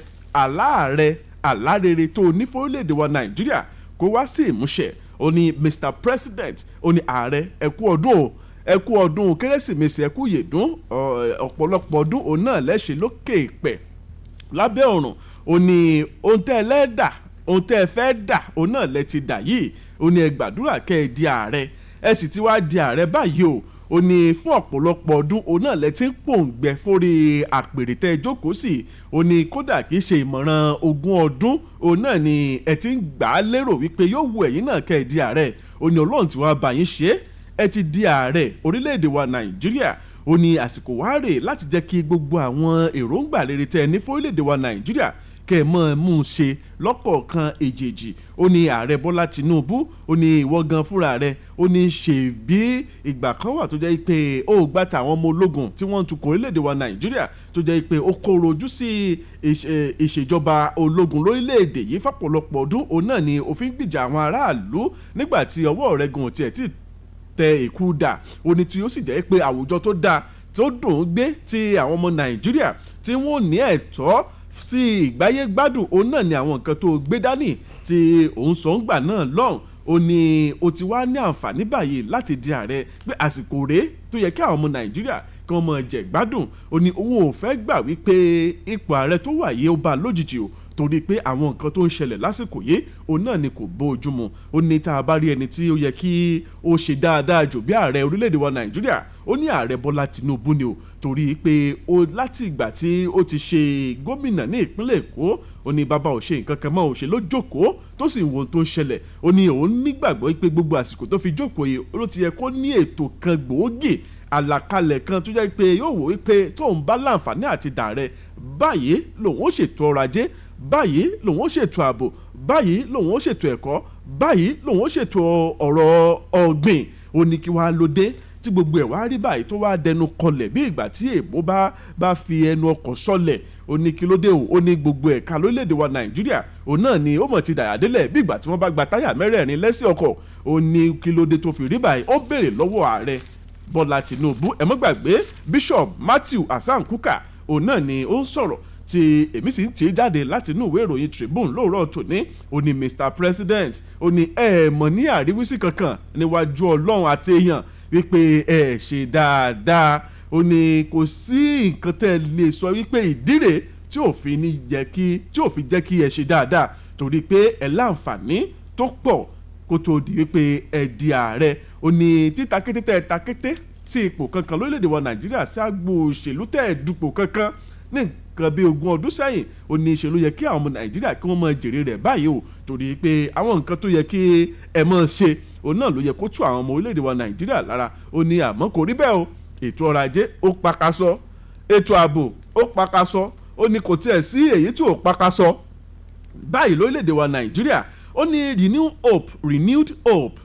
[SPEAKER 1] àlá rere tó ní fún orílẹ̀-èdè wa Nàìjíríà kó wá sí ìmúṣẹ. Ó ní Mr. President ó ní ààrẹ ẹ kú ọdún kérésìmesì ẹ kú yèdún ọ̀pọ̀lọpọ̀ ọdún òun náà lẹ́ṣẹ̀ lókè ìpẹ́ lábẹ́ ọ̀run. Ó ní ohun tẹ́ ẹ lẹ́dà ohun tẹ́ ẹ fẹ́ dà òun náà lẹ́ ti dà yìí. Ó ní ẹ gbàdúrà kẹ́ ẹ di ààrẹ ẹ sì ti wá di ààrẹ báyìí o. Ó ní fún ọ̀pọ̀lọpọ̀ ọdún òun náà lẹ́ ti ń pòǹgbẹ fórí àpèrè tẹ́ ẹ jókòó sí. Ó ní kódà kìí ṣe ìmọ̀ràn 20 ọdún òun náà ni ẹ ti ń gbà á lérò wípé yóò wù ẹ̀yin náà kẹ́ ẹ di ààrẹ. Ó ní Ọlọ́run tí wàá bá yín ṣe ẹ ti di ààrẹ orílẹ̀-èdè wa Nàìjíríà. Ó ní àsìkò wá rè láti jẹ́ kí gbogbo àwọn èròǹgbà rere tẹ́ ẹ ní fún orílẹ̀-èdè wa Nàìjíríà kẹ́ ẹ mọ́ ẹ mú un ṣe lọ́kọ̀ọ̀kan èjèèjì ó ní ààrẹ Bọ́lá Tinubu ó ní ìwọ gan fúnra rẹ̀ ó ní ṣe bí ìgbà kan wà tó jẹ́ pé ó gbà tàwọn ọmọ ológun tí wọ́n ń tukọ̀ orílẹ̀-èdè wa Nàìjíríà tó jẹ́ pé ó kóró ojú sí ìṣèjọba ológun lórílẹ̀-èdè yìí fọ́pọ̀lọpọ̀ ọdún òun náà ni òfin gbìjà àwọn aráàlú nígbà tí ọwọ́ rẹ̀ gùn tiẹ̀ tí tẹ ìkú dà ó ní tí ó sì jẹ́ pé àwùjọ tó dáa tó dùn ún gbé tí àwọn ọmọ Nàìjíríà tí wọ́n ní ẹ̀tọ́ sí ìgbáyé gbádùn òun náà ni àwọn nǹkan tó gbé dání tí òun sọ ń gbà náà lọ́hùn ó ní o ti wá ní àǹfààní báyìí láti di ààrẹ pé àsìkò rèé tó yẹ kí àwọn ọmọ Nàìjíríà kí wọ́n máa jẹ gbádùn ó ní òun ò fẹ́ gbà wípé ipò ààrẹ tó wà yìí ó bá lójijì o torí pé àwọn nǹkan tó ń ṣẹlẹ̀ lásìkò yìí òun náà ni kò bójú mu ó ní tá a bá rí ẹni tí ó yẹ kí ó ṣe dáadáa jù bí ààrẹ orílẹ̀-èdè wa Nàìjíríà ó ní ààrẹ Bọ́lá Tinubu ni o torí pé ó láti ìgbà tí ó ti ṣe gómìnà ní ìpínlẹ̀ Èkó ó ní bàbá ò ṣe nǹkan kan mọ́ ò ṣe ló jókòó tó sì ń wo ohun tó ń ṣẹlẹ̀ ó ní òun nígbàgbọ́ pé gbogbo àsìkò tó fi jókòó yìí ó ló ti yẹ kó ní ètò kan gbòógì àlàkalẹ̀ kan tó jẹ́ pé yóò wò wípé tóun bá láǹfààní àti dàrẹ́ báyìí lòun ó ṣètò ọrọ̀ ajé báyìí lòun ó ṣètò ààbò báyìí lòun ó ṣètò ẹ̀kọ́ báyìí lòun ó ṣètò ọ̀rọ̀ ọ̀gbìn ó ní kí wàá lóde tí gbogbo ẹ̀ wá rí báyìí tó wá dẹnu kọlẹ̀ bí ìgbà tí èèbó bá fi ẹnu ọkọ̀ sọlẹ̀ ó ní kí ló dé o ó ní gbogbo ẹ̀ka lórílẹ̀‐èdè wa Nàìjíríà òun náà ni ó mọ̀ ti dàyà délẹ̀ bí ìgbà tí wọ́n bá gba táyà mẹ́rẹ̀ẹ̀rin lẹ́sẹ̀ ọkọ̀ ó ní kí ló dé tó fi rí báyìí ó béèrè lọ́wọ́ ààrẹ Bọ́lá Tinubu ẹ má gbàgbé Bishop Matthew Hasan Kuka òun náà ni ó ń sọ̀rọ̀ tí èmi sì ń tì í jáde láti inú ìwé ìròyìn Tribune lóòrọ̀ tòní ó ní Mr President ó ní ẹ mọ̀ ní àríwísí kankan níwájú Ọlọ́run àti èèyàn wípé ẹ ṣe dáadáa ó ní kò sí nǹkan tẹ́ lè sọ wípé ìdíre tí òfin jẹ́ kí ẹ ṣe dáadáa torí pé ẹ láǹfààní tó pọ̀ kó tó di wípé ẹ di ààrẹ ó ní títa kété tẹ́ ta kété sí ipò kankan lórílẹ̀‐èdè wa Nàìjíríà sí àgbo òṣèlú tẹ́ dupò kankan ní nǹkan bí 20 ọdún sẹ́yìn ó ní ìṣèlú yẹ kí àwọn ọmọ Nàìjíríà kí wọ́n máa jèrè rẹ̀ báyìí o torí pé àwọn nǹkan tó yẹ kí ẹ máa ṣe òun náà ló yẹ kó tú àwọn ọmọ orílẹ̀-èdè wa Nàìjíríà lára ó ní àmọ́ kò rí bẹ́ẹ̀ o ètò ọrọ̀ ajé ó pakasọ ètò ààbò ó pakasọ ó ní kò tiẹ̀ sí èyí tí ò pakasọ báyìí lórílẹ̀-èdè wa Nàìjíríà ó ní renewed hope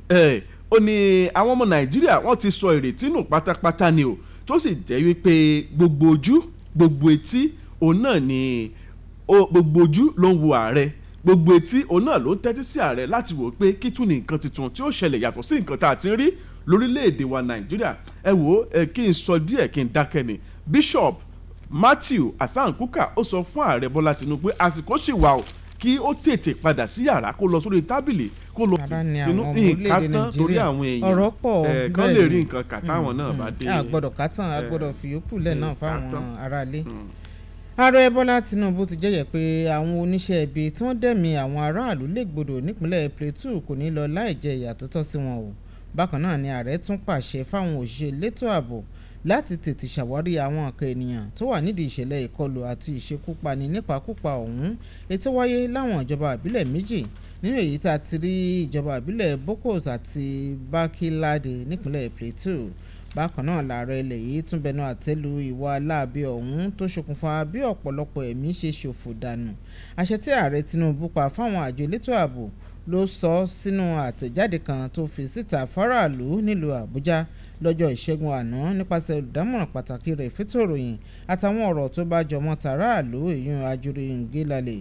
[SPEAKER 1] ó ní àwọn ọmọ Nàìjíríà wọ́n ti sọ ìrètí nù pátápátá ni o tó sì jẹ́ wípé gbogbo ojú gbogbo etí òun náà ni gbogbo ojú ló ń wo ààrẹ gbogbo etí òun náà ló ń tẹ́tí sí ààrẹ láti wò pé kí tún ní nǹkan tuntun tí ó ṣẹlẹ̀ yàtọ̀ sí nǹkan tá a ti ń rí lórílẹ̀‐èdè wa Nàìjíríà ẹ wò kí n sọ díẹ̀ kí n dákẹ́ ni Bishop Matthew Hasan Kuka ó sọ fún ààrẹ Bọ́lá Tinubu pé àsìkò ṣì wà o kí ó tètè padà sí yàrá kó lọ sórí tábìlì kó lọ tinú nǹkan tán torí àwọn èèyàn
[SPEAKER 22] ọ̀rọ̀ pọ̀
[SPEAKER 1] kán lè rí nǹkan kà táwọn náà bá dé.
[SPEAKER 22] a gbọ́dọ̀ kátàn a gbọ́dọ̀ fi yòókù lẹ̀ náà fáwọn aráalé. ààrẹ Bọ́lá Tinubu ti jẹ́yẹ̀ pé àwọn oníṣẹ́ ibi tí wọ́n dẹ̀mí àwọn aráàlú légbodò nípínlẹ̀ Plateau kò ní lọ láì jẹ ìyà tó tọ́ sí wọn o. bákan náà ni ààrẹ tún pàṣẹ fáwọn òṣìṣẹ́ elétò ààbò láti tètè ṣàwárí àwọn nǹkan ènìyàn tó wà nídìí ìṣẹ̀lẹ̀ ìkọlù àti ìṣekúpani nípakúpa ọ̀hún ètò wáyé láwọn ìjọba ìbílẹ̀ méjì nínú èyí tá a ti rí ìjọba ìbílẹ̀ BCOS àti Bakilade nípínlẹ̀ Plateau. bákan náà làárẹ̀ ilẹ̀ yìí tún bẹnu àtẹ́lu ìwà aláàbí ọ̀hún tó ṣokùnfà bí ọ̀pọ̀lọpọ̀ ẹ̀mí ṣe ṣòfò dànù. àṣẹ tí ààrẹ Tinubu pa fáwọn àjọ elétò ààbò ló sọ sínú àtẹ̀jáde kan tó fi síta fáráàlú nílùú Àbújá lọ́jọ́ ìṣẹ́gun àná nípasẹ̀ olùdámọ̀ràn pàtàkì rẹ̀ fẹ́tò ìròyìn àtàwọn ọ̀rọ̀ tó bá jọmọ́ tàráàlú èèyàn Ajuri Ngelale.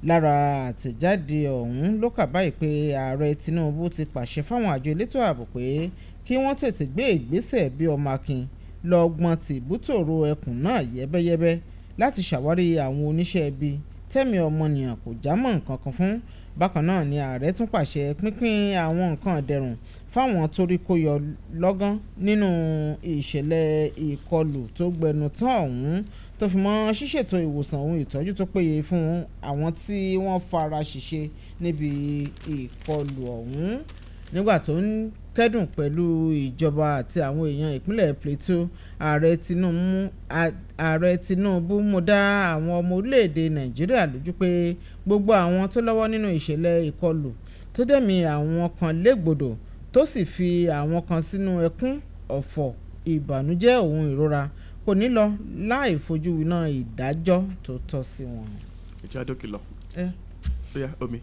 [SPEAKER 22] lára àtẹ̀jáde ọ̀hún ló kà báyìí pé ààrẹ Tinubu ti pàṣẹ fáwọn àjọ elétò ààbò pé kí wọ́n tètè gbé ìgbésẹ̀ bí ọmọ akin lọ́gbọ́n tìbútòrò ẹkùn náà yẹ́bẹ́yẹ́bẹ́ láti ṣàwárí àwọn oníṣẹ́ ibi tẹ́mi ọmọnìyàn kò jámọ́ nǹkan kan fún. bákan náà ni ààrẹ tún pàṣẹ pínpín àwọn nǹkan ìdẹ̀rùn fáwọn torí kó yọ lọ́gán nínú ìṣẹ̀lẹ̀ ìkọlù tó gbẹnu tán ọ̀hún tó fi mọ́ ṣíṣètò ìwòsàn ohun ìtọ́jú tó péye fún àwọn tí wọ́n fara ṣìṣe níbi ìkọlù ọ̀hún. nígbà tó ń kẹ́dùn pẹ̀lú ìjọba àti àwọn èèyàn ìpínlẹ̀ Plateau ààrẹ Tinubu mú dá àwọn ọmọ orílẹ̀-èdè Nàìjíríà lójú pé gbogbo àwọn tó lọ́wọ́ nínú ìṣẹ̀lẹ̀ ìkọlù tó dẹ̀mí àwọn kan légbodò tó sì fi àwọn kan sínú ẹkún ọ̀fọ̀ ìbànújẹ́ òun ìrora kò ní lọ láì fojú winá ìdájọ́ tó tọ́ sí wọn.
[SPEAKER 1] ìjà dókè lọ. ó yá omi.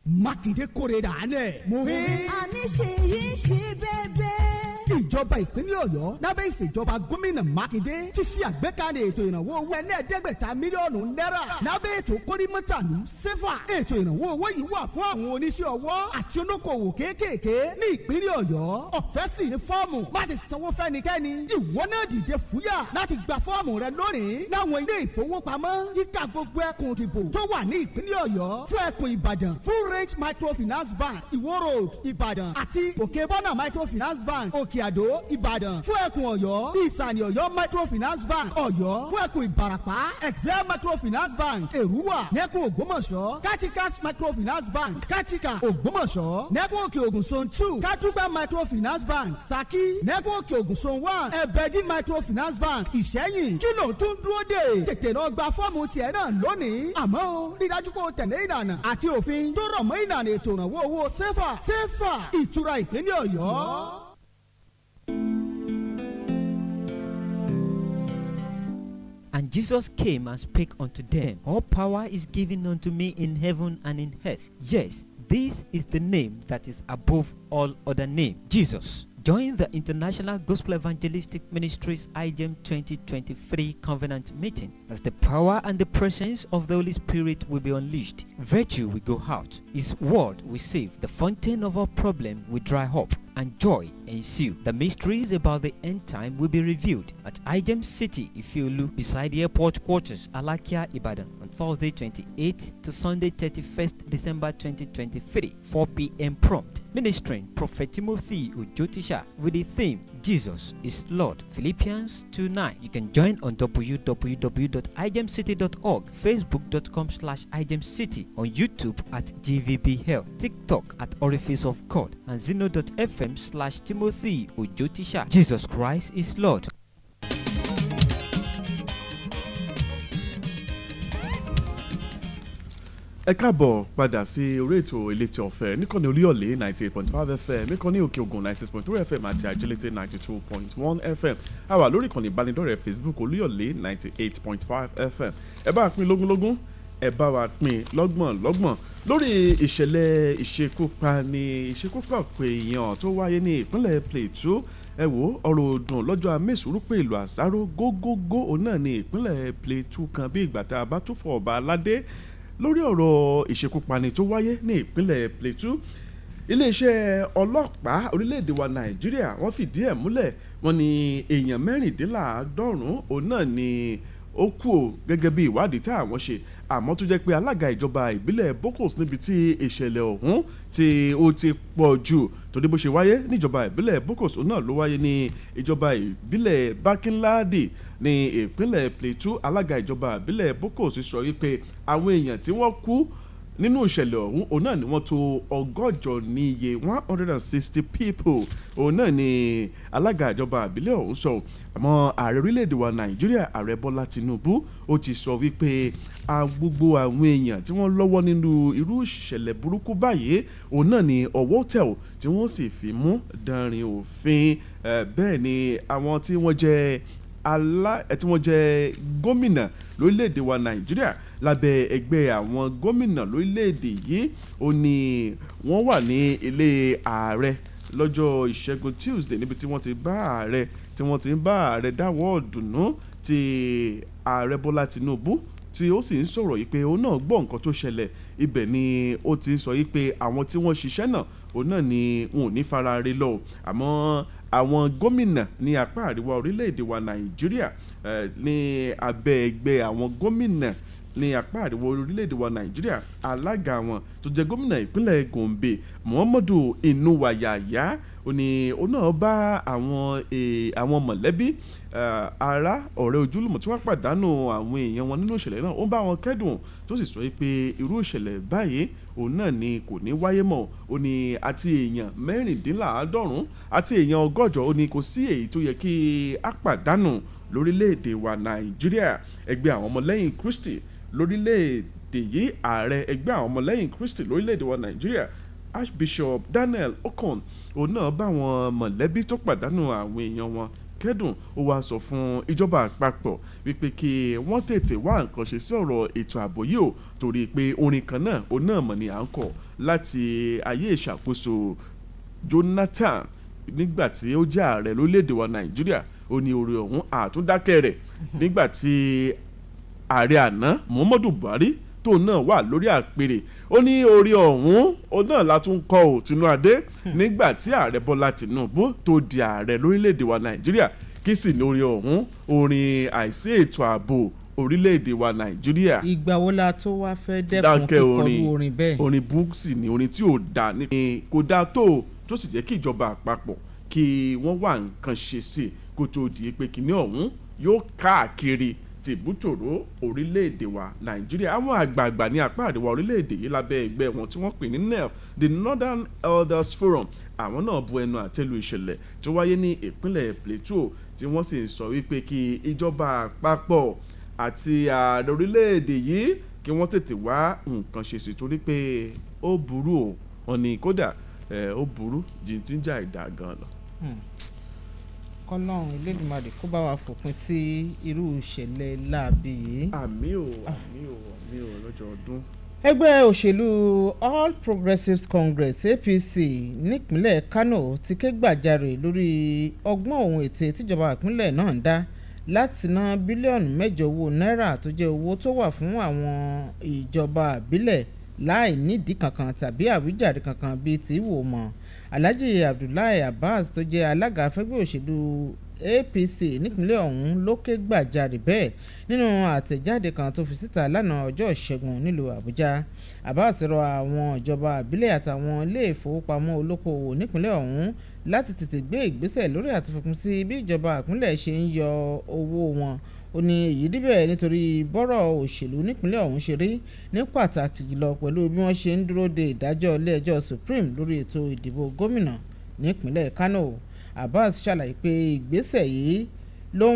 [SPEAKER 6] Mákindé kórè dànù. mo wí.
[SPEAKER 20] àní ṣèyí ṣe bẹ́ẹ̀.
[SPEAKER 6] ìjọba ìpínlẹ̀ ọ̀yọ́ lábẹ́ ìṣèjọba gómìnà mákindé ti ṣe àgbékalẹ̀ ètò ìrànwọ́ owó ẹlẹ́ẹ̀ẹ́dẹ́gbẹ̀ta mílíọ̀nù náírà lábẹ́ ètò kórìmọ́tàlú sefa. ètò ìrànwọ́ owó yìí wà fún àwọn oníṣẹ́ ọwọ́ àti olókoòwò kéékèèké ní ìpínlẹ̀ ọ̀yọ́. ọ̀fẹ́ sì ni fọ́ọ̀mù má ti sanwó fẹ́nikẹ́ni. ìwọ náà dìde fúyà láti gba fọ́ọ̀mù rẹ lónìí láwọn ilé ìfowópamọ́ yíká gbogbo ẹkùn ìdìbò tó wà ní ìpínlẹ̀ ọ̀yọ́. fún ẹkùn ìbàdàn full range microfinance bank ìwó road ìbàdàn àti òkè bọ́nà microfinance bank òkè àdó ìbàdàn. fún ẹkùn ọ̀yọ́ ìsàlẹ̀ ọ̀yọ́ microfinance bank ọ̀yọ́. fún ẹkùn ìbàràpá excel microfinance bank èrúwà. nẹ́kùn ògbómọ̀ṣọ́ katikas microfinance bank katika ògbómọ̀ṣọ́. nẹ́kùn òkè ògùn zone 2 kátúgbà microfinance bank saki. nẹ́kùn òkè ògùn zone 1 ẹ̀bẹ̀dì microfinance bank ìṣẹ́yìn. kí ló ń tún dúró dè? tètè lọ gba fọ́ọ̀mù tiẹ̀ náà lónìí. àmọ́ o rí dájú pé o tẹ̀lé ìlànà àti òfin tó rọ̀ mọ́ ìlànà ètò ìrànwọ́ owó sefa ìtura ìpínlẹ̀ ọ̀yọ́.
[SPEAKER 4] And Jesus came and spake unto them, all power is given unto me in heaven and in earth. Yes, this is the name that is above all other name, Jesus. Join the International Gospel Evangelistic Ministries IGEM 2023 Covenant Meeting as the power and the presence of the Holy Spirit will be unleashed. Virtue will go out. His word will save. The fountain of our problem will dry up and joy ensue. The mysteries about the end time will be revealed at IGEM City, Ifeolu, beside the airport quarters, Alakia, Ibadan, on Thursday 28th to Sunday 31st December 2023, 4 p.m. prompt. Ministering Prophet Timothy Ujotisha with the theme Jesus is Lord, Philippians 2:9. You can join on www.igemcity.org, facebook.com/igemcity, on YouTube at GVB Health, TikTok at Orifice of God, and zeno.fm/Timothy Ujotisha. Jesus Christ is Lord.
[SPEAKER 1] ẹ káàbọ̀ padà sí orí ètò Eleti Ofe níkànnì Olúyọ̀lé 98.5 FM níkànnì Òkè Ògùn 96.3 FM àti Àjẹlété 92.1 FM. a wà lórí ìkànnì ìbánidọ́rẹ̀ẹ́ Facebook Olúyọ̀lé 98.5 FM. ẹ bá wa pín lógúnlógún, ẹ bá wa pín lọ́gbọ̀nlọ́gbọ̀n lórí ìṣẹ̀lẹ̀ ìṣekúpàpọ̀ èèyàn tó wáyé ní ìpínlẹ̀ Plateau. ẹ wo ọ̀rọ̀ òdùn lọ́jọ́ amẹ́sùrú pé ìlú àsáró gógógó òun náà ní ìpínlẹ̀ Plateau kan bí ìgbà tá a bá tún fọ ọba aládé lórí ọ̀rọ̀ ìṣekúpani tó wáyé ní ìpínlẹ̀ Plateau. iléeṣẹ́ ọlọ́pàá orílẹ̀-èdè wa Nàìjíríà wọ́n fìdí ẹ̀ múlẹ̀, wọ́n ní èèyàn 96 òun náà ni ó kú o gẹ́gẹ́ bí ìwádìí tá àwọn ṣe, àmọ́ tó jẹ́ pé alága ìjọba ìbílẹ̀ BCOS níbi tí ìṣẹ̀lẹ̀ ọ̀hún tí ó ti pọ̀ jù torí bó ṣe wáyé níjọba ìbílẹ̀ BCOS náà ló wáyé ní ìjọba ìbílẹ̀ Barkin-Ladi ní ìpínlẹ̀ Plateau. alága ìjọba ìbílẹ̀ BCOS sọ wípé àwọn èèyàn tí wọ́n kú nínú ìṣẹ̀lẹ̀ ọ̀hún òun náà ni wọ́n tó 160 níye 160 people. òun náà ni alága ìjọba ìbílẹ̀ ọ̀hún sọ. àmọ́ ààrẹ orílẹ̀-èdè wa Nàìjíríà ààrẹ Bọ́lá Tinubu ó ti sọ wípé gbogbo àwọn èèyàn tí wọ́n lọ́wọ́ nínú irú ìṣẹ̀lẹ̀ burúkú báyìí òun náà ni ọwọ́ tẹ̀ ọ́ tí wọ́n sì fi mú dánrin òfin. bẹ́ẹ̀ ni àwọn tí wọ́n jẹ́ gómìnà lórílẹ̀‐èdè wa Nàìjíríà lábẹ́ ẹgbẹ́ àwọn gómìnà lórílẹ̀‐èdè yìí ó ní wọ́n wà ní ilé ààrẹ lọ́jọ́ ìṣẹ́gun Tuesday níbi tí wọ́n ti bá ààrẹ dáwọ́ ọ̀dùnnú ti ààrẹ Bọ́lá Tinubu tí ó sì ń sọ̀rọ̀ yìí pé òun náà gbọ́ nǹkan tó ṣẹlẹ̀. ibẹ̀ ni ó ti sọ yìí pé àwọn tí wọ́n ṣiṣẹ́ náà òun náà ni wọn ò ní fara re lọ, àmọ́ àwọn gómìnà ní apá àríwá orílẹ̀-èdè wa Nàìjíríà ní abẹ́ ẹgbẹ́ àwọn gómìnà ní apá àríwá orílẹ̀-èdè wa Nàìjíríà, alága wọn tó jẹ́ gómìnà ìpínlẹ̀ Gombe Muhammadu Inuwa Yahaya ó ní òun náà bá àwọn mọ̀lẹ́bí ará ọ̀rẹ́ ojúlùmọ̀ tí wọ́n pàdánù àwọn èèyàn wọn nínú ìṣẹ̀lẹ̀ náà, ó ń bá wọn kẹ́dùn tó sì sọ pé irú ìṣẹ̀lẹ̀ báyìí òun náà ni kò ní wáyé mọ́. ó ní àti èèyàn 96 àti èèyàn 100 ó ní kò sí èyí tó yẹ kí á pàdánù lórílẹ̀‐èdè wa Nàìjíríà. ẹgbẹ́ àwọn ọmọlẹ́yìn Kristi lórílẹ̀‐èdè yìí, ààrẹ ẹgbẹ́ àwọn ọmọlẹ́yìn Kristi lórílẹ̀‐èdè wa Nàìjíríà Archbishop Daniel Okon òun náà bá àwọn mọ̀lẹ́bí tó pàdánù àwọn èèyàn wọn kẹ́dùn ó wá sọ fún ìjọba àpapọ̀ wípé kí wọ́n tètè wá nǹkan ṣe sí ọ̀rọ̀ ètò ààbò yìí o torí pé orin kan náà òun náà mọ̀ ní à ń kọ̀ láti ayé ìṣàkóso Jonathan nígbà tí ó jẹ́ ààrẹ lórílẹ̀‐èdè wa Nàìjíríà ó ní orí ọ̀hún àtúndákẹ́ rẹ̀ nígbà tí ààrẹ àná Muhammadu Buhari tóun náà wà lórí àpèrè ó ní orí ọ̀hún òun náà la tún kọ́ ò Tinúadé nígbà tí ààrẹ Bọ́lá Tinubu tó di ààrẹ lórílẹ̀‐èdè wa Nàìjíríà kí sì ní orí ọ̀hún orin àìsí ètò ààbò orílẹ̀‐èdè wa Nàìjíríà.
[SPEAKER 22] ìgbà wo la tó wá fẹ́ dẹ́kun kíkọrú orin bẹ́ẹ̀.
[SPEAKER 1] orin búùsì ni orin tí ò dáa ní kò dáa tó sì jẹ́ kí ìjọba àpapọ̀ kí wọ́n wá nǹkan ṣe sí kó tó di pé kíní ọ̀hún yóò káàkiri tìbútòrò orílẹ̀-èdè wa Nàìjíríà. àwọn àgbààgbà ní apá àríwá orílẹ̀-èdè yìí lábẹ́ ẹgbẹ́ wọn tí wọ́n pè ní NEL the Northern Elders Forum àwọn náà bu ẹnu àtẹ́lu ìṣẹ̀lẹ̀ tó wáyé ní ìpínlẹ̀ Plateau tí wọ́n sì ń sọ wípé kí ìjọba àpapọ̀ àti ààrẹ orílẹ̀-èdè yìí kí wọ́n tètè wá nǹkan ṣe sí torí pé ó burú o wọn ni kódà ó burú jìntìjà ìdá gan lọ.
[SPEAKER 22] Kọ́lọ́run Elédùmarè kó bá wa fòpin sí irú ìṣẹ̀lẹ̀ láabi yìí.
[SPEAKER 1] àmín o lọ́jọ́ ọdún.
[SPEAKER 22] ẹgbẹ́ òṣèlú All Progressives Congress APC nípínlẹ̀ Kano ti ké gbàjarè lórí ọgbọ́n ohun ète tíjọba ìpínlẹ̀ náà ń dá láti ná bílíọ̀nù 8 owó náírà tó jẹ́ owó tó wà fún àwọn ìjọba àbílẹ̀ láì nídìí kankan tàbí àwíjàre kankan bíi tí wò mọ́. Alhaji Abdullahi Abbas tó jẹ́ alága fẹ́gbẹ́ òṣèlú APC nípínlẹ̀ ọ̀hún ló ké gbàjarè bẹ́ẹ̀ nínú àtẹ̀jáde kan tó fi síta lánàá ọjọ́ ìṣẹ́gun nílùú Àbújá. Abbas rọ àwọn ìjọba àbílẹ̀ àtàwọn ilé ìfowópamọ́ olókoòwò nípínlẹ̀ ọ̀hún láti tètè gbé ìgbésẹ̀ lórí àtìfòpin sí bí ìjọba ìpínlẹ̀ ṣe ń yọ owó wọn. Ó ní èyí díbẹ̀ nítorí bọ́rọ̀ òṣèlú nípínlẹ̀ ọ̀hún ṣe rí ní pàtàkì jùlọ pẹ̀lú bí wọ́n ṣe ń dúró de ìdájọ́ ilé ẹjọ́ Supreme lórí ètò ìdìbò gómìnà nípínlẹ̀ Kano. Abbas ṣàlàyé pé ìgbésẹ̀ yìí ló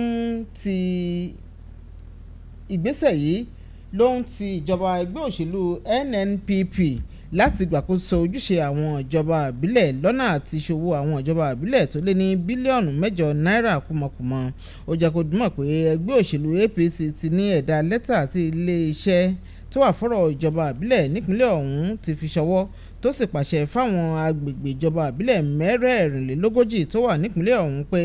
[SPEAKER 22] ń ti ìjọba ẹgbẹ́ òṣèlú NNPP láti gbàkóso ojúṣe àwọn ìjọba àbílẹ̀ lọ́nà àti ṣòwò àwọn ìjọba àbílẹ̀ tó lé ní bílíọ̀nù 8 náírà kúmọkùmọ. Ó jẹ́ kó dúnmọ̀ pé ẹgbẹ́ òṣèlú APC ti ní ẹ̀dà lẹ́tà àti ilé-iṣẹ́ tó wà fọ́rọ̀ ìjọba àbílẹ̀ nípínlẹ̀ ọ̀hún ti fi ṣọwọ́ tó sì pàṣẹ fáwọn agbègbè ìjọba àbílẹ̀ 44 tó wà nípínlẹ̀ ọ̀hún pé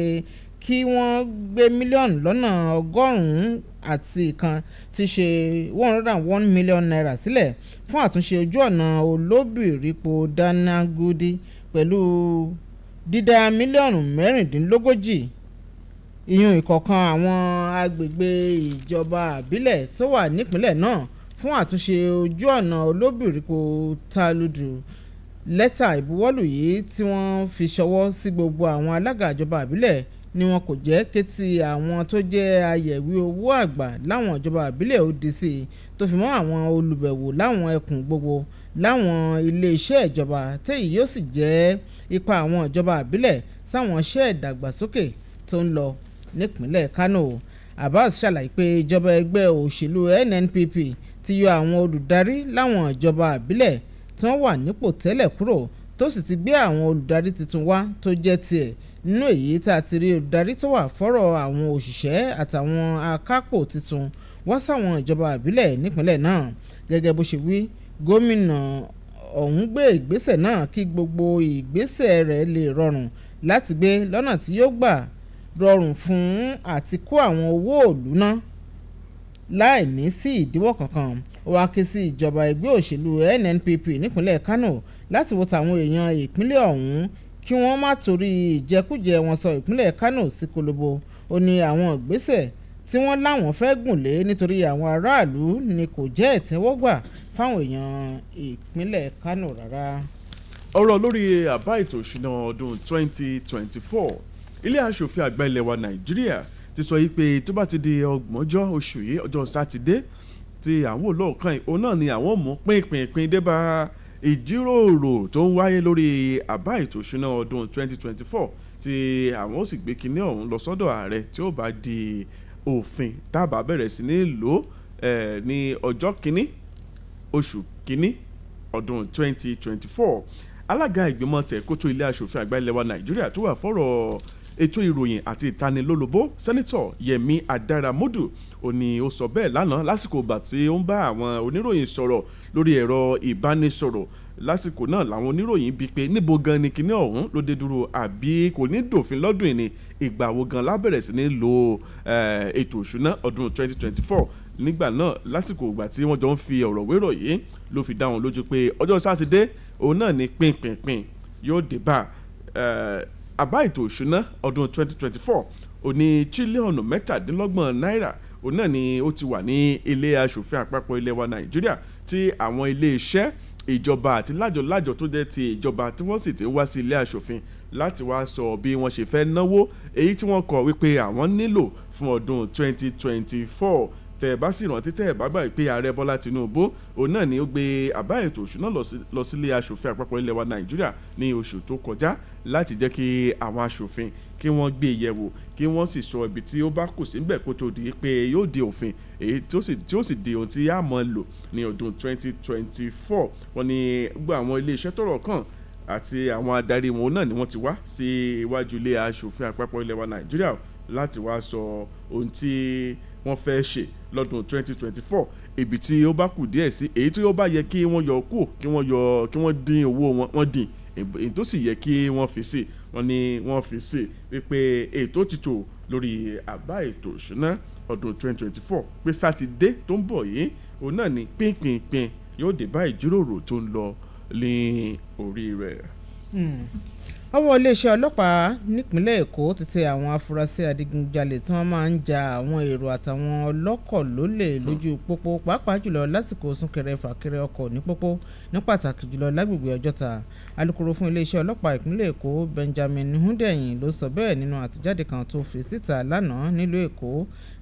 [SPEAKER 22] kí wọ́n gbé mílíọ̀nù lọ́nà 100 àti kan ti ṣe 101 million naira sílẹ̀ fún àtúnṣe ojú ọ̀nà Olóbìrípo Danagudi pẹ̀lú dídá mílíọ̀nù 36 ìyún ìkọ̀ọ̀kan àwọn agbègbè ìjọba àbílẹ̀ tó wà nípínlẹ̀ náà fún àtúnṣe ojú ọ̀nà Olóbìrípo Taludu. Lẹ́tà ìbuwọ́lù yìí tí wọ́n fi ṣọwọ́ sí gbogbo àwọn alága ìjọba àbílẹ̀ ni wọn kò jẹ́ kétí àwọn tó jẹ́ ayẹ̀wé owó àgbà láwọn ìjọba àbílẹ̀ ODC tó fi mọ́ àwọn olùbẹ̀wò láwọn ẹkùn gbogbo láwọn iléeṣẹ́ ìjọba téyì yóò sì jẹ́ ipa àwọn ìjọba àbílẹ̀ sáwọn iṣẹ́ ìdàgbàsókè tó ń lọ nípínlẹ̀ Kano. Abbas ṣàlàyé pé ìjọba ẹgbẹ́ òṣèlú NNPP ti yọ àwọn olùdarí láwọn ìjọba àbílẹ̀ tí wọ́n wà nípò tẹ́lẹ̀ kúrò tó sì ti gbé àwọn olùdarí tuntun wá tó jẹ́ tiẹ̀. Nínú èyí tá a ti rí olùdarí tó wà fọ́rọ̀ àwọn òṣìṣẹ́ àtàwọn akápò tuntun wá sáwọn ìjọba àbílẹ̀ nípínlẹ̀ náà. Gẹ́gẹ́ bó ṣe wí, gómìnà ọ̀hún gbé ìgbésẹ̀ náà kí gbogbo ìgbésẹ̀ rẹ̀ lè rọrùn láti gbé lọ́nà tí yóò gbà rọrùn fún àti kó àwọn owó òlú ná láì ní sí ìdíwọ́ kankan. Ó wá ké sí ìjọba ẹgbẹ́ òṣèlú NNPP nípínlẹ̀ Kano láti wo tàwọn èèyàn ìpínlẹ̀ ọ̀hún kí wọ́n má torí ìjẹkújẹ wọn sọ ìpínlẹ̀ Kano sí kolobo. Ó ní àwọn ìgbésẹ̀ tí wọ́n láwọn fẹ́ gùn lé nítorí àwọn aráàlú ni kò jẹ́ ìtẹ́wọ́gbà fáwọn èèyàn ìpínlẹ̀ Kano rárá.
[SPEAKER 1] ọ̀rọ̀ lórí àbá ètò ìṣúná ọdún 2024 ilé aṣòfin àgbà ilẹ̀ wa Nàìjíríà ti sọ yìí pé tó bá ti di 30 oṣù yìí ọjọ́ sátidé tí àwọn olóòkàn òun náà ni àwọn mú pínpín débà ìjíròrò tó ń wáyé lórí àbá ètò ìṣúná ọdún 2024 tí àwọn ó sì gbé kinní ọ̀hún lọ sọ́dọ̀ ààrẹ tí ó bá di òfin tábà bẹ̀rẹ̀ sí ní lò ní ọjọ́ kìíní oṣù kìíní ọdún 2024. alága ìgbìmọ̀ tẹ̀kótó ilé aṣòfin àgbà ilẹ̀ wa Nàìjíríà tó wà fọ́rọ̀ ètò ìròyìn àti ìtanilólobó sẹ́nitọ̀ Yẹmi Adaramodu ó ní ó sọ bẹ́ẹ̀ lánàá lásìkò ìgbà tí ó ń bá àwọn oníròyìn sọ̀rọ̀ lórí ẹ̀rọ ìbánisọ̀rọ̀ lásìkò náà làwọn oníròyìn bíi pé níbo gan ni kinní ọ̀hún ló dé dúró àbí kò ní dòfin lọ́dún yìí ni ìgbà wo gan lábẹ̀rẹ̀ sí ní lo ètò òṣùná ọdún 2024 nígbà náà lásìkò ìgbà tí wọ́n jọ ń fi ọ̀rọ̀ wérọ̀ yìí ló fi dá wọn lójú pé ọjọ́ sátidé òun náà ni pínpínpín yóò dé bá àbá ètò òṣùná ọdún 2024 òní tírílíọ̀nù mẹ́tàdínlọ́gbọ̀n náírà òun náà ni ó ti wà ní ilé aṣòfin àpapọ̀ ilẹ̀ wa Nàìjíríà tí àwọn ilé iṣẹ́ ìjọba àti lájọ tó jẹ́ ti ìjọba tí wọ́n sì ti wá sí ilé aṣòfin láti wá sọ bí wọ́n ṣe fẹ́ náwó èyí tí wọ́n kọ wípé àwọn nílò fún ọdún 2024 tẹ́ bá sì rántí tẹ́ bá gbà pé ààrẹ Bọ́lá Tinubu òun náà ni ó gbé àbá ètò òṣùná lọ sílé aṣòfin àpapọ̀ ilẹ̀ wa Nàìjíríà ní oṣù tó kọjá láti jẹ́ kí àwọn aṣòfin kí wọ́n gbé yẹ̀wò kí wọ́n sì sọ ibi tí ó bá kù síbẹ̀ kó tó di pé yóò di òfin èyí tí ó sì di ohun tí a mọ̀ lò ní ọdún 2024 wọ́n ní gbogbo àwọn iléeṣẹ́ tọ́rọ̀ kàn àti àwọn adarí wọn náà ni wọ́n ti wá sí iwájú ilé aṣòfin àpapọ̀ ilẹ̀ wa Nàìjíríà láti wá sọ ohun tí wọ́n fẹ́ ṣe lọ́dún 2024 ibi tí ó bá kù díẹ̀ sí èyí tí ó bá yẹ kí wọ́n yọ kú kí wọ́n dín owó wọn dín èyí tó sì yẹ kí wọ́n fi sí wọ́n ní wọ́n fi sí wípé ètò ti tò lórí àbá ètò ìṣúná ọdún 2024 pé sátidé tó ń bọ̀ yìí òun náà ní pínpínpín yóò dé bá ìjíròrò tó ń lọ ní orí rẹ̀.
[SPEAKER 22] ọwọ́ iléeṣẹ́ ọlọ́pàá nípínlẹ̀ Èkó ti tẹ àwọn afurasí adigunjalè tí wọ́n máa ń ja àwọn èrò àtàwọn ọlọ́kọ̀ lólè lójú pópó pàápàá jùlọ lásìkò súnkẹrẹ fàkẹrẹ ọkọ̀ ní pópó ní pàtàkì jùlọ lágbègbè Ọjọ́ta. alukoro fún iléeṣẹ́ ọlọ́pàá ìpínlẹ̀ Èkó Benjamin Hundeyin ló sọ bẹ́ẹ̀ nínú àtijáde kan tó fi síta lánàá nílùú Èkó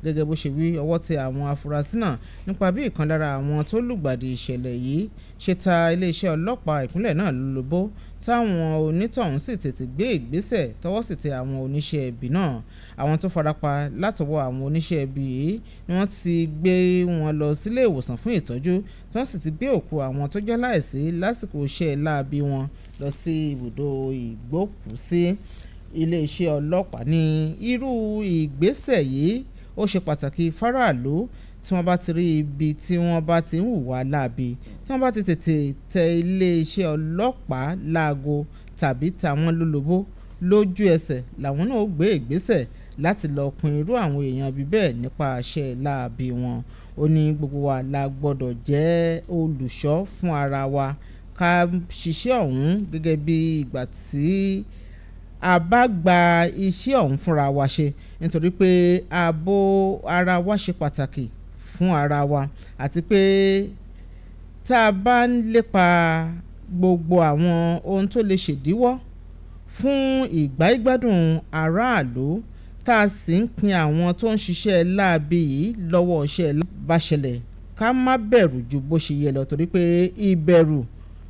[SPEAKER 22] gẹ́gẹ́ bó ṣe wí ọwọ́ tẹ àwọn afurasí náà nípa bí ìkan lára àwọn tó lùgbàdì ìṣẹ̀lẹ̀ yìí ṣe ta iléeṣẹ́ ọlọ́pàá ìpínlẹ̀ náà lólobó táwọn onítọ̀hún sì tètè gbé ìgbésẹ̀ tọwọ́ sì tẹ àwọn oníṣẹ́ ibi náà. àwọn tó farapa látọwọ́ àwọn oníṣẹ́ ibi yìí ni wọ́n ti gbé wọn lọ sílé ìwòsàn fún ìtọ́jú tí wọ́n sì ti gbé òkú àwọn tó jẹ́ láìsí lásìkò iṣẹ́ láabi wọn lọ sí ibùdó ìgbókùúsí. iléeṣẹ́ ọlọ́pàá ní irú ìgbésẹ̀ yìí ó ṣe pàtàkì fáráàlú tí wọ́n bá ti rí ibi tí wọ́n bá ti ń hùwà láabi tí wọ́n bá ti tètè tẹ iléeṣẹ́ ọlọ́pàá láago tàbí tàwọn lólobó lójú ẹsẹ̀ làwọn náà ó gbé ìgbésẹ̀ láti lọ pin irú àwọn èèyàn bíi bẹ́ẹ̀ nípa àṣẹ láabi wọn. ó ní gbogbo wa la gbọ́dọ̀ jẹ́ olùṣọ́ fún ara wa ká ṣiṣẹ́ ọ̀hún gẹ́gẹ́ bí ìgbà tí a bá gba iṣẹ́ ọ̀hún fúnra wa ṣe nítorí pé ààbò ara wa ṣe pàtàkì fún ara wa àti pé tá a bá ń lépa gbogbo àwọn ohun tó lè ṣèdíwọ́ fún ìgbáyégbádùn aráàlú tá a sì ń pin àwọn tó ń ṣiṣẹ́ láabi yìí lọ́wọ́ iṣẹ́ bá ṣẹlẹ̀ ká má bẹ̀rù ju bó ṣe yẹ lọ torí pé ìbẹ̀rù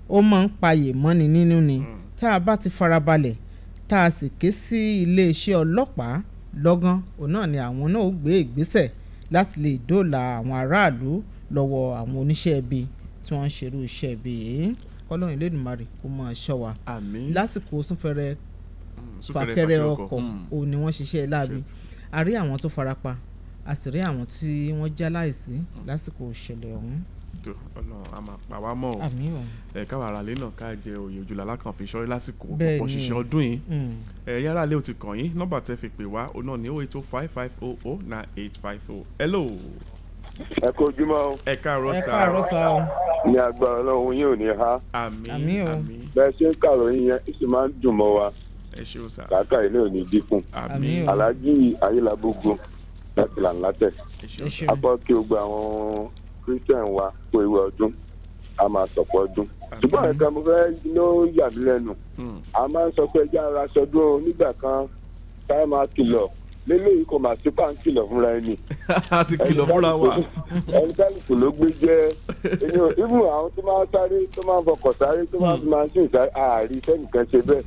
[SPEAKER 22] ó máa ń payè mọ́ni nínú ni tá a bá ti farabalẹ̀ tá a sì ké sí iléeṣẹ́ ọlọ́pàá lọ́gán òun náà ni àwọn náà ó gbé ìgbésẹ̀ láti lè dóòlà àwọn aráàlú lọ́wọ́ àwọn oníṣẹ́ ibi tí wọ́n ń ṣerú iṣẹ́ ibi yìí kọ́lọ́run Elédùmarè kó máa ṣọ́ wa lásìkò súnfẹ́rẹ fàkẹrẹ ọkọ̀ òun ni wọ́n ṣiṣẹ́ láabi a rí àwọn tó farapa a sì rí àwọn tí wọ́n já láìsí lásìkò ìṣẹ̀lẹ̀ ọ̀hún.
[SPEAKER 1] Ọlọ́run a máa pa wá mọ́ ọ káwa ara lé náà ká jẹ òye òjòlá lákàn fi ṣọ́rí lásìkò ọ̀pọ̀ ṣiṣẹ́ ọdún yìí ẹ̀yin ará ilé ò ti kàn yín nọ́mbà tẹ́ fi pè wá òun náà ní 08055009850. hello.
[SPEAKER 8] ẹ kú ojúmọ́ o.
[SPEAKER 1] ẹ káàárọ̀ sá.
[SPEAKER 22] ẹ káàárọ̀ sá o.
[SPEAKER 8] ní agbára Ọlọ́run yín ò ní há.
[SPEAKER 1] àmín
[SPEAKER 22] o.
[SPEAKER 8] bẹ́ẹ̀ ṣe ń kàròyìn yẹn ó sì máa ń dùn mọ́ wa.
[SPEAKER 1] ẹ ṣeun sá.
[SPEAKER 8] kàkà ilé ò ní dínkù.
[SPEAKER 1] àmín.
[SPEAKER 8] Alhaji Ayélabógo láti Làǹlátẹ̀. apá kí o gba àwọn Christian wa kó ewu ọdún a máa sọ̀pọ̀ ọdún. ṣùgbọ́n ẹ̀ka mo fẹ́ ló yà mí lẹ́nu. a máa ń sọ pé ẹja ara ṣọdún nígbà kan táyà máa kìlọ̀ lélẹ́yìí kò máa sípà ń kìlọ̀ fúnra ẹni.
[SPEAKER 1] a ti kìlọ̀ fúnra wa.
[SPEAKER 8] ẹni kálukú ló gbé jẹ́ ibù àwọn tó máa sáré tó máa fọkọ̀ sáré tó máa fi máa ṣe ìsáré ààrí sẹ́nìkan ṣe bẹ́ẹ̀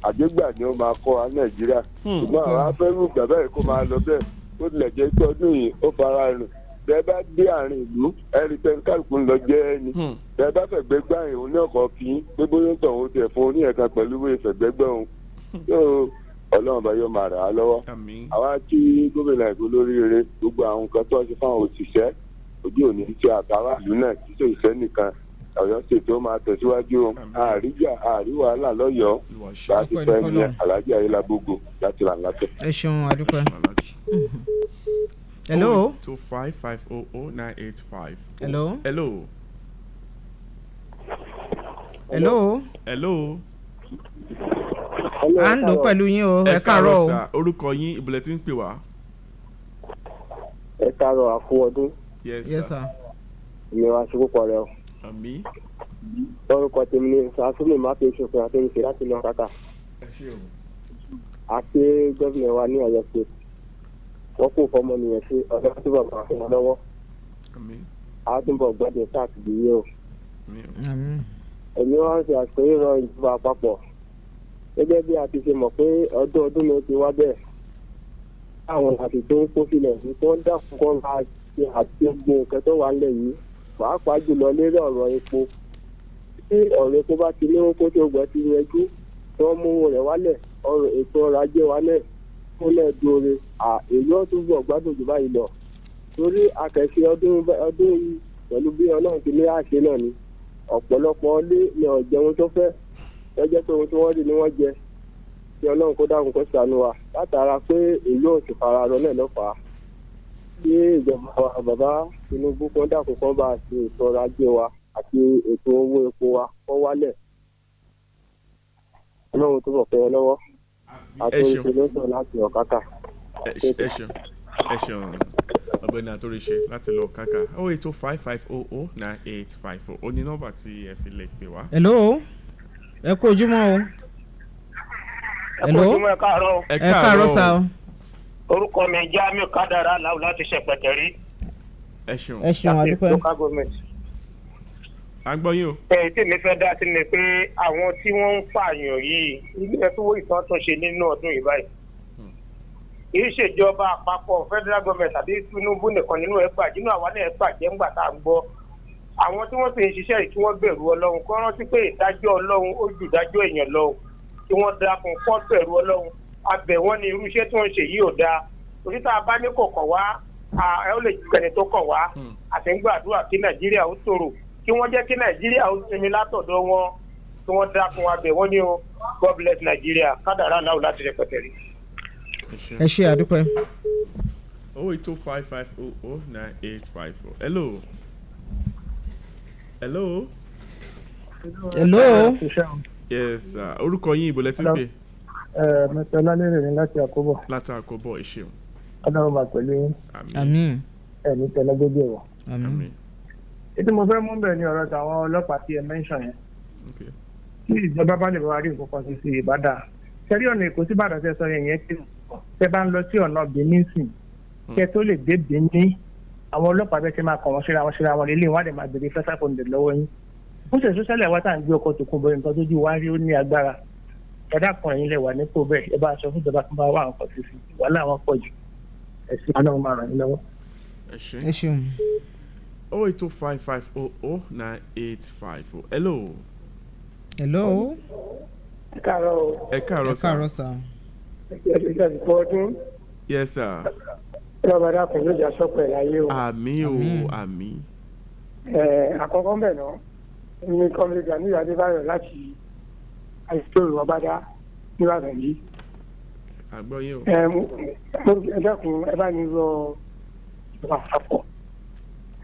[SPEAKER 8] àgbégbà ni ó máa kọ́ wa Nàìjíríà ṣùgbọ́n àwọn afẹ́rù ìgbà bẹ́ẹ̀ kó máa lọ bẹ́ẹ̀ ó tilẹ̀ jẹ́ pé ọdún yìí ó fara rìn bẹ́ẹ̀ bá dé àárín ìlú ẹ̀rí tẹ́ni kálukú ń lọ jẹ́ ẹni bẹ́ẹ̀ bá fẹ̀gbẹ́ gbà yìí òun ní ọkọ̀ kí pé bóyá ń tọ̀ òun tẹ̀ fún oníyẹ̀kan pẹ̀lú ìwé ìfẹ̀gbẹ́gbẹ́ òun ọlọ́run bá yóò máa rà á lọ́wọ́. àwa kí gómìnà èkó lóríire gbogbo àwọn nǹkan tó ṣe fáwọn òṣìṣẹ́ ojú òní tí àtàwọn ìlú náà kì í ṣe ìṣẹ́ nìkan ọ̀yọ́ ṣètò máa tẹ̀síwájú àríjà àrí wàhálà lọ́yọ̀ọ́ láti fẹ́ ní alájà ayélujábógo láti là látẹ̀.
[SPEAKER 22] ẹ ṣeun adúpẹ́. hello.
[SPEAKER 1] 255009855.
[SPEAKER 22] hello.
[SPEAKER 1] hello.
[SPEAKER 22] hello.
[SPEAKER 1] hello.
[SPEAKER 22] à ń lò pẹ̀lú yín o ẹ káàárọ̀ o.
[SPEAKER 1] orúkọ yín ìbùlẹ̀ tí ń pè wá.
[SPEAKER 9] ẹ káàárọ̀ àkú ọdún.
[SPEAKER 1] yes sir.
[SPEAKER 9] ìlera ṣe púpọ̀ rẹ o.
[SPEAKER 1] àmín.
[SPEAKER 9] orúkọ tèmi ni sàásùmí mákè ṣòfin àtẹnusẹ láti lọ kàkà. àti gómìnà wa ní Ọ̀yọ́ state wọn kò fọmọ nìyẹn sí ọdọ tó bọ máa fún wọn lọ́wọ́. a tún bọ gbọdọ káàkiri yìí o. èmi wá ń ṣe àṣeyọrí rọ ìjọba àpapọ̀ gẹ́gẹ́ bí a ti ṣe mọ̀ pé ọdún ni ó ti wá bẹ́ẹ̀ àwọn àti tó ń kó sílẹ̀ ní tó ń dàkún kọ́ máa ṣe àti gbogbo nǹkan tó wà nílẹ̀ yìí pàápàá jùlọ lérí ọ̀rọ̀ epo tí ọ̀rọ̀ epo bá ti léwó kó tó gbọ́ ti yanjú tí wọ́n mú rẹ̀ wálẹ̀ ọ̀rọ̀ ètò ọrọ̀ ajé wálẹ̀ tó lẹ́ẹ̀dúore èyí ó túbọ̀ gbádùn jù báyìí lọ torí akẹ́sí ọdún yìí pẹ̀lú bí ọlọ́run ti ní àṣẹ náà ni ọ̀pọ̀lọpọ̀ ilé ni ọ̀jẹun tó fẹ́ lọ́jọ́ pé ohun tí wọ́n rí ni wọ́n jẹ kí ọlọ́run kó dáhùn kó ṣàánú wa látara pé èyí ò sì fara rọ náà lọ́fàá kí ìjọba bàbá Tinubu kan dákun kan bá ṣe ètò ọrọ̀ ajé wa àti ètò owó epo wa kó wálẹ̀ ọlọ́run tó bọ̀ pẹ́ lọ́wọ́ àti ìṣèlóṣọ láti ọ̀kákà.
[SPEAKER 1] ẹ ṣeun ọ̀gbẹ́ni àtòríṣe láti lọ kàkà 08055009854 ó ní nọ́mbà tí ẹ fi lè pè wá.
[SPEAKER 22] hello ẹ kú ojúmọ́ o.
[SPEAKER 10] hello ẹ káàárọ̀.
[SPEAKER 22] ẹ káàárọ̀ sá o.
[SPEAKER 10] orúkọ mi Jamiu Kádàrá Aláwù láti Ṣẹ̀pẹ̀tẹ̀rí.
[SPEAKER 1] ẹ ṣeun.
[SPEAKER 22] ẹ ṣeun adúpẹ́.
[SPEAKER 10] local government.
[SPEAKER 1] a gbọ́ yín o.
[SPEAKER 10] tí mi fẹ́ dá sí ni pé àwọn tí wọ́n ń pààyàn yìí ilé ẹ̀fọ́ ìtàn tó ṣe nínú ọdún yìí báyìí. kì í ṣèjọba àpapọ̀ federal government àbí Tinubu nìkan nínú ẹ̀ gbàjẹ́ nínú àwa náà ẹ̀ gbàjẹ́ ńgbà tá à ń gbọ́. àwọn tí wọ́n sì ń ṣiṣẹ́ yìí tí wọ́n bẹ̀rù Ọlọ́run kọ́ rántí pé ìdájọ́ Ọlọ́run ó ju ìdájọ́ èèyàn lọ tí wọ́n dákun kọ́ bẹ̀rù Ọlọ́run abẹ̀ wọ́n ní irú iṣẹ́ tí wọ́n ń ṣe yìí ò dáa torí tá a bá ní kò kọ̀ wá ẹ ó lè ju ẹni tó kọ̀ wá àti ń gbàdúrà kí Nàìjíríà ó tòrò kí wọ́n jẹ́ kí Nàìjíríà ó sinmi látọ̀dọ̀ wọn kí wọ́n dákun abẹ̀ wọ́n ní o God bless Nàìjíríà Kádàrá Aláwù láti Ṣẹ̀pẹ̀tẹ̀rí.
[SPEAKER 22] ẹ ṣe àdúpẹ́.
[SPEAKER 1] 08055009854. hello. hello.
[SPEAKER 22] hello.
[SPEAKER 1] yes orúkọ yín ibo lẹ ti ń pè.
[SPEAKER 10] mẹ́tọ́ lálẹ́ rẹ̀ láti àkóbọ̀.
[SPEAKER 1] láti àkóbọ̀ ẹ ṣeun.
[SPEAKER 10] ọlọ́run máa pẹ̀lú yín.
[SPEAKER 22] àmín.
[SPEAKER 10] ẹ̀mí tẹ̀lé gbogbo ẹ̀wọ̀.
[SPEAKER 22] àmín.
[SPEAKER 10] ètò mo fẹ́ mú bẹ̀ ní ọ̀rọ̀ tàwọn ọlọ́pàá tí ẹ mẹ́ńsàn yẹn. tí ìjọba bá lè wá rí nǹkan kan sí Ìbàdàn sẹ́rí ọ̀nà Èkó sí Ìbàdàn tẹ́ sọ yẹn kí tẹ́ bá ń lọ sí ọ̀nà Benin sìn kẹ́ tó lè dé Benin àwọn ọlọ́pàá bẹ́ẹ̀ ṣe máa kàn wọ́n síra wọn lélẹ̀ wọ́n á dẹ̀ máa bèrè fẹ́sà fòǹdè lọ́wọ́ yín ó ṣe sọ́sẹ́lẹ̀ wá tá à ń gbé ọkọ̀ tó kún bọ́ nǹkan tó jù wá rí ó ní agbára ẹ̀dá kan ẹ̀yin lẹ̀ wà nípò bẹ́ẹ̀ ẹ bá aṣọ fún ìjọba tó bá wà nǹkan sí sí wàhálà wọn pọ̀ jù ẹ̀sìn ọlọ́run máa ràn yín lọ́wọ́.
[SPEAKER 22] ẹ ṣeun.
[SPEAKER 1] 08055009854. hello.
[SPEAKER 22] hello.
[SPEAKER 10] ẹ káàárọ̀.
[SPEAKER 1] ẹ káàárọ̀ sá.
[SPEAKER 22] ẹ káàárọ̀ sá.
[SPEAKER 10] ẹ ṣe ìfọ̀ ọdún.
[SPEAKER 1] yes sir.
[SPEAKER 10] ẹ bá dà kún lójà sọ́pọ̀ ẹ̀ láyé o.
[SPEAKER 1] àmín o àmín.
[SPEAKER 10] àkọ́kọ́ ń bẹ̀ náà ní kọ́mílẹ́gà ní Adébáyọ̀ láti àìsíkò ìwọ́bádá níwájú yìí.
[SPEAKER 1] àgbọ̀ yín o.
[SPEAKER 10] ẹ dákun ẹ bá ní lọ ìwà àpapọ̀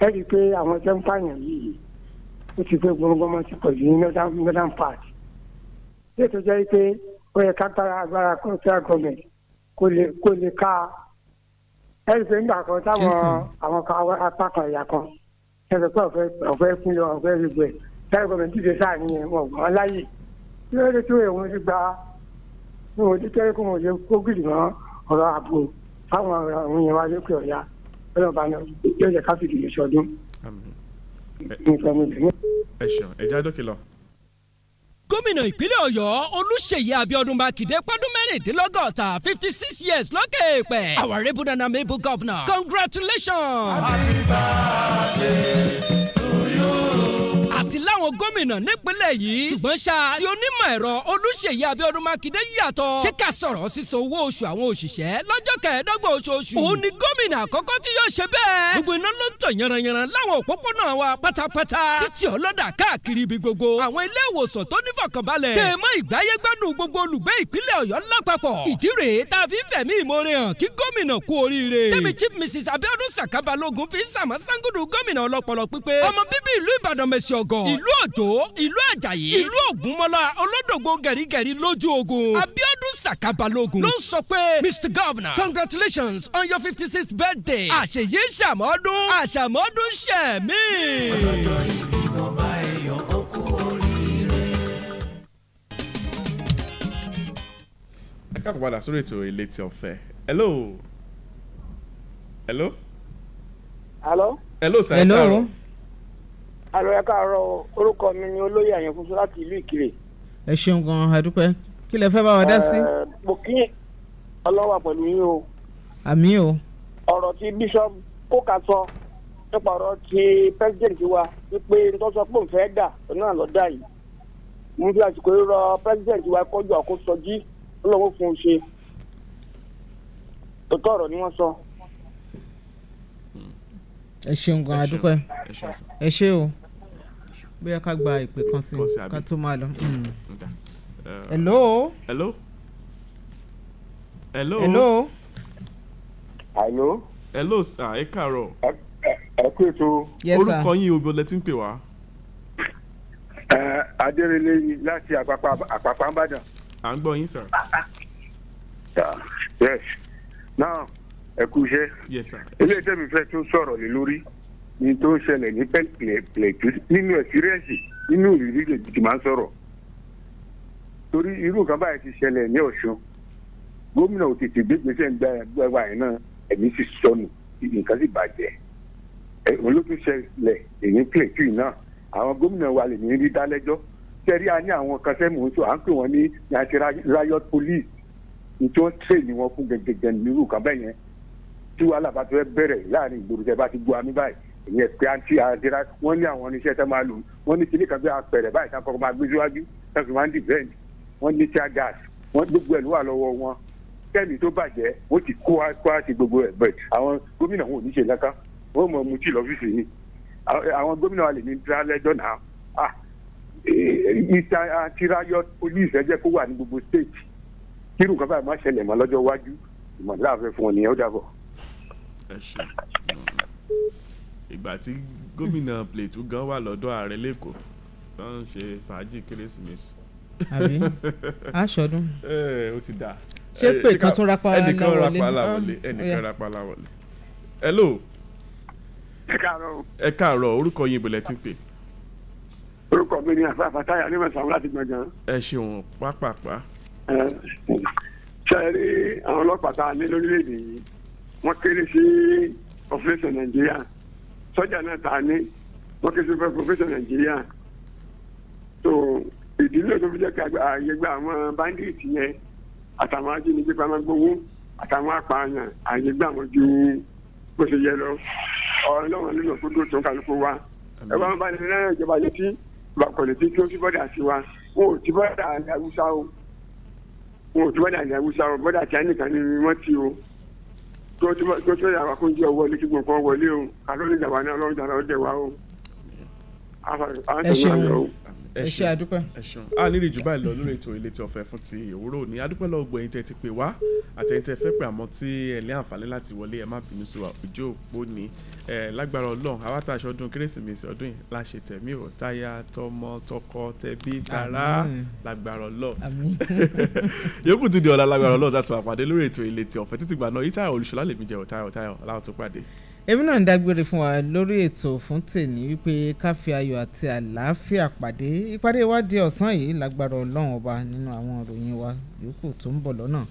[SPEAKER 10] ẹ rí i pé àwọn jẹ́ ń pààyàn yìí ó ti pé gbọ́ngbọ́n ti pọ̀ jù ní northern part. ṣé tó jẹ́ pé ó yẹ ká agbára federal government kó lè ká ẹ rí i pé nígbà kan táwọn àwọn apá kan ẹ̀yà kan ẹ sọ pé ọ̀fẹ́ fún yọ ọ̀fẹ́ rí gbẹ federal government ti dé sáà nìyẹn wọn gbọ́n láyè kí ló dé tó èèwọ̀n ti gba ní wọn ti kẹ́rẹ́ kó wọn lè kó gidi mọ́ ọ̀rọ̀ ààbò fáwọn àwọn yẹn wá lókè ọ̀yà ọlọ́ba náà yóò jẹ́ káfíńtì lè ṣọdún.
[SPEAKER 1] ẹ ṣeun ẹ já dókè lọ.
[SPEAKER 23] gómìnà ìpínlẹ̀ ọ̀yọ́ olùṣèyí abiodun makinde pọ́dún mẹ́rìndínlọ́gọ́ta 56 years lókè èèpẹ̀ our able and amiable governor congratulations. Happy birthday to you. àti láwọn gómìnà gómìnà nípínlẹ̀ yìí ṣùgbọ́n ṣá tí onímọ̀ ẹ̀rọ Olúṣèyí Abíọ́dún Mákindé yàtọ̀ ṣé ká sọ̀rọ̀ sísan owó oṣù àwọn òṣìṣẹ́ lọ́jọ́ kẹẹ̀ẹ́dọ́gbọ̀n oṣooṣù òun ni gómìnà àkọ́kọ́ tí yóò ṣe bẹ́ẹ̀ gbogbo iná ló ń tàn yanranyanran láwọn òpópónà wa pátápátá títí ọlọ́dà káàkiri ibi gbogbo àwọn ilé ìwòsàn tó nífọ̀kànbalẹ̀ tèèmọ́ ìgbáyégbádùn gbogbo olùgbé ìpínlẹ̀ Ọ̀yọ́ lápapọ̀ ìdí rèé tá a fi ń fẹ̀mí ìmoore hàn kí gómìnà kú oríire tẹ́mi Chief Mrs. Abíọ́dún Saka Balógun fi ń sàmọ́ sangudu gómìnà ọlọ́pọlọ pípé ọmọ bíbí ìlú Ìbàdàn Mèsì Ọ̀gọ̀ ìlú Òjó ìlú Àjàyí ìlú Ògúnmọ́lá olódògbò gẹ̀rígẹ̀rí lójú ogun Abíọ́dún Saka Balógun ló ń sọ pé Mr. Governor congratulations on your 56th birthday àṣeyé àṣàmọ́dún ṣẹ̀mí.
[SPEAKER 18] ọlọ́jọ́ ìbí mo bá ẹ̀yọ̀ ó kú oríire.
[SPEAKER 1] ẹ káàbọ̀ padà sórí ètò Eleti Ofe. Hello. Hello.
[SPEAKER 11] Hello.
[SPEAKER 1] Hello sir. Hello.
[SPEAKER 11] Hello, ẹ káàárọ̀. Orúkọ mi ni Olóyè Àyànfúnṣọ́ láti ìlú Ìkirè.
[SPEAKER 22] ẹ ṣeun gan-an adúpẹ́ kí lẹ fẹ́ bá wa dá sí.
[SPEAKER 11] Mo kí ọlọ́wà pẹ̀lú yín o.
[SPEAKER 22] àmì o.
[SPEAKER 11] ọ̀rọ̀ tí Bishop Kóka sọ nípa ọ̀rọ̀ tí president wa wípé nítorí sọ pé òun fẹ́ dà náà lọ dà yìí. Mo fi àsìkò yìí rọ president wa kọjú àkóso jí Ọlọ́run fún un ṣe. Tòótọ́ ọ̀rọ̀ ni wọ́n sọ.
[SPEAKER 22] ẹ ṣeun gan adúpẹ́ ẹ ṣe o bóyá ká gba ìpè kan sí ká tó máa lọ. hello.
[SPEAKER 1] hello. hello.
[SPEAKER 22] hello.
[SPEAKER 8] hello.
[SPEAKER 1] hello sir ẹ káàárọ̀.
[SPEAKER 8] ẹ kú ètò.
[SPEAKER 22] yes sir.
[SPEAKER 1] orúkọ yín ibo lẹ ti ń pè wá.
[SPEAKER 8] Adérelé láti Àpápá Ìbàdàn.
[SPEAKER 1] à ń gbọ́ yín sir.
[SPEAKER 8] yes now ẹ kú iṣẹ́.
[SPEAKER 1] yes sir.
[SPEAKER 8] ilé iṣẹ́ mi fẹ́ tó sọ̀rọ̀ lé lórí ní tó ń ṣẹlẹ̀ ní pẹ̀lẹ́pẹ̀lẹ́tù nínú ẹ̀sírẹ́ǹsì nínú ìrírí lèjì tí máa ń sọ̀rọ̀ torí irú nǹkan báyìí ti ṣẹlẹ̀ ní Ọ̀ṣun gómìnà ò tètè gbé gbèsè ń gbà yẹn náà ẹ̀mí sì sọnù nǹkan sì bàjẹ́ olótú ṣẹlẹ̀ èyí pẹ̀lẹ́tù náà àwọn gómìnà wa lè ní rí dálẹ́jọ́ tẹ́rí a ní àwọn kan sẹ́mu tó à ń pè wọ́n ní riot police ní tí wọ́n tẹ̀lé wọn fún gẹ́gẹ́ nínú nǹkan bẹ́ẹ̀ yẹn tí wàhálà bá ti fẹ́ bẹ̀rẹ̀ láàrin ìgboro tẹ́ bá ti gbọ́ àmì báyìí ìyẹn pé àǹtí àdéhà wọ́n ní àwọn oníṣẹ́ tẹ́ máa lò wọ́n ní kíní kan bí apẹ̀rẹ̀ báyìí tá kọ́kọ́ máa gbé síwájú tẹ́sí máa ń dìbẹ́ǹd wọ́n ní tear gas wọ́n gbogbo ẹ̀ ló wà lọ́wọ́ wọn kẹ́mi tó bàjẹ́ wọ́n ti kó àti gbogbo ẹ̀ bẹ̀t àwọn gómìnà wọn ò ní ṣe lẹ́ka wọ́n mọ̀ mutí lọ́fíìsì ni àwọn gómìnà wa lè ní dá lẹ́jọ́ náà àti riot police ẹ jẹ́ kó wà ní gbogbo state kírun kan báyìí má ṣẹlẹ̀ mọ́ lọ́jọ́ iwájú ìmọ̀lá àfẹ́ fún ọ nìyẹn ó dàbọ̀.
[SPEAKER 1] ẹ ṣe ìgbà tí gómìnà Plateau gan wà lọ́dọ̀ ààrẹ lẹ́kọ̀ọ́ tó ń ṣe fàájì kérésìmesì.
[SPEAKER 22] àbí aṣọdún.
[SPEAKER 1] ó ti dà.
[SPEAKER 22] ṣé pé kan tún rapala wọlé.
[SPEAKER 1] ẹnìkan rapala wọlé. hello.
[SPEAKER 8] ẹ káàárọ̀.
[SPEAKER 1] ẹ káàárọ̀ orúkọ yín ìbílẹ̀ tí ń pè.
[SPEAKER 8] orúkọ mi ni àfààfà táyà ní mẹ́sàn-án láti gbọ̀ngàn.
[SPEAKER 1] ẹ ṣeun pápápá.
[SPEAKER 8] ṣe é rí àwọn ọlọ́pàá tá a ní lórílẹ̀‐èdè yìí wọ́n kéré sí operation Nàìjíríà sọ́jà náà tá a ní wọ́n kéré sí operation Nàìjíríà tó ìdílé tó fi jẹ́ ká ààyè gba àwọn bandit yẹn àtàwọn ajínigbé pamọ́ gbowó àtàwọn apààyàn ààyè gba àwọn ju bó ṣe yẹ lọ ọ̀rọ̀ lọ́wọ́ nínú òkúdó tó ń kálukú wa ẹ bá wọn bá nínú náírà ìjọba létí bàkọ̀ létí tí ó ti bọ́dà sí wa wọn ò ti bọ́dà ní Haúsá o wọn ò ti bọ́dà ní Haúsá o bọ́dà tí a nìkan ni wọ́n ti o tó tó yà wá kó ń jẹ́ ọwọ́ létí gbọ̀ngàn wọlé o àlọ́ ní ìjàmbá ní ọlọ́run jàrá ọdẹ wa o.
[SPEAKER 22] ẹ ṣeun ẹ ṣe àdúpẹ́.
[SPEAKER 1] ẹ ṣeun a nílì jù báyìí lọ lórí ètò Eleti Ofe fún ti òwúrọ̀ òní adúpẹ́ lọ́wọ́ gbogbo ẹ̀yin tẹ́ ti pè wá àtẹ̀yin tẹ́ fẹ́ pè àmọ́ tí ẹ ní àǹfààní láti wọlé ẹ má bínú sí wa ojú òpó ni lágbára Ọlọ́run àwa tá a ṣe ọdún kérésìmesì ọdún yìí láṣẹ tẹ̀mí ò táyà tọmọ tọkọ tẹbí tará lágbára Ọlọ́run yòókù ti di ọ̀la lágbára Ọlọ́run láti wà pàdé lórí ètò Eleti Ofe títí gbà náà yìí Táyọ̀ Olúṣọlá lèmi jẹ́ Táyọ̀ aláwọ̀ tó pàdé.
[SPEAKER 22] èmi náà ń dágbére fún wa lórí ètò fún tèmi wípé ká fi ayọ̀ àti àlàáfíà pàdé ìpàdé wa di ọ̀sán yìí lágbára Ọlọ́run ọba nínú àwọn ìròyìn wa yòókù tó ń bọ̀ lọ́nà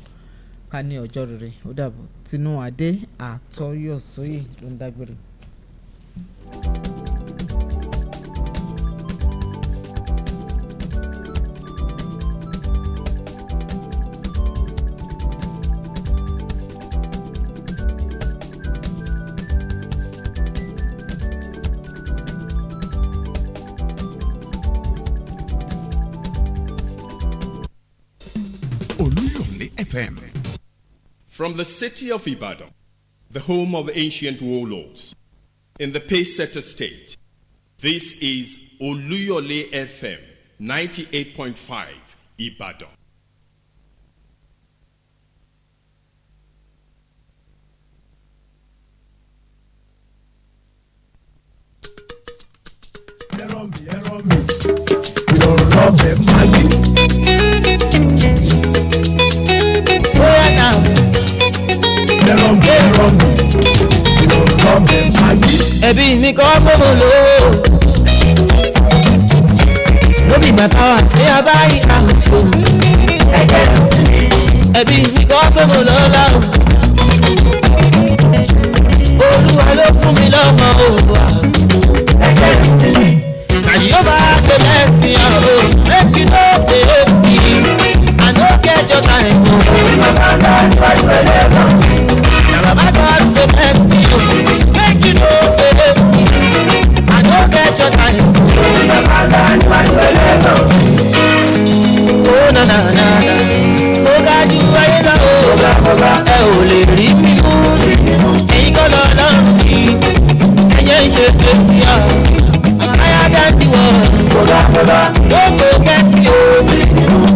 [SPEAKER 22] ká ní ọjọ́ rere ó dàbọ̀ Tinúadé Àtọ́yọ̀sóyè ló ń dágbére.
[SPEAKER 12] FM.
[SPEAKER 3] From the city of Ibadan, the home of ancient warlords, in the Pacesetter state, this is Oluyole FM 98.5 Ibadan.
[SPEAKER 13] ẹbí mi kọ́ gbọ́mọ lówó lóbi bàbá wa ṣé a bá yí àwùjọ ẹbí mi kọ́ gbọ́mọ lọ́la o olúwa ló fún mi lọ́mọ òwò àyè yóò bá gbé bless me o make you no dey hate me I no get your time o na baba God dey bless me o make you no dey hate me I no get your time o na na na na ó ga jù ayé lọ o ẹ ò lè rí mi mú èyí kọ́ lọ lọ́rùn kí ẹ̀yẹ́ ń ṣe tèmi ọ̀ higher than the world don't go get me o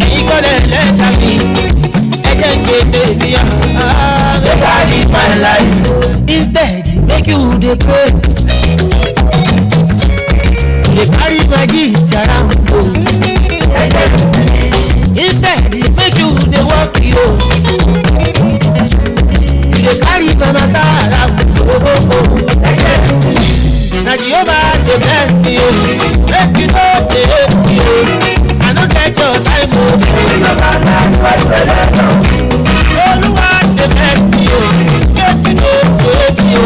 [SPEAKER 13] èyí kọ́ lẹ̀ lẹ́ta mi ẹ̀jẹ̀ ń ṣe tèmi ọ̀ make I live my life instead make you dey pray dey carry my gifts around o instead make you dey work yo dey carry my matter around o na Jehovah dey bless me o make you no dey hate me o I no get your time o Olúwa dey bless me o make you no dey hate me o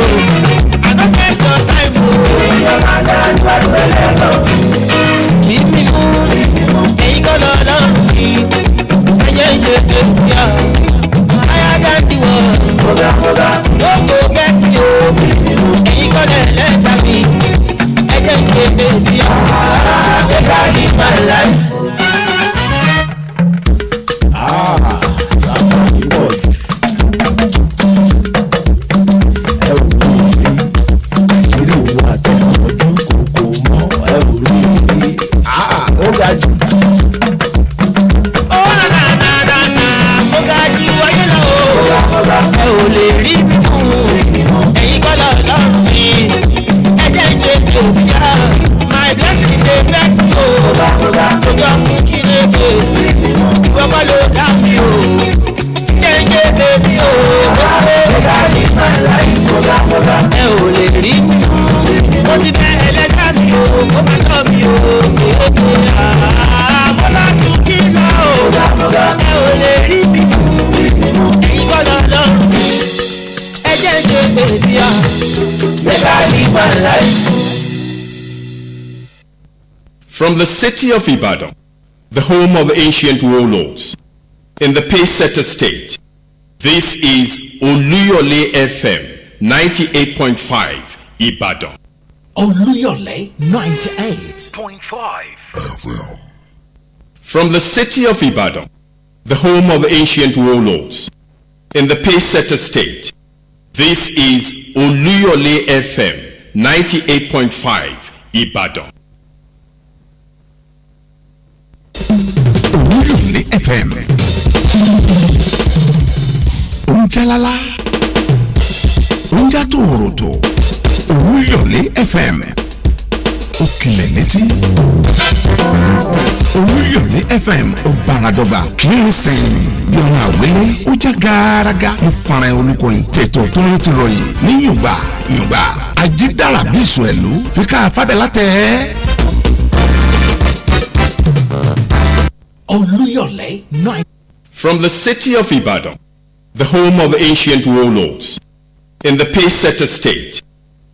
[SPEAKER 13] I no get your time o kí mi mú èyí kọ́ lọ lọ́rùn kí ẹyẹ ń ṣe tèmi ọ̀ higher than the world don't go get me o èyí kọ́ lẹ̀ lẹ́ta mi ẹjẹ́ ń ṣe tèmi ọ̀ make I live my life.
[SPEAKER 18] sábà ní bọ̀jù ẹ ò rí ìrírí òun àtẹnumọ́jú kòkó mọ́ ẹ ò rí ó ga jù.
[SPEAKER 13] ó nà ó ga jù ayé lọ o ẹ ò lè rí mi mú ẹ̀yin kọ́ lọ lọ́rùn mi ẹjẹ́ ń ṣe tèmi ọ̀ my blessing dey vex o ojú ọ̀fun kí lè dé ìwọ kọ́ ló dá mi o jẹ́ ń ṣe tèmi o ẹ ò lè rí mi mú mo ti bẹ ẹlẹ́dàá mi o kó má tọ́ mi o bọ́lá tún kí lọ o ẹ ò lè rí mi mú ẹ̀yin kọ́ lọ lọ́rùn mi ẹ jẹ́ ń ṣe tèmi ọ̀ make I live my life.
[SPEAKER 3] From the city of Ibadan, the home of ancient warlords, in the Pacesetter state, this is Oluyole FM 98.5 Ibadan.
[SPEAKER 21] Oluyole 98.5
[SPEAKER 3] FM. From the city of Ibadan, the home of ancient warlords, in the Pacesetter state, this is Oluyole FM 98.5 Ibadan.
[SPEAKER 21] Oluyole FM Onjalala Onja Toroto Oluyole FM Okile létí Oluyole FM Obaradọgba kìrìsìn yọ̀nà àwélé ó já gàràgà ní fara olùkọ́yìn tètò tó ń tirọ̀yìn ní yùngbà ajídára bí ìṣù ẹ̀lú fíkà fábẹ́lá tẹ̀ ẹ́. Oluyole 9.
[SPEAKER 3] From the city of Ibadan, the home of ancient warlords, in the Pacesetter state,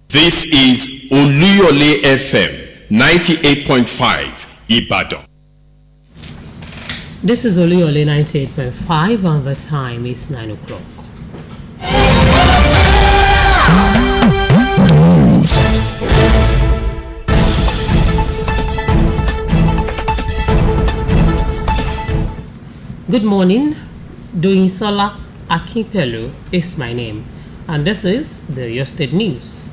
[SPEAKER 3] this is Oluyole FM 98.5 Ibadan.
[SPEAKER 14] This is Oluyole 98.5 and the time is 9 o'clock. Good morning. Doinsola Akinpelu is my name, and this is the Your State News.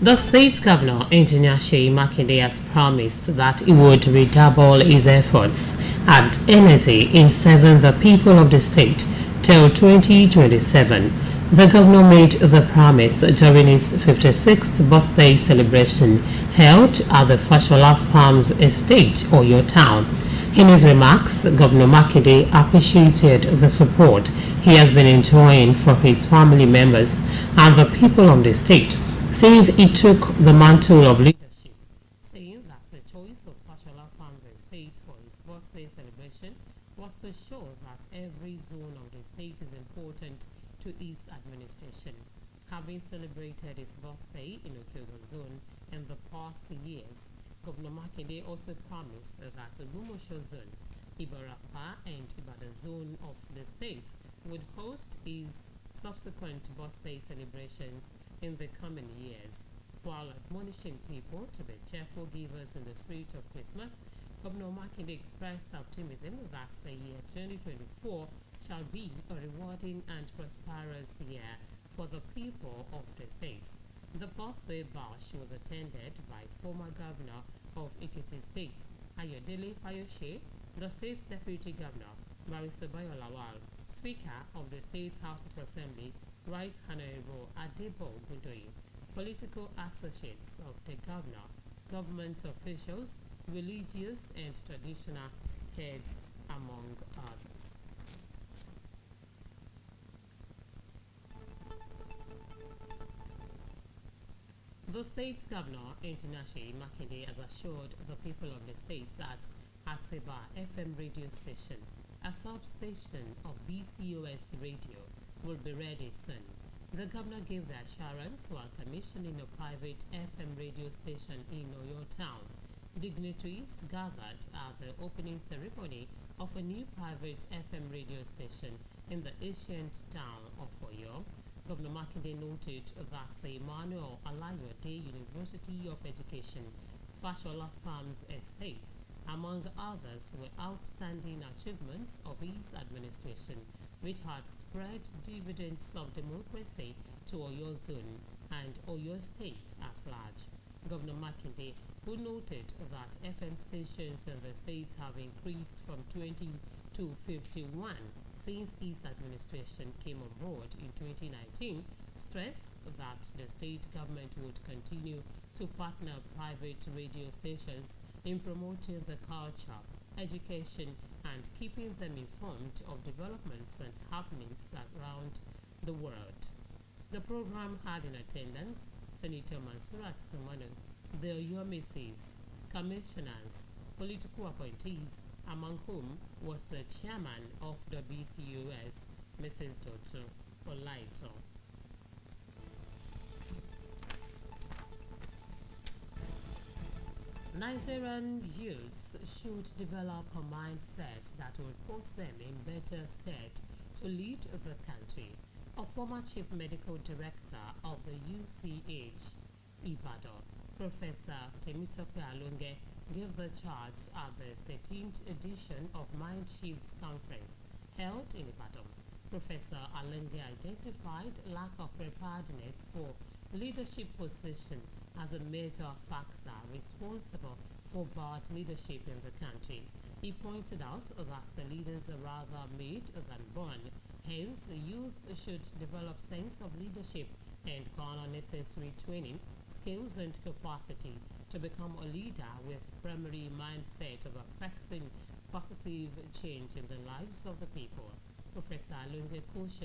[SPEAKER 14] The state's governor, Engineer Seyi Makinde, has promised that he would redouble his efforts and energy in serving the people of the state till 2027. The governor made the promise during his 56th birthday celebration held at the Fashola Farms Estate, Oyo Town. In his remarks, Governor Makinde appreciated the support he has been enjoying from his family members and the people of the state since he took the mantle of leadership, saying that the choice of Fashola Farms Estate for his birthday celebration was to show that every zone of the state is important to his administration. Having celebrated his birthday in Okyogo Zone in the past years, Governor Makinde also promised that Olumosho Zone, Ibarapa and Ibadan Zone of the state would host his subsequent birthday celebrations in the coming years. While admonishing people to be cheerful givers in the spirit of Christmas, Governor Makinde expressed optimism that the year 2024 shall be a rewarding and prosperous year for the people of the state. The birthday bash was attended by former governor of Ekiti State, Ayodele Fayose, the state's deputy governor, Barrister Bayo Lawal, Speaker of the State House of Assembly, Right Honorable Adebo Godoy, political associates of the governor, government officials, religious and traditional heads, among others. The state's governor, Engineer Seyi Makinde, has assured the people of the state that Atseba FM radio station, a substation of BCOS radio, will be ready soon. The governor gave the assurance while commissioning a private FM radio station in Oyo Town. Dignitaries gathered at the opening ceremony of a new private FM radio station in the ancient town of Oyo. Governor Makinde noted that the Emmanuel Alayode University of Education, Fashola Farms Estates, among others, were outstanding achievements of his administration, which had spread dividends of democracy to Oyo Zone and Oyo State at large. Governor Makinde, who noted that FM stations in the state have increased from 20 to 51 since his administration came on board in 2019, stressed that the state government would continue to partner private radio stations in promoting the culture, education, and keeping them informed of developments and happenings around the world. The program had in attendance Senator Mansurat Sumanu, the UMCs, commissioners, political appointees, among whom was the chairman of the BCOS, Mrs. Dotu Olaito. Nigerian youths should develop a mindset that will put them in better stead to lead the country. A former chief medical director of the UCH, Ibadan, Professor Temitope Alonge, gave the charge at the 13th edition of Mind Shifts Conference held in Ibadan. Professor Alonge identified lack of preparedness for leadership position as a major factor responsible for bad leadership in the country. He pointed out that the leaders are rather made than born. Hence, youth should develop sense of leadership and garner necessary training, skills and capacity to become a leader with primary mindset of affecting positive change in the lives of the people. Professor Alonge cautioned